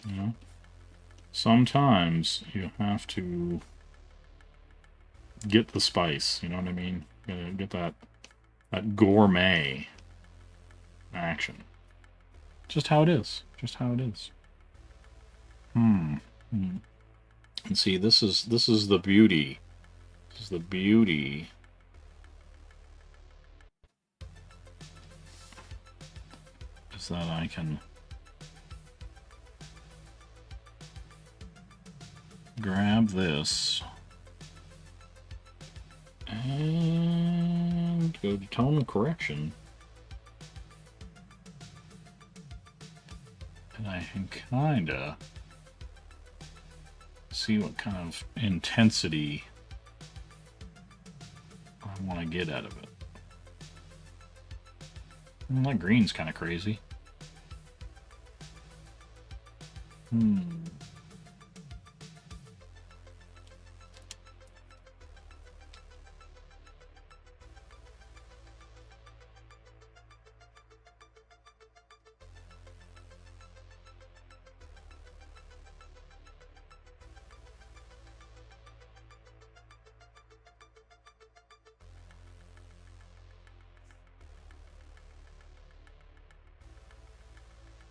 You know, sometimes you have to get the spice, you know what I mean? You gotta get that gourmet action. Just how it is. And see, this is the beauty. This is the beauty. Is that I can grab this and go to tone correction, and I can kinda see what kind of intensity I want to get out of it. And that green's kind of crazy.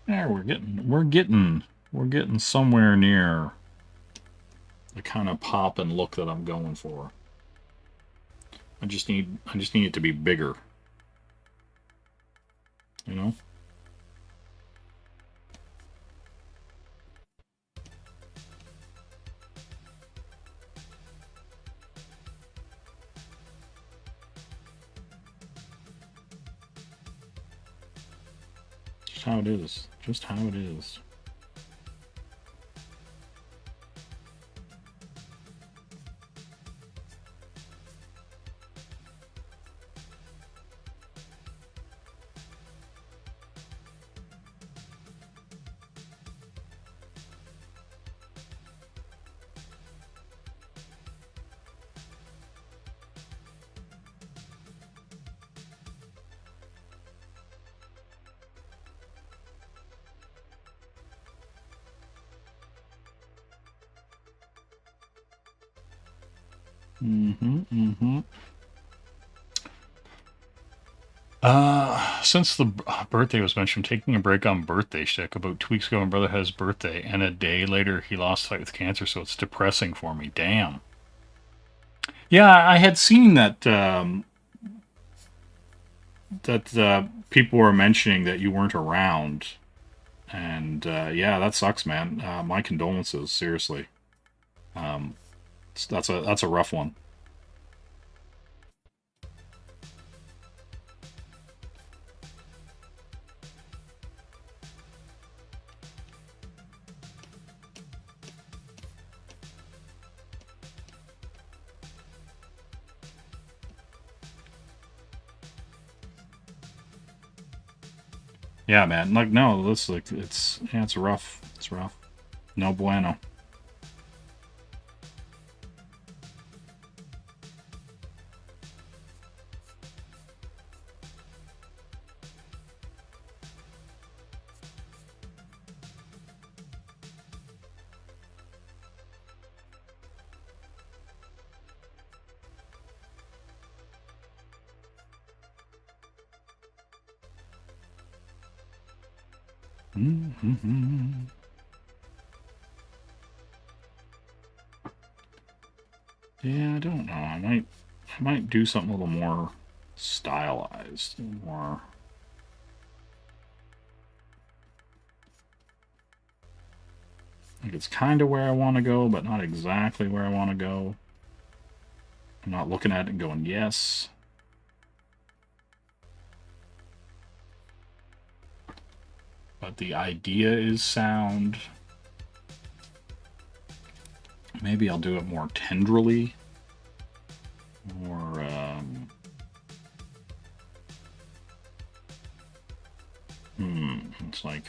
There, we're getting somewhere near the kind of pop and look that I'm going for. I just need it to be bigger. You know? how it is. Just how it is. Since the birthday was mentioned, taking a break on birthday shtick. About 2 weeks ago, my brother had his birthday, and a day later, he lost the fight with cancer, so it's depressing for me. Damn. Yeah, I had seen that, people were mentioning that you weren't around. And, yeah, that sucks, man. My condolences, seriously. That's a rough one. Yeah, man. Like, no, it's like, it's rough. It's rough. No bueno. Yeah, I don't know. I might do something a little more stylized, more. Like, it's kind of where I want to go, but not exactly where I want to go. I'm not looking at it and going, yes. But the idea is sound. Maybe I'll do it more tenderly. Or, it's like...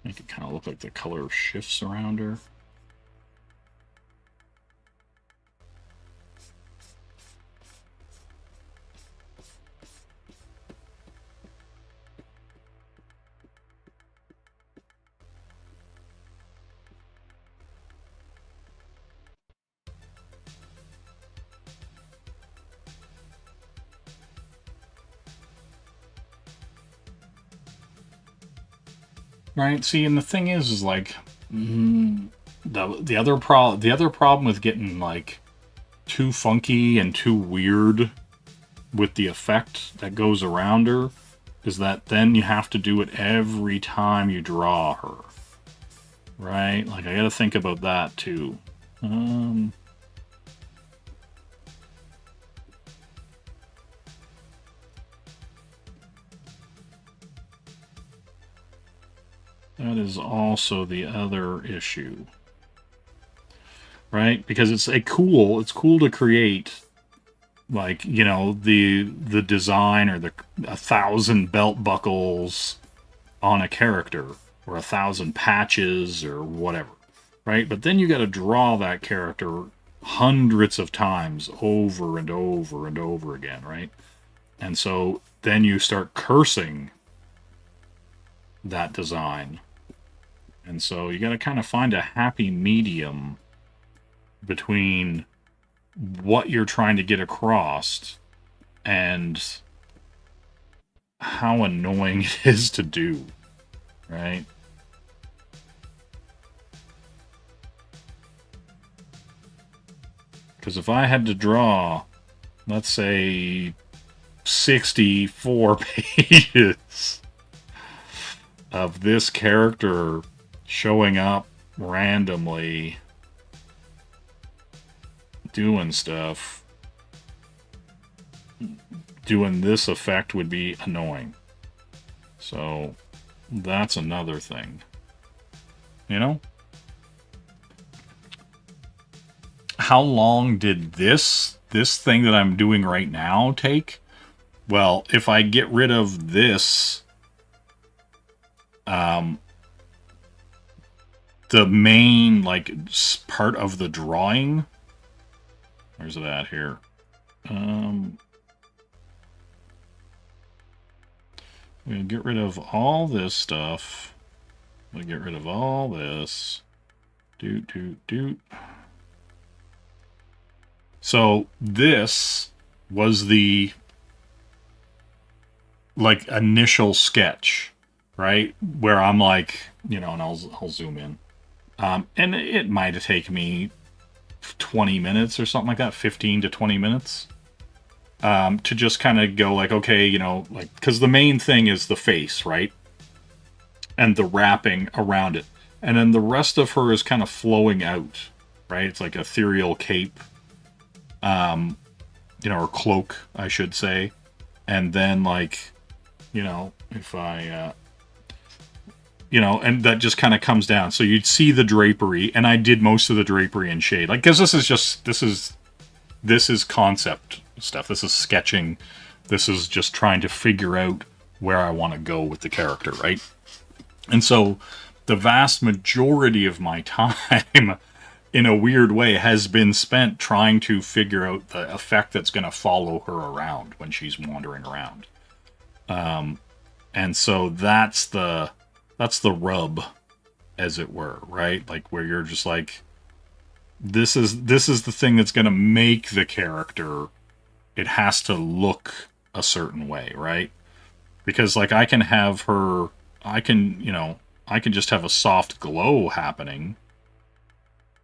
Make it kind of look like the color shifts around her. Right. See, and the thing is like the other problem with getting like too funky and too weird with the effect that goes around her is that then you have to do it every time you draw her. Right? Like, I gotta think about that too. That is also the other issue. Right? Because it's cool to create, like, you know, the design or the 1,000 belt buckles on a character or 1,000 patches or whatever, right? But then you got to draw that character hundreds of times over and over and over again, right? And so then you start cursing that design. And so you got to kind of find a happy medium between what you're trying to get across and how annoying it is to do, right? Because if I had to draw, let's say, 64 pages of this character showing up randomly doing stuff, doing this effect would be annoying. So that's another thing, you know? How long did this thing that I'm doing right now take? Well, if I get rid of this, the main, like, part of the drawing, where's it at here? We'll get rid of all this stuff. We'll get rid of all this. Doot. So this was the, like, initial sketch, right? Where I'm like, you know, and I'll zoom in. And it might have taken me 20 minutes or something like that, 15 to 20 minutes. To just kind of go like, okay, you know, like, because the main thing is the face, right? And the wrapping around it. And then the rest of her is kind of flowing out, right? It's like ethereal cape. You know, or cloak, I should say. And then, like, you know, if I, you know, and that just kind of comes down. So you'd see the drapery, and I did most of the drapery in shade. Like, because this is concept stuff. This is sketching. This is just trying to figure out where I want to go with the character, right? And so the vast majority of my time, in a weird way, has been spent trying to figure out the effect that's going to follow her around when she's wandering around. And so that's the rub, as it were, right? Like, where you're just like, this is the thing that's going to make the character, it has to look a certain way, right? Because, like, I can just have a soft glow happening,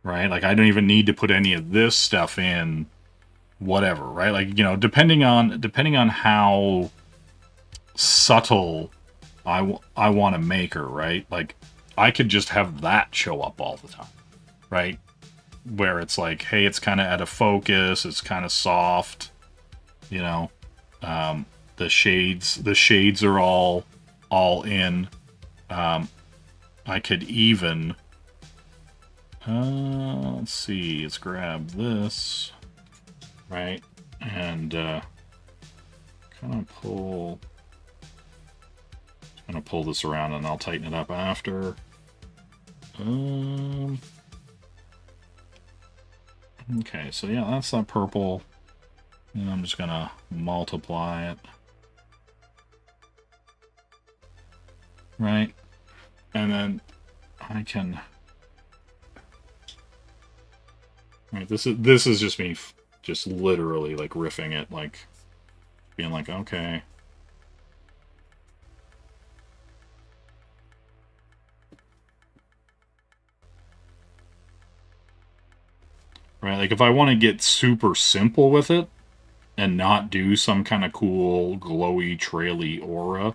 right? Like, I don't even need to put any of this stuff in, whatever, right? Like, you know, depending on how subtle I want to make her, right? Like, I could just have that show up all the time, right? Where it's like, hey, it's kind of out of focus, it's kind of soft, you know, the shades are all in. I could even, let's see, let's grab this, right, and kind of pull this around, and I'll tighten it up after. Okay, so yeah, that's that purple. And I'm just gonna multiply it. Right? And then I can... Right, this is just me just literally like riffing it, like being like, okay. Right, like if I want to get super simple with it and not do some kind of cool glowy traily aura,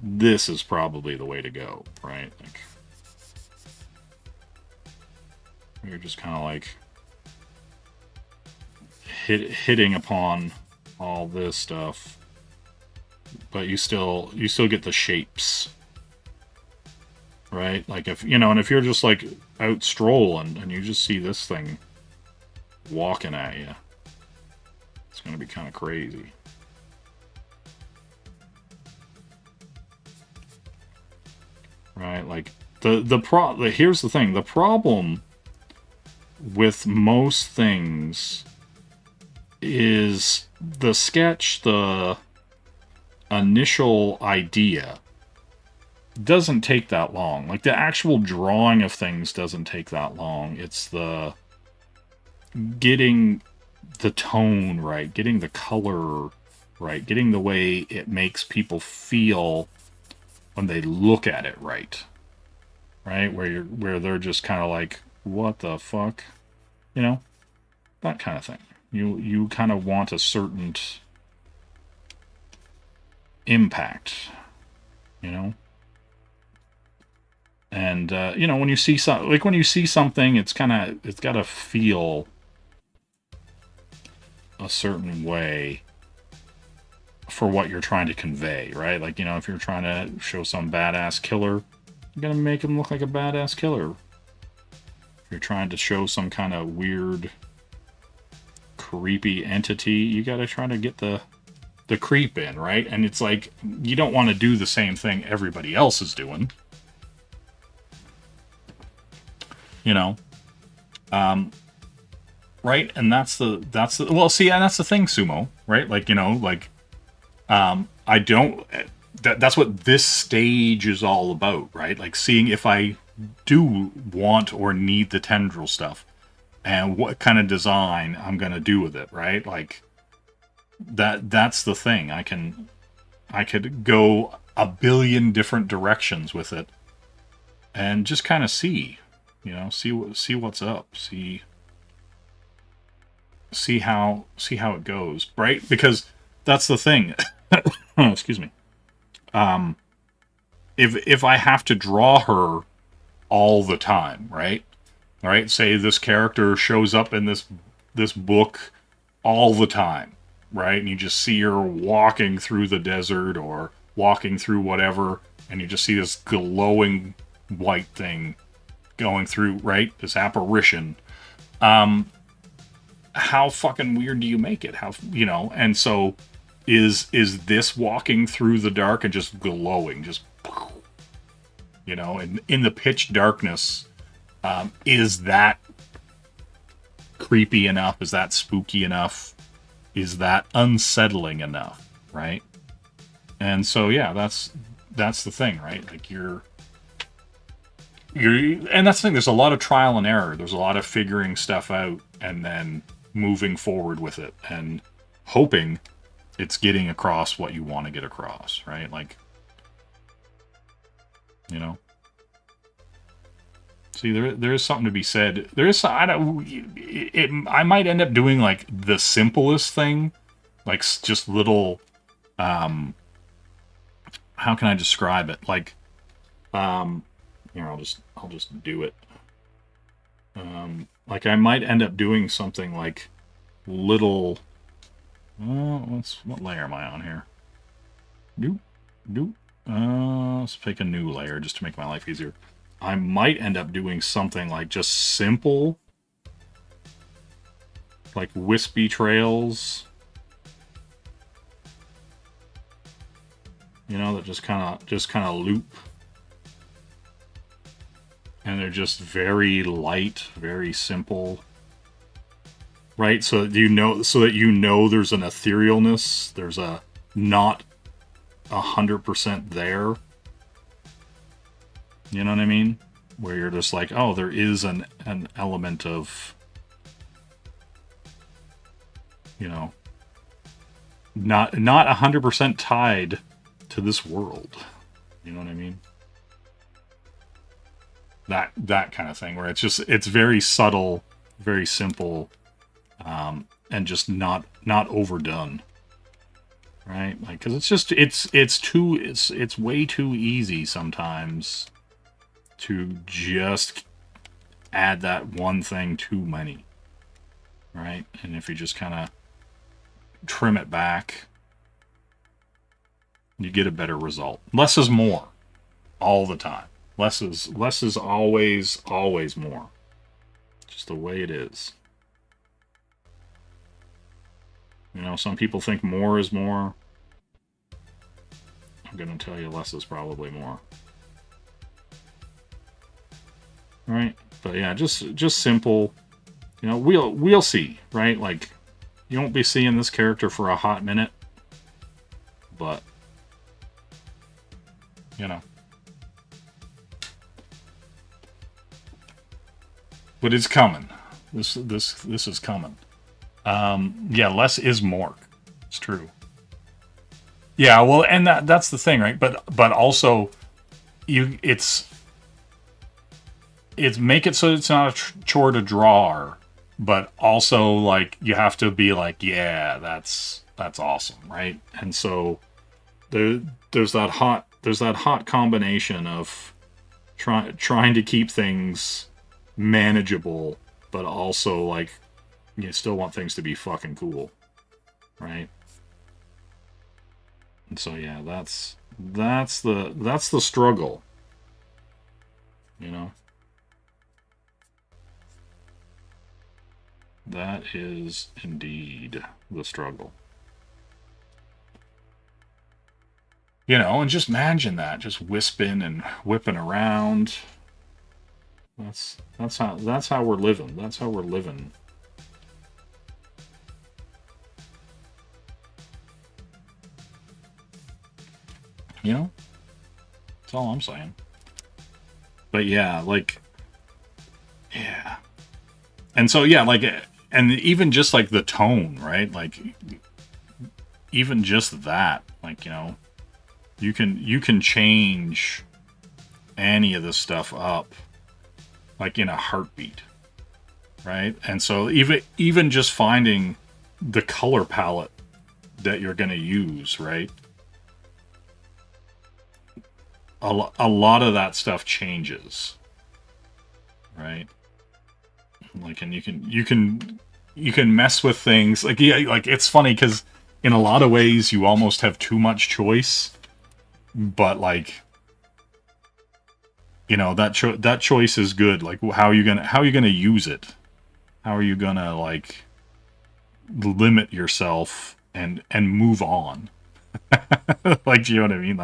this is probably the way to go, right? Like, you're just kind of like hitting upon all this stuff, but you still get the shapes, right? Like, if you know, and if you're just like out strolling and you just see this thing walking at you, it's gonna be kind of crazy. Right, like here's the thing, the problem with most things is the sketch, the initial idea doesn't take that long. Like, the actual drawing of things doesn't take that long. It's the getting the tone right, getting the color right, getting the way it makes people feel when they look at it right. Right? Where they're just kind of like, what the fuck? You know? That kind of thing. You kind of want a certain impact, you know? And you know, when you see something, it's got to feel a certain way for what you're trying to convey, right? Like, you know, if you're trying to show some badass killer, you're gonna make him look like a badass killer. If you're trying to show some kind of weird, creepy entity, you gotta try to get the creep in, right? And it's like, you don't want to do the same thing everybody else is doing, you know. Right? And that's the well, see, and that's the thing, Sumo, right? Like, you know, like, I don't, that's what this stage is all about, right? Like, seeing if I do want or need the tendril stuff and what kind of design I'm going to do with it, right? Like, that's the thing. I could go a billion different directions with it and just kind of see, you know, see what's up, see how it goes, right? Because that's the thing. Oh, excuse me. If I have to draw her all the time, right? All right, say this character shows up in this book all the time, right? And you just see her walking through the desert or walking through whatever, and you just see this glowing white thing going through, right? This apparition. How fucking weird do you make it? How, you know? And so is this walking through the dark and just glowing, just, you know, and in the pitch darkness, is that creepy enough? Is that spooky enough? Is that unsettling enough? Right? And so, yeah, that's the thing, right? Like, you're and that's the thing, there's a lot of trial and error. There's a lot of figuring stuff out and then moving forward with it and hoping it's getting across what you want to get across, right? Like, you know. See, there is something to be said. There is, I might end up doing like the simplest thing, like just little, how can I describe it? Like, here, I'll just do it. Like, I might end up doing something like little, what layer am I on here? Let's pick a new layer just to make my life easier. I might end up doing something like just simple, like wispy trails, you know, that just kind of loop, and they're just very light, very simple, right? So that you know there's an etherealness, there's a not 100% there. You know what I mean? Where you're just like, oh, there is an element of, you know, not 100% tied to this world. You know what I mean? That kind of thing, where it's very subtle, very simple, and just not overdone. Right? Like, because it's way too easy sometimes to just add that one thing too many, right? And if you just kind of trim it back, you get a better result. Less is more all the time. Less is always more. Just the way it is. You know, some people think more is more. I'm going to tell you less is probably more. Right? But yeah, just simple. You know, we'll see, right? Like, You won't be seeing this character for a hot minute, but you know. But it's coming. This is coming. Yeah, less is more. It's true. Yeah, well, and that's the thing, right? But also, it's make it so it's not a chore to draw, but also like you have to be like, yeah, that's awesome, right? And so there's that hot combination of trying to keep things manageable, but also like you still want things to be fucking cool, right? And so yeah, that's the struggle, you know. That is indeed the struggle. You know, and just imagine that, just wisping and whipping around. That's how we're living. That's how we're living. You know? That's all I'm saying. But yeah, like, yeah. And so, yeah, like, and even just like the tone, right? Like, even just that, like, you know, you can change any of this stuff up, like in a heartbeat, right? And so even just finding the color palette that you're going to use, right? A lot of that stuff changes, right? Like, and you can mess with things. Like, yeah, like it's funny because in a lot of ways you almost have too much choice, but like, you know, that choice is good. Like, how are you gonna use it? How are you gonna like limit yourself and move on? Like, do you know what I mean?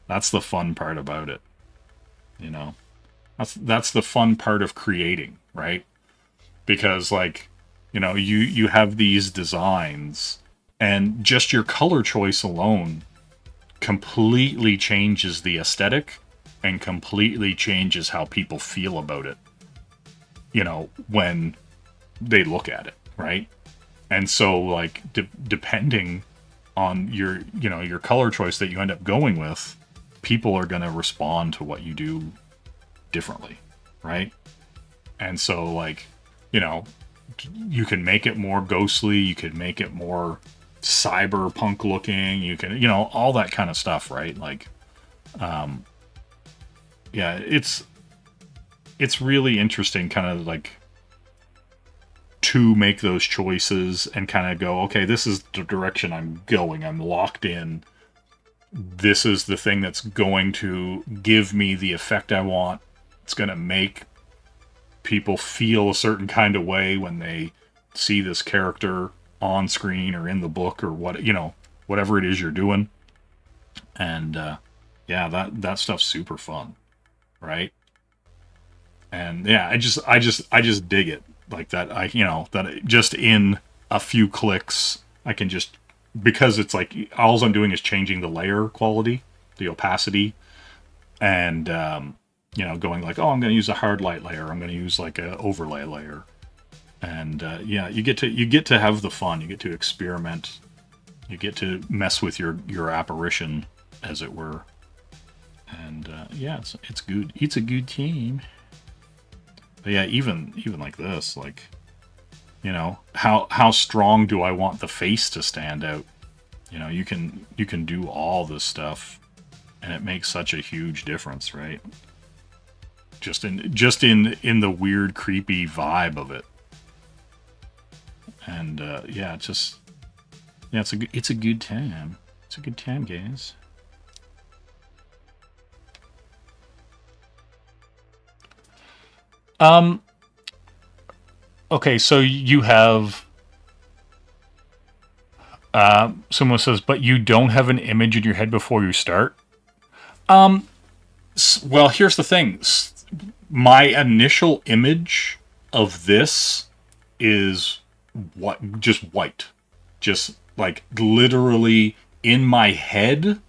That's the fun part about it. You know, that's the fun part of creating, right? Because like, you know, you have these designs and just your color choice alone completely changes the aesthetic and completely changes how people feel about it, you know, when they look at it, right? And so like depending on your, you know, your color choice that you end up going with, people are going to respond to what you do differently, right? And so like, you know, you can make it more ghostly, you could make it more cyberpunk looking, you can, you know, all that kind of stuff, right? Like, yeah, it's really interesting kind of like to make those choices and kind of go, okay, this is the direction I'm going, I'm locked in, this is the thing that's going to give me the effect I want, it's going to make people feel a certain kind of way when they see this character on screen or in the book or what, you know, whatever it is you're doing. And yeah, that stuff's super fun, right? And yeah, I just dig it like that. You know, that just in a few clicks I can just, because it's like all I'm doing is changing the layer quality, the opacity, and you know, going like, oh, I'm going to use a hard light layer, I'm going to use like a overlay layer, and yeah, you get to have the fun, you get to experiment, you get to mess with your apparition, as it were, and yeah, it's good. It's a good team. But yeah, even like this, like, you know, how strong do I want the face to stand out? You know, you can do all this stuff, and it makes such a huge difference, right? Just in the weird, creepy vibe of it, and yeah, it's a good time. It's a good time, guys. Okay, so you have someone says, but you don't have an image in your head before you start. Well, here's the thing. My initial image of this is what, just white. Just like literally in my head,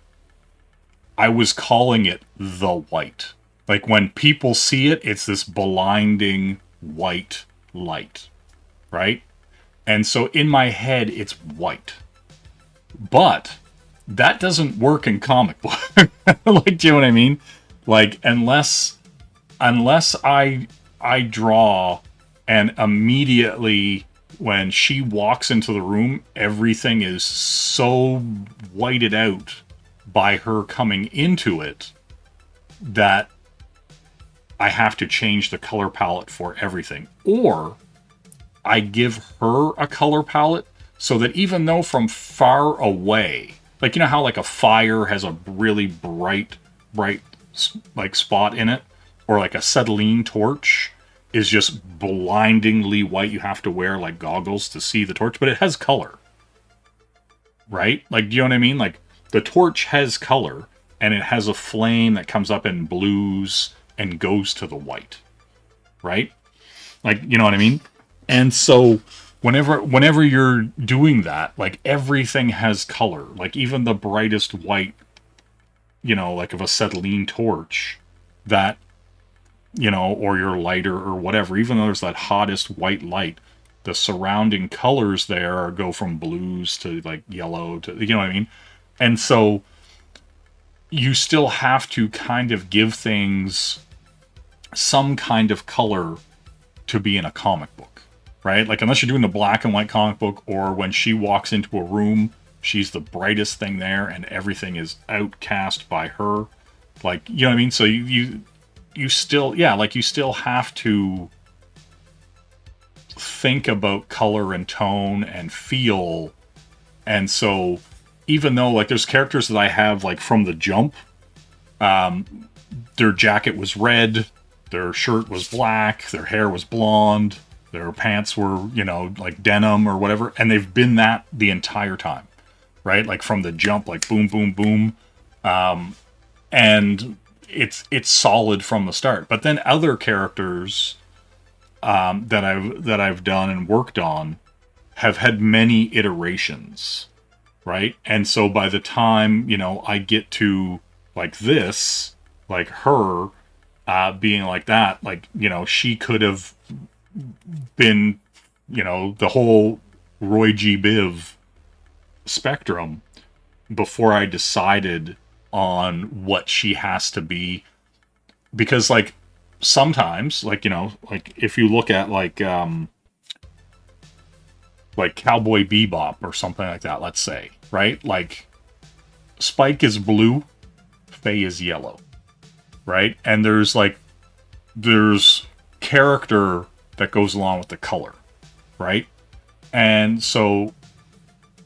I was calling it the white. Like when people see it, it's this blinding white light, right? And so in my head, it's white. But that doesn't work in comic book. Like, do you know what I mean? Like, unless I draw and immediately when she walks into the room, everything is so whited out by her coming into it that I have to change the color palette for everything. Or I give her a color palette so that even though from far away, like, you know how like a fire has a really bright like spot in it, or like acetylene torch is just blindingly white. You have to wear like goggles to see the torch, but it has color, right? Like, do you know what I mean? Like the torch has color and it has a flame that comes up in blues and goes to the white, right? Like, you know what I mean? And so whenever you're doing that, like everything has color, like even the brightest white, you know, like of acetylene torch that, you know, or your lighter or whatever, even though there's that hottest white light, the surrounding colors there go from blues to like yellow to, you know what I mean? And so you still have to kind of give things some kind of color to be in a comic book, right? Like unless you're doing the black and white comic book, or when she walks into a room, she's the brightest thing there and everything is outcast by her. Like, you know what I mean? So you still, yeah, like you still have to think about color and tone and feel. And so even though like there's characters that I have like from the jump, their jacket was red, their shirt was black, their hair was blonde, their pants were, you know, like denim or whatever, and they've been that the entire time, right? Like from the jump, like boom, boom, boom. And it's solid from the start. But then other characters that I've done and worked on have had many iterations, right? And so by the time, you know, I get to like this, like her being like that, like, you know, she could have been, you know, the whole Roy G. Biv spectrum before I decided on what she has to be. Because like sometimes, like, you know, like if you look at like Cowboy Bebop or something like that, let's say, right? Like Spike is blue, Faye is yellow, right? And there's character that goes along with the color, right? And so,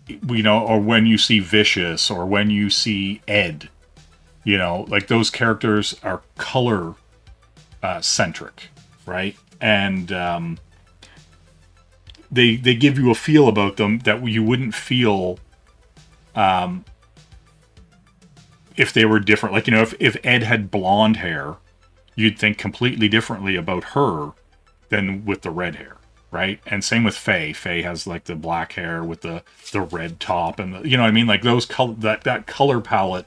you know, or when you see Vicious or when you see Ed, you know, like those characters are color centric, right? And they give you a feel about them that you wouldn't feel if they were different. Like, you know, if Ed had blonde hair, you'd think completely differently about her than with the red hair, right? And same with Faye. Faye has like the black hair with the red top, and the, you know what I mean? Like those that color palette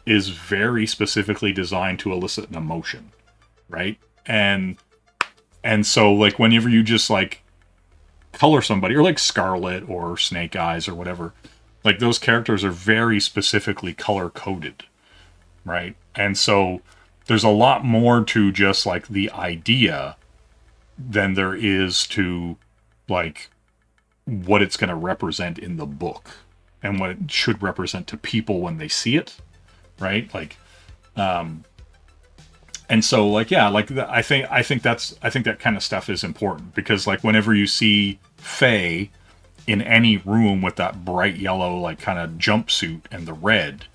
is very specifically designed to elicit an emotion, right? And so like whenever you just like color somebody, or like Scarlet or Snake Eyes or whatever, like those characters are very specifically color coded, right? And so there's a lot more to just like the idea than there is to like what it's going to represent in the book and what it should represent to people when they see it, right? Like and so like, yeah, like I think that kind of stuff is important, because like whenever you see Faye in any room with that bright yellow like kind of jumpsuit and the red,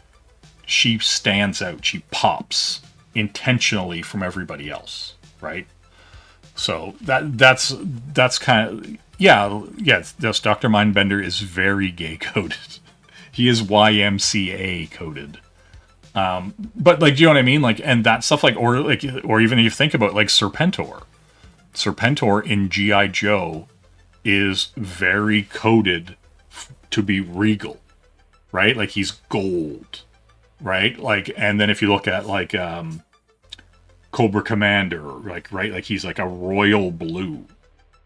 she stands out, she pops intentionally from everybody else, right? So that's kind of, yeah, this Dr. Mindbender is very gay coded. He is YMCA coded. But like, do you know what I mean? Like, and that stuff, like, or even if you think about like Serpentor in G.I. Joe is very coded to be regal, right? Like he's gold, right? Like, and then if you look at like Cobra Commander, like, right, like he's like a royal blue,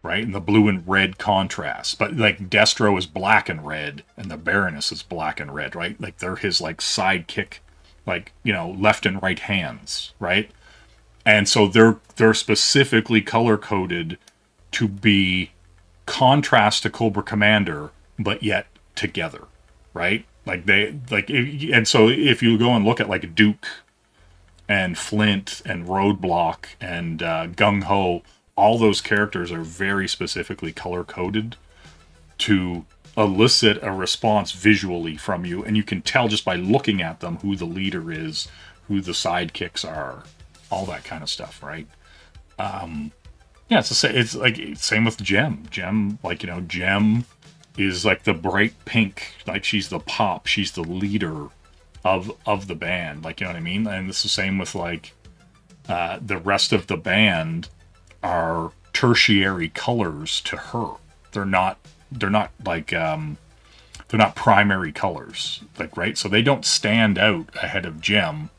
right? And the blue and red contrast. But like Destro is black and red, and the Baroness is black and red, right? Like they're his like sidekick, like, you know, left and right hands, right? And so they're specifically color coded to be contrast to Cobra Commander, but yet together, right? Like they like, and so if you go and look at like Duke and Flint and Roadblock and Gung Ho, all those characters are very specifically color coded to elicit a response visually from you, and you can tell just by looking at them who the leader is, who the sidekicks are, all that kind of stuff, right? Yeah, it's like same with Jem. Jem, like, you know, Jem is like the bright pink, like she's the pop, she's the leader of the band, like, you know what I mean? And it's the same with like the rest of the band are tertiary colors to her. They're not like they're not primary colors, like, right? So they don't stand out ahead of Jem.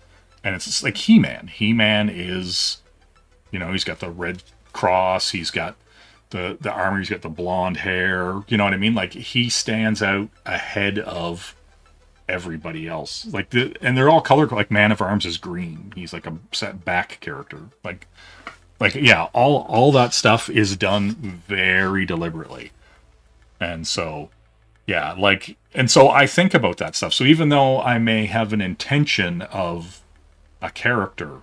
And it's like He-Man. He-Man is, you know, he's got the red cross, he's got the armor, he's got the blonde hair, you know what I mean? Like he stands out ahead of everybody else. Like and they're all color, like Man of Arms is green. He's like a set back character. Like yeah, all that stuff is done very deliberately. And so yeah, like, and so I think about that stuff. So even though I may have an intention of a character,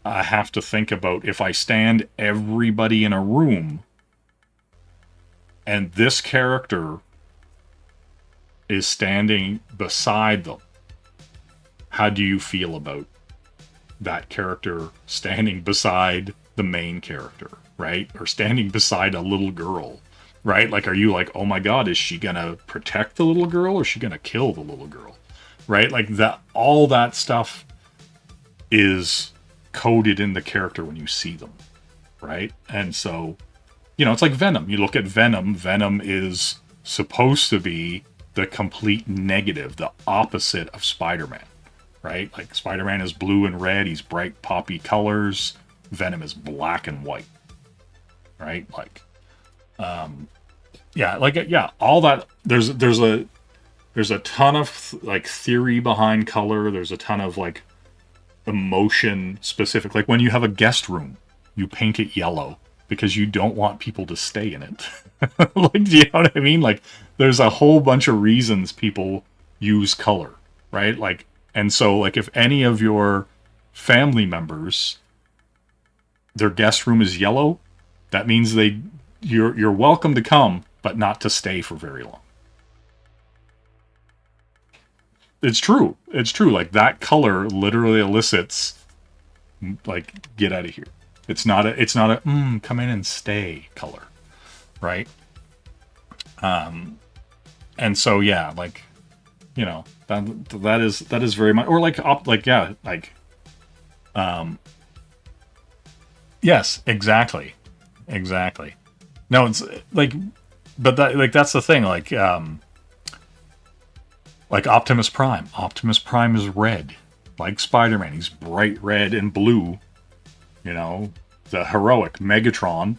I have to think about if I stand everybody in a room and this character is standing beside them, how do you feel about that character standing beside the main character, right? Or standing beside a little girl, right? Like, are you like, oh my God, is she gonna protect the little girl or is she gonna kill the little girl, right? Like that, all that stuff is coded in the character when you see them, right? And so, you know, it's like Venom. You look at Venom. Venom is supposed to be the complete negative, the opposite of Spider-Man, right? Like Spider-Man is blue and red. He's bright poppy colors. Venom is black and white, right? Like, yeah, like, yeah, all that. There's a ton of like theory behind color. There's a ton of like emotion specific. Like when you have a guest room, you paint it yellow because you don't want people to stay in it. Like, do you know what I mean? Like there's a whole bunch of reasons people use color, right? Like, and so like if any of your family members, their guest room is yellow, that means you're welcome to come, but not to stay for very long. It's true. It's true. Like that color literally elicits, like, get out of here. It's not a come in and stay color, right? And so yeah, like, you know, that is very much, or like yeah, like, yes, exactly. No, it's like, but that, like, that's the thing, like Optimus Prime. Optimus Prime is red. Like Spider-Man, he's bright red and blue. You know, the heroic Megatron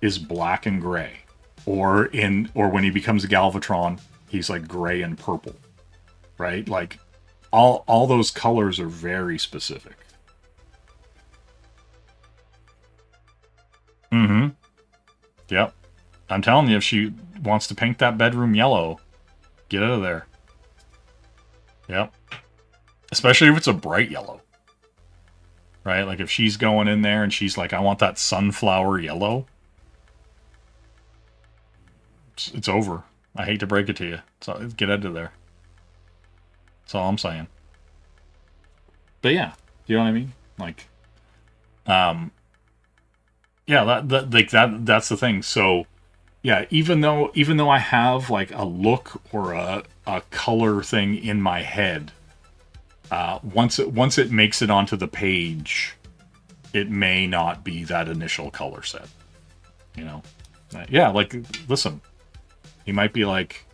is black and gray. Or when he becomes a Galvatron, he's like gray and purple. Right? Like all those colors are very specific. Mm-hmm. Yep. I'm telling you, if she wants to paint that bedroom yellow, get out of there. Yep. Especially if it's a bright yellow. Right? Like if she's going in there and she's like, I want that sunflower yellow. It's over. I hate to break it to you. So get out of there. That's all I'm saying. But yeah, you know what I mean? Like, yeah, that's the thing. So yeah, even though I have like a look or a color thing in my head, once it makes it onto the page, it may not be that initial color set, you know. Yeah, like, listen, he might be like,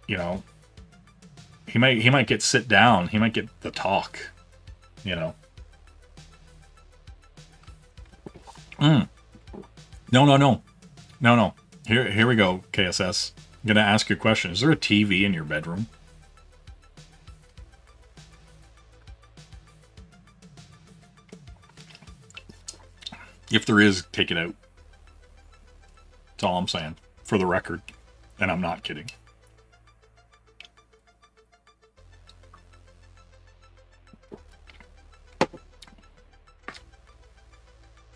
you know, he might get sit down. He might get the talk, you know. No. Here we go, KSS. I'm gonna ask you a question. Is there a TV in your bedroom? If there is, take it out. That's all I'm saying. For the record. And I'm not kidding.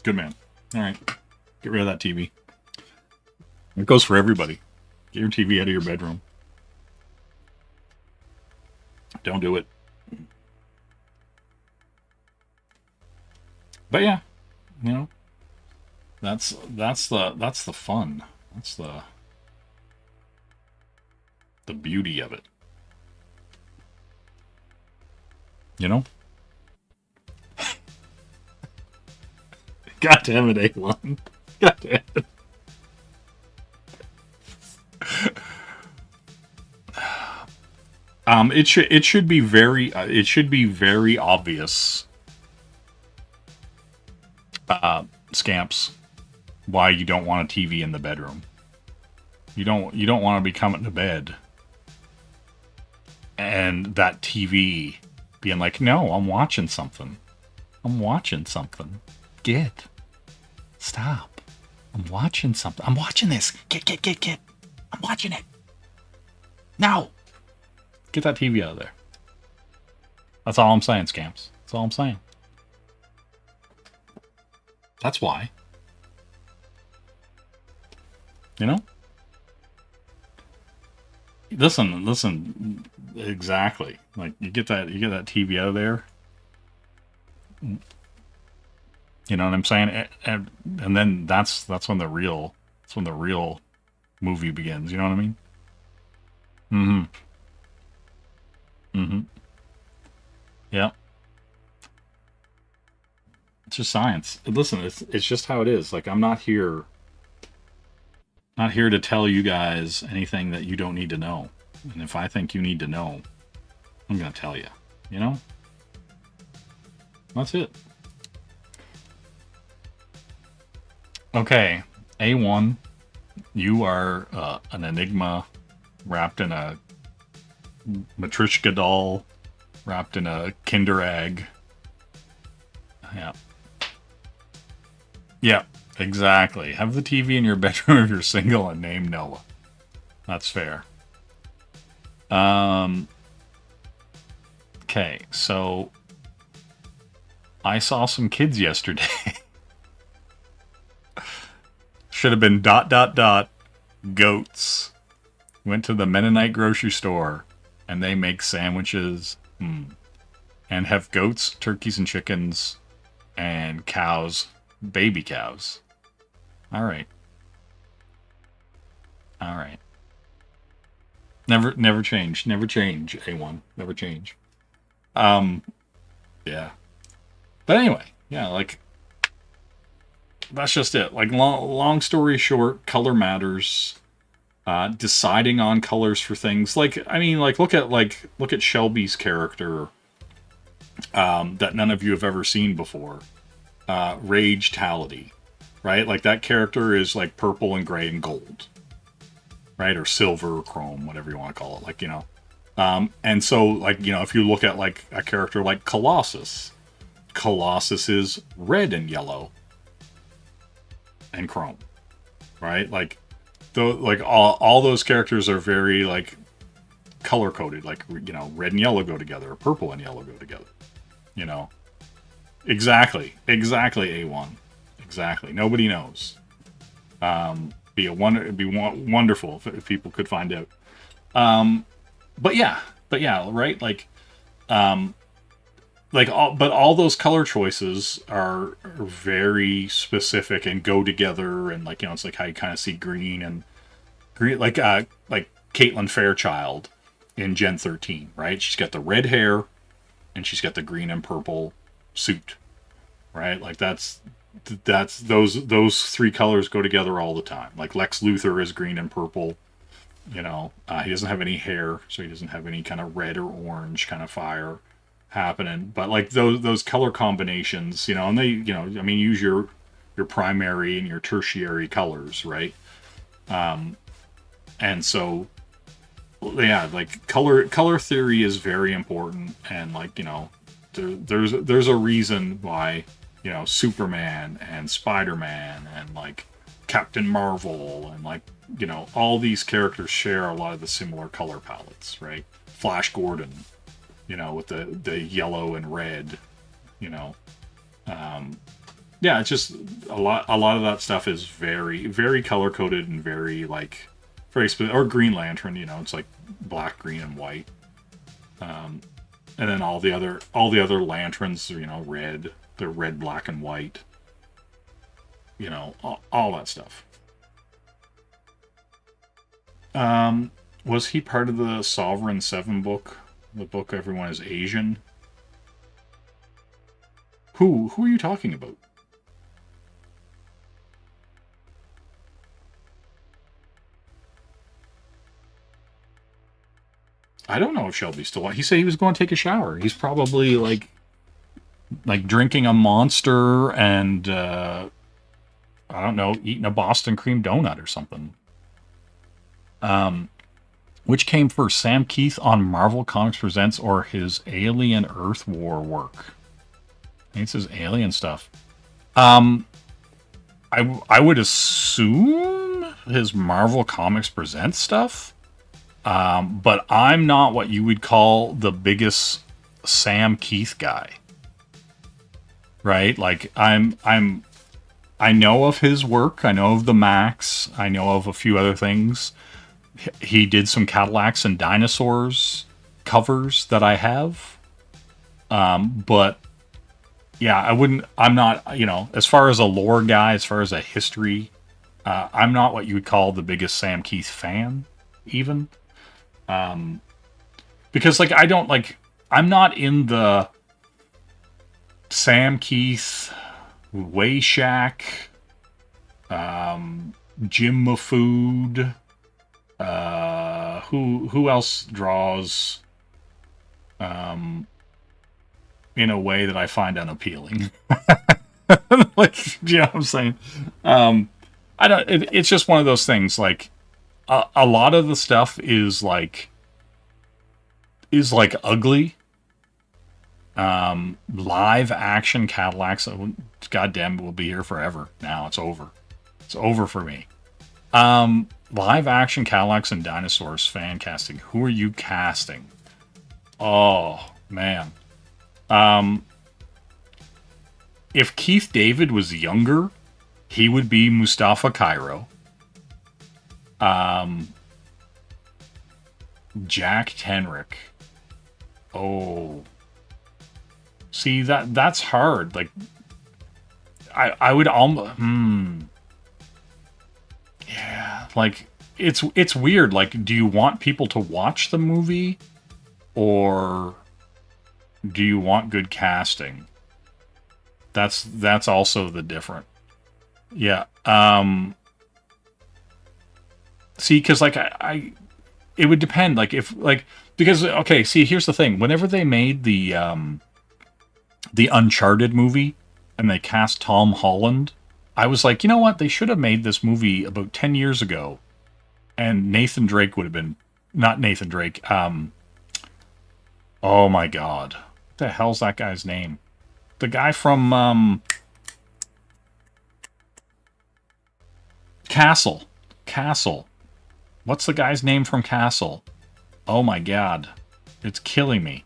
Good man. Alright. Get rid of that TV. It goes for everybody. Get your TV out of your bedroom. Don't do it. But yeah, you know, that's the fun. That's the beauty of it. You know? God damn it, A1. God damn it. It should be very obvious, Scamps, why you don't want a TV in the bedroom. You don't want to be coming to bed and that TV being like, no, I'm watching something. Stop. I'm watching something. I'm watching this. Get. I'm watching it. Now. Get that TV out of there. That's all I'm saying, Scamps. That's all I'm saying. That's why. You know? Listen. Exactly. Like, you get that TV out of there. You know what I'm saying? And then that's when the real movie begins. You know what I mean? Yeah. It's just science. Listen, it's just how it is. Like, I'm not here to tell you guys anything that you don't need to know. And if I think you need to know, I'm gonna tell you. You know? That's it. Okay, A1, you are an enigma wrapped in a Matryoshka doll, wrapped in a Kinder Egg. Yeah, exactly. Have the TV in your bedroom if you're single and name Noah. That's fair. Okay, so I saw some kids yesterday. Should have been ... goats. Went to the Mennonite grocery store and they make sandwiches and have goats, turkeys, and chickens and cows, baby cows. All right. Never change. A1. Never change. Yeah. But anyway, yeah, like, that's just it. Like, long story short, color matters. Deciding on colors for things. Like, I mean, like, look at Shelby's character that none of you have ever seen before. Rage Tality, right? Like, that character is like purple and gray and gold, right? Or silver or chrome, whatever you want to call it. Like, you know. And so, like, you know, if you look at like a character like Colossus is red and yellow and chrome, right? Like, all those characters are very, like, color coded. Like, you know, red and yellow go together, or purple and yellow go together. You know, exactly, A1, exactly. Nobody knows. It'd be wonderful if people could find out. But yeah, right? All those color choices are very specific and go together, and, like, you know, it's like how you kind of see green, like Caitlin Fairchild in Gen 13, right? She's got the red hair, and she's got the green and purple suit, right? Like, that's that's those three colors go together all the time. Like Lex Luthor is green and purple. You know, he doesn't have any hair, so he doesn't have any kind of red or orange kind of fire happening. But like those color combinations, you know, and they, you know, I mean, use your primary and your tertiary colors, right? And so, yeah, like color theory is very important, and like, you know, there's a reason why, you know, Superman and Spider-Man and like Captain Marvel and like, you know, all these characters share a lot of the similar color palettes, right? Flash Gordon, you know, with the yellow and red, you know. Yeah, it's just a lot of that stuff is very, very color coded and very like very specific. Or Green Lantern, you know, it's like black, green, and white. And then all the other lanterns are, you know, red. They're red, black, and white. You know, all that stuff. Was he part of the Sovereign 7 book? The book Everyone is Asian? Who are you talking about? I don't know if Shelby's still on. He said he was going to take a shower. He's probably like drinking a Monster and I don't know, eating a Boston cream donut or something. Which came first, Sam Keith on Marvel Comics Presents or his Alien Earth War work? I think it says Alien stuff. I would assume his Marvel Comics Presents stuff. But I'm not what you would call the biggest Sam Keith guy. Right? Like I know of his work. I know of the Max. I know of a few other things. He did some Cadillacs and Dinosaurs covers that I have. But yeah, I'm not, you know, as far as a lore guy, as far as a history, I'm not what you would call the biggest Sam Keith fan, even. Because like, I'm not in the Sam Keith, Wayshack, Jim Mafood, who else draws, in a way that I find unappealing. Like, you know what I'm saying? It's just one of those things, like, a lot of the stuff is like ugly. Live action Cadillacs, goddamn, will be here forever. Now it's over. It's over for me. Live action Cadillacs and Dinosaurs fan casting. Who are you casting? Oh man. If Keith David was younger, he would be Mustafa Cairo. Jack Tenrick. Oh. See, that's hard. Like, I would almost... Yeah, like, it's weird. Like, do you want people to watch the movie? Or do you want good casting? That's also the different. Yeah. See, because like it would depend. Like if like because okay, see, here's the thing. Whenever they made the Uncharted movie and they cast Tom Holland, I was like, you know what? They should have made this movie about 10 years ago, and Nathan Drake would have been not Nathan Drake. Oh my God, what the hell's that guy's name? The guy from Castle. What's the guy's name from Castle? Oh my God. It's killing me.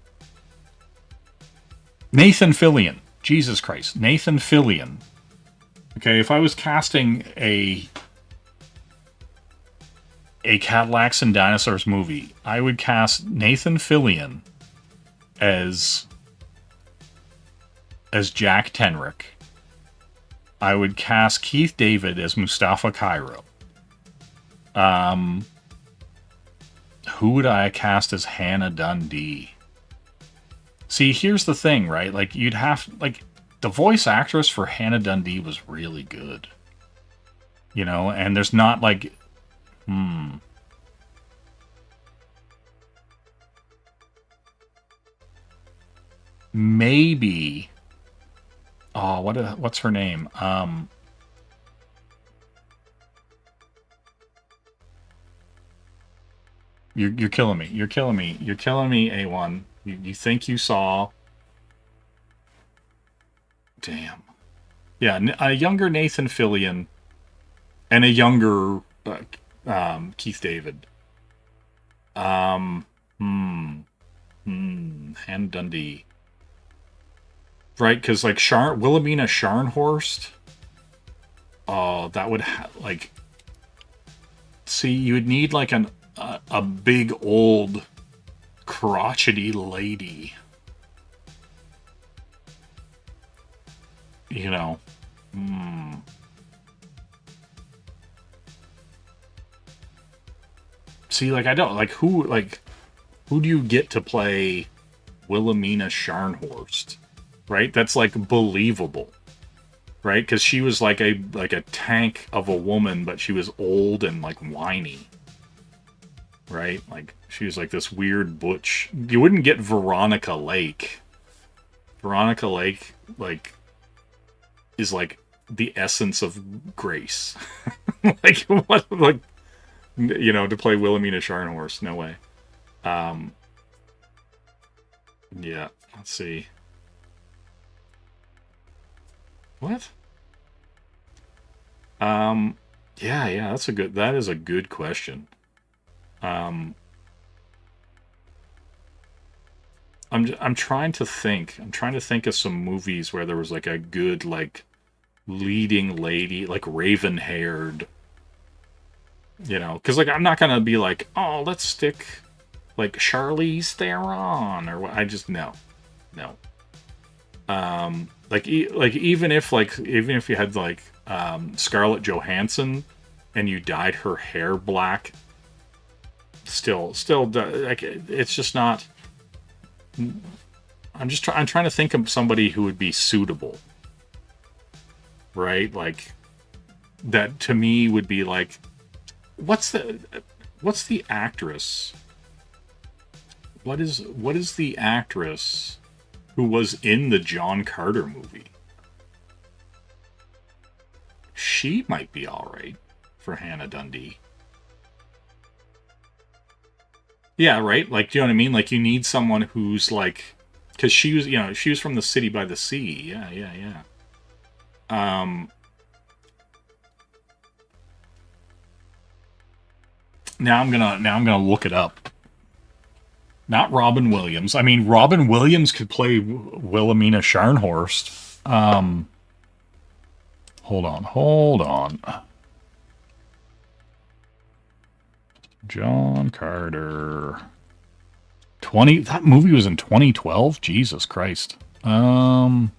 Nathan Fillion. Jesus Christ. Nathan Fillion. Okay, if I was casting a Cadillacs and Dinosaurs movie, I would cast Nathan Fillion as Jack Tenrick. I would cast Keith David as Mustafa Cairo. Who would I cast as Hannah Dundee? See, here's the thing, right? Like, you'd have, like, the voice actress for Hannah Dundee was really good. You know, and there's not like, maybe, oh, what's her name? You're killing me. You're killing me. You're killing me, A1. You think you saw... Damn. Yeah, a younger Nathan Fillion and a younger Keith David. Hannah Dundee. Right, because like Wilhelmina Scharnhorst. Oh, that would like... See, you would need like a big old crotchety lady. You know. See, like I don't who do you get to play Wilhelmina Scharnhorst? Right? That's like believable. Right? Because she was like a tank of a woman, but she was old and like whiny. Right? Like she was like this weird butch. You wouldn't get Veronica Lake. Veronica Lake like is like the essence of grace. Like what, like, you know, to play Wilhelmina Scharnhorst, no way. Yeah, let's see. What? Yeah, that is a good question. I'm trying to think. I'm trying to think of some movies where there was like a good like leading lady, like raven-haired. You know, because like I'm not gonna be like, oh, let's stick like Charlize Theron or what. I just no. Like even if you had like Scarlett Johansson and you dyed her hair black, still like it's just not. I'm trying to think of somebody who would be suitable, right? Like that to me would be like, what's the actress? What is the actress who was in the John Carter movie? She might be all right for Hannah Dundee. Yeah, right? Like, do you know what I mean? Like, you need someone who's like... Because she was from the City by the Sea. Yeah. Now I'm gonna look it up. Not Robin Williams. I mean, Robin Williams could play Wilhelmina Scharnhorst. Hold on. John Carter. That movie was in 2012? Jesus Christ. John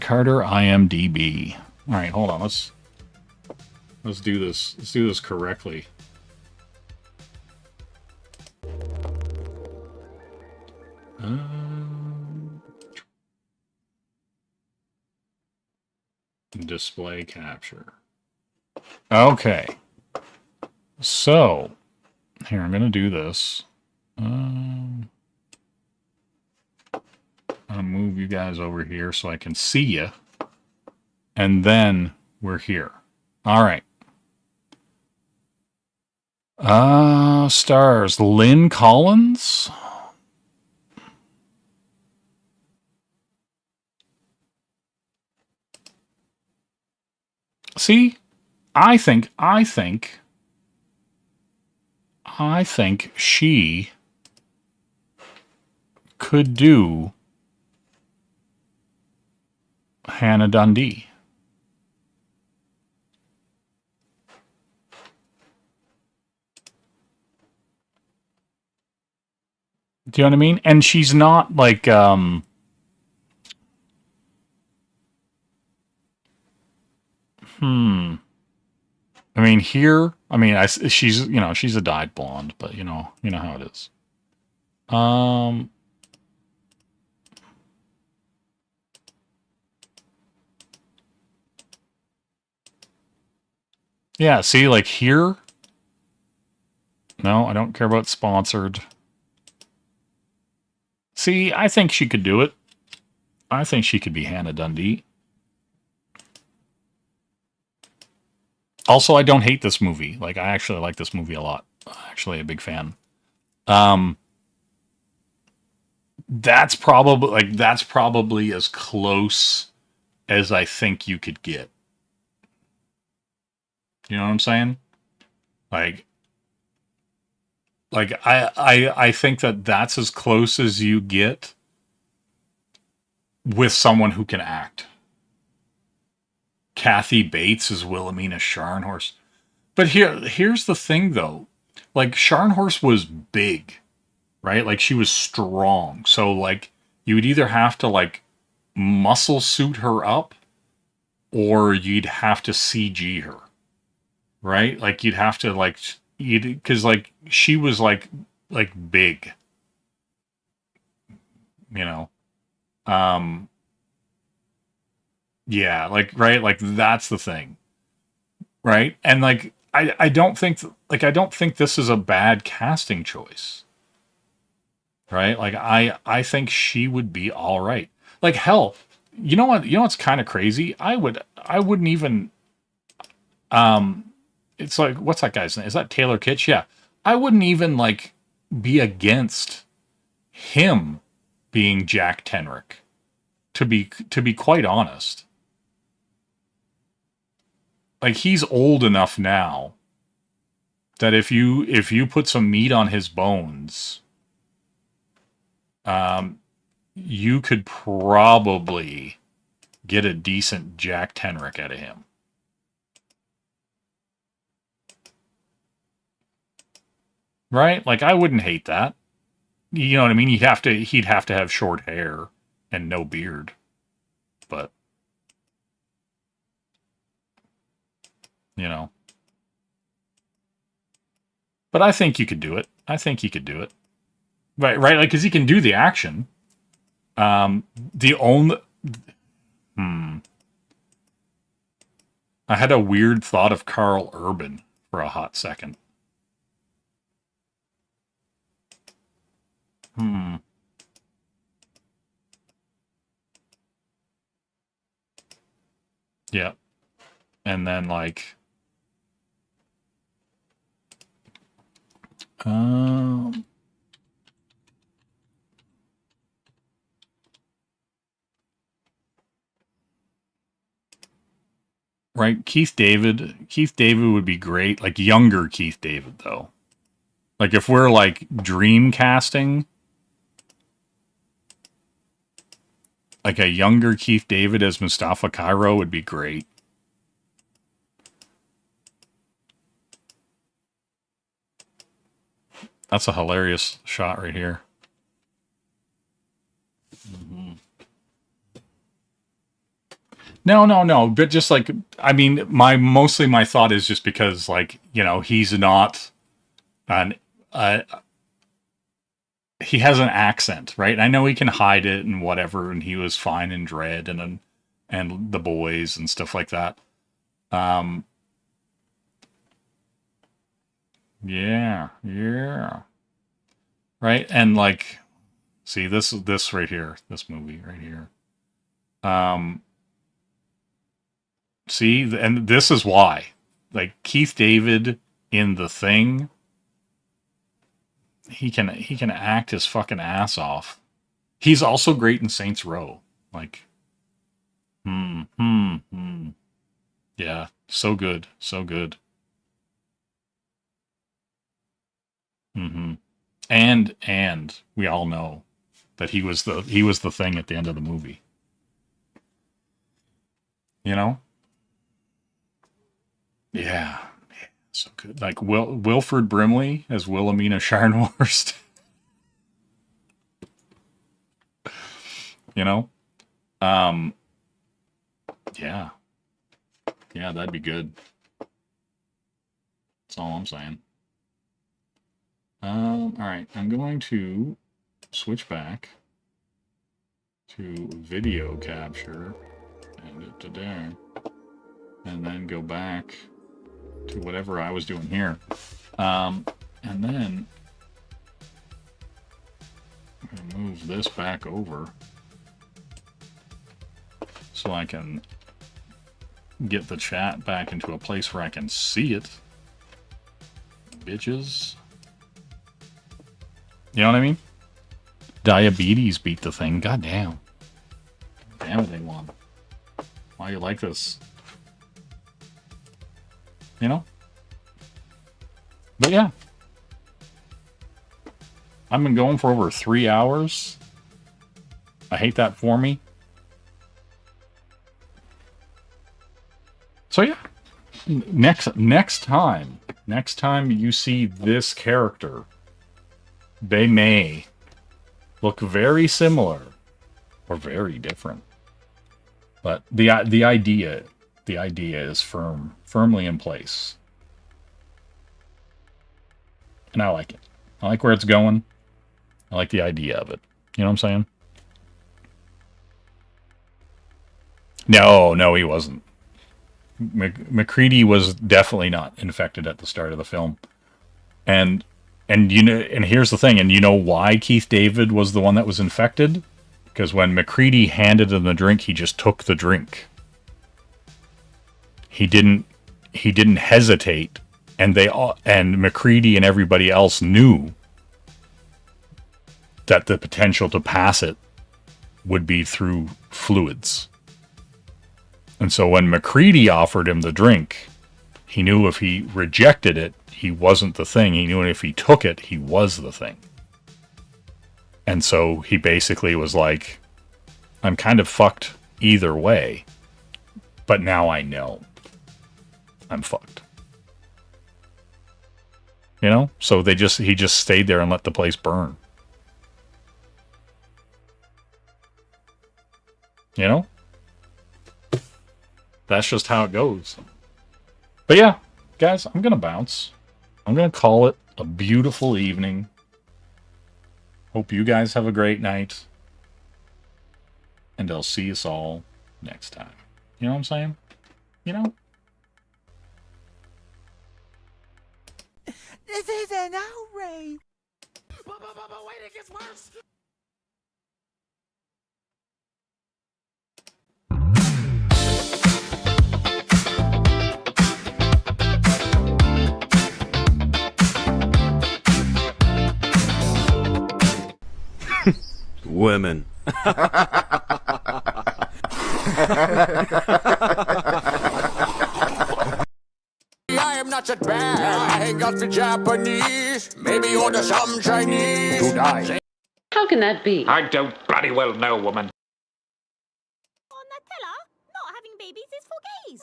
Carter IMDb. All right, hold on. Let's do this. Let's do this correctly. Display capture. Okay. So, here, I'm going to do this. I'm going to move you guys over here so I can see you. And then we're here. All right. Stars. Lynn Collins. See? I think she could do Hannah Dundee. Do you know what I mean? And she's not like I mean, here, she's, she's a dyed blonde, but you know how it is. Yeah, see, like here. No, I don't care about sponsored. See, I think she could do it. I think she could be Hannah Dundee. Also, I don't hate this movie. Like, I actually like this movie a lot. Actually, a big fan. That's probably as close as I think you could get. You know what I'm saying? Like I think that's as close as you get with someone who can act. Kathy Bates is Wilhelmina Scharnhorst. But here's the thing though. Like Scharnhorst was big, right? Like she was strong. So like you would either have to like muscle suit her up or you'd have to CG her. Right? Like you'd have to like because like she was like big. You know. Yeah, like right, like that's the thing. Right? And like I don't think this is a bad casting choice. Right? Like I think she would be all right. Like hell, you know what? You know what's kind of crazy? I wouldn't even it's like what's that guy's name? Is that Taylor Kitsch? Yeah. I wouldn't even like be against him being Jack Tenrick. To be quite honest. Like he's old enough now that if you put some meat on his bones, you could probably get a decent Jack Tenrick out of him. Right? Like I wouldn't hate that. You know what I mean? He'd have to have short hair and no beard. But you know. But I think you could do it. I think he could do it. Right, like because he can do the action. The only I had a weird thought of Carl Urban for a hot second. Yeah. And then like right, Keith David would be great, like younger Keith David though. Like if we're like dream casting, like a younger Keith David as Mustafa Cairo would be great. That's a hilarious shot right here. Mm-hmm. No. But just like, I mean, mostly my thought is just because like, you know, he's not he has an accent, right? And I know he can hide it and whatever. And he was fine in Dread and The Boys and stuff like that. Yeah. Right. And like, see this right here, this movie right here. See, and this is why, like Keith David in The Thing, he can act his fucking ass off. He's also great in Saints Row. Like, yeah, so good. And we all know that he was the Thing at the end of the movie. You know? Yeah, so good. Like Wilford Brimley as Wilhelmina Scharnhorst. You know? Yeah, that'd be good. That's all I'm saying. All right, I'm going to switch back to video capture and to there, and then go back to whatever I was doing here. And then I'm gonna move this back over so I can get the chat back into a place where I can see it. Bitches. You know what I mean? Diabetes beat the thing. God damn. Damn it, they won. Why you like this? You know? But yeah. I've been going for over 3 hours. I hate that for me. So yeah. Next time you see this character, they may look very similar or very different. But the idea is firmly in place. And I like it. I like where it's going. I like the idea of it. You know what I'm saying? No, he wasn't. MacReady was definitely not infected at the start of the film. And you know, and here's the thing, and you know why Keith David was the one that was infected? Because when MacReady handed him the drink, he just took the drink. He didn't hesitate, and MacReady and everybody else knew that the potential to pass it would be through fluids. And so when MacReady offered him the drink, he knew if he rejected it, he wasn't the thing. He knew if he took it, he was the thing. And so he basically was like, I'm kind of fucked either way, but now I know I'm fucked. You know? So he just stayed there and let the place burn. You know? That's just how it goes. But yeah, guys, I'm going to bounce. I'm going to call it a beautiful evening. Hope you guys have a great night. And I'll see us all next time. You know what I'm saying? You know? This is an outrage. But wait, it gets worse. Women. I am not that bad. I ain't got the Japanese. Maybe order some Chinese. To die. How can that be? I don't bloody well know, woman. On Nutella, not having babies is for gays.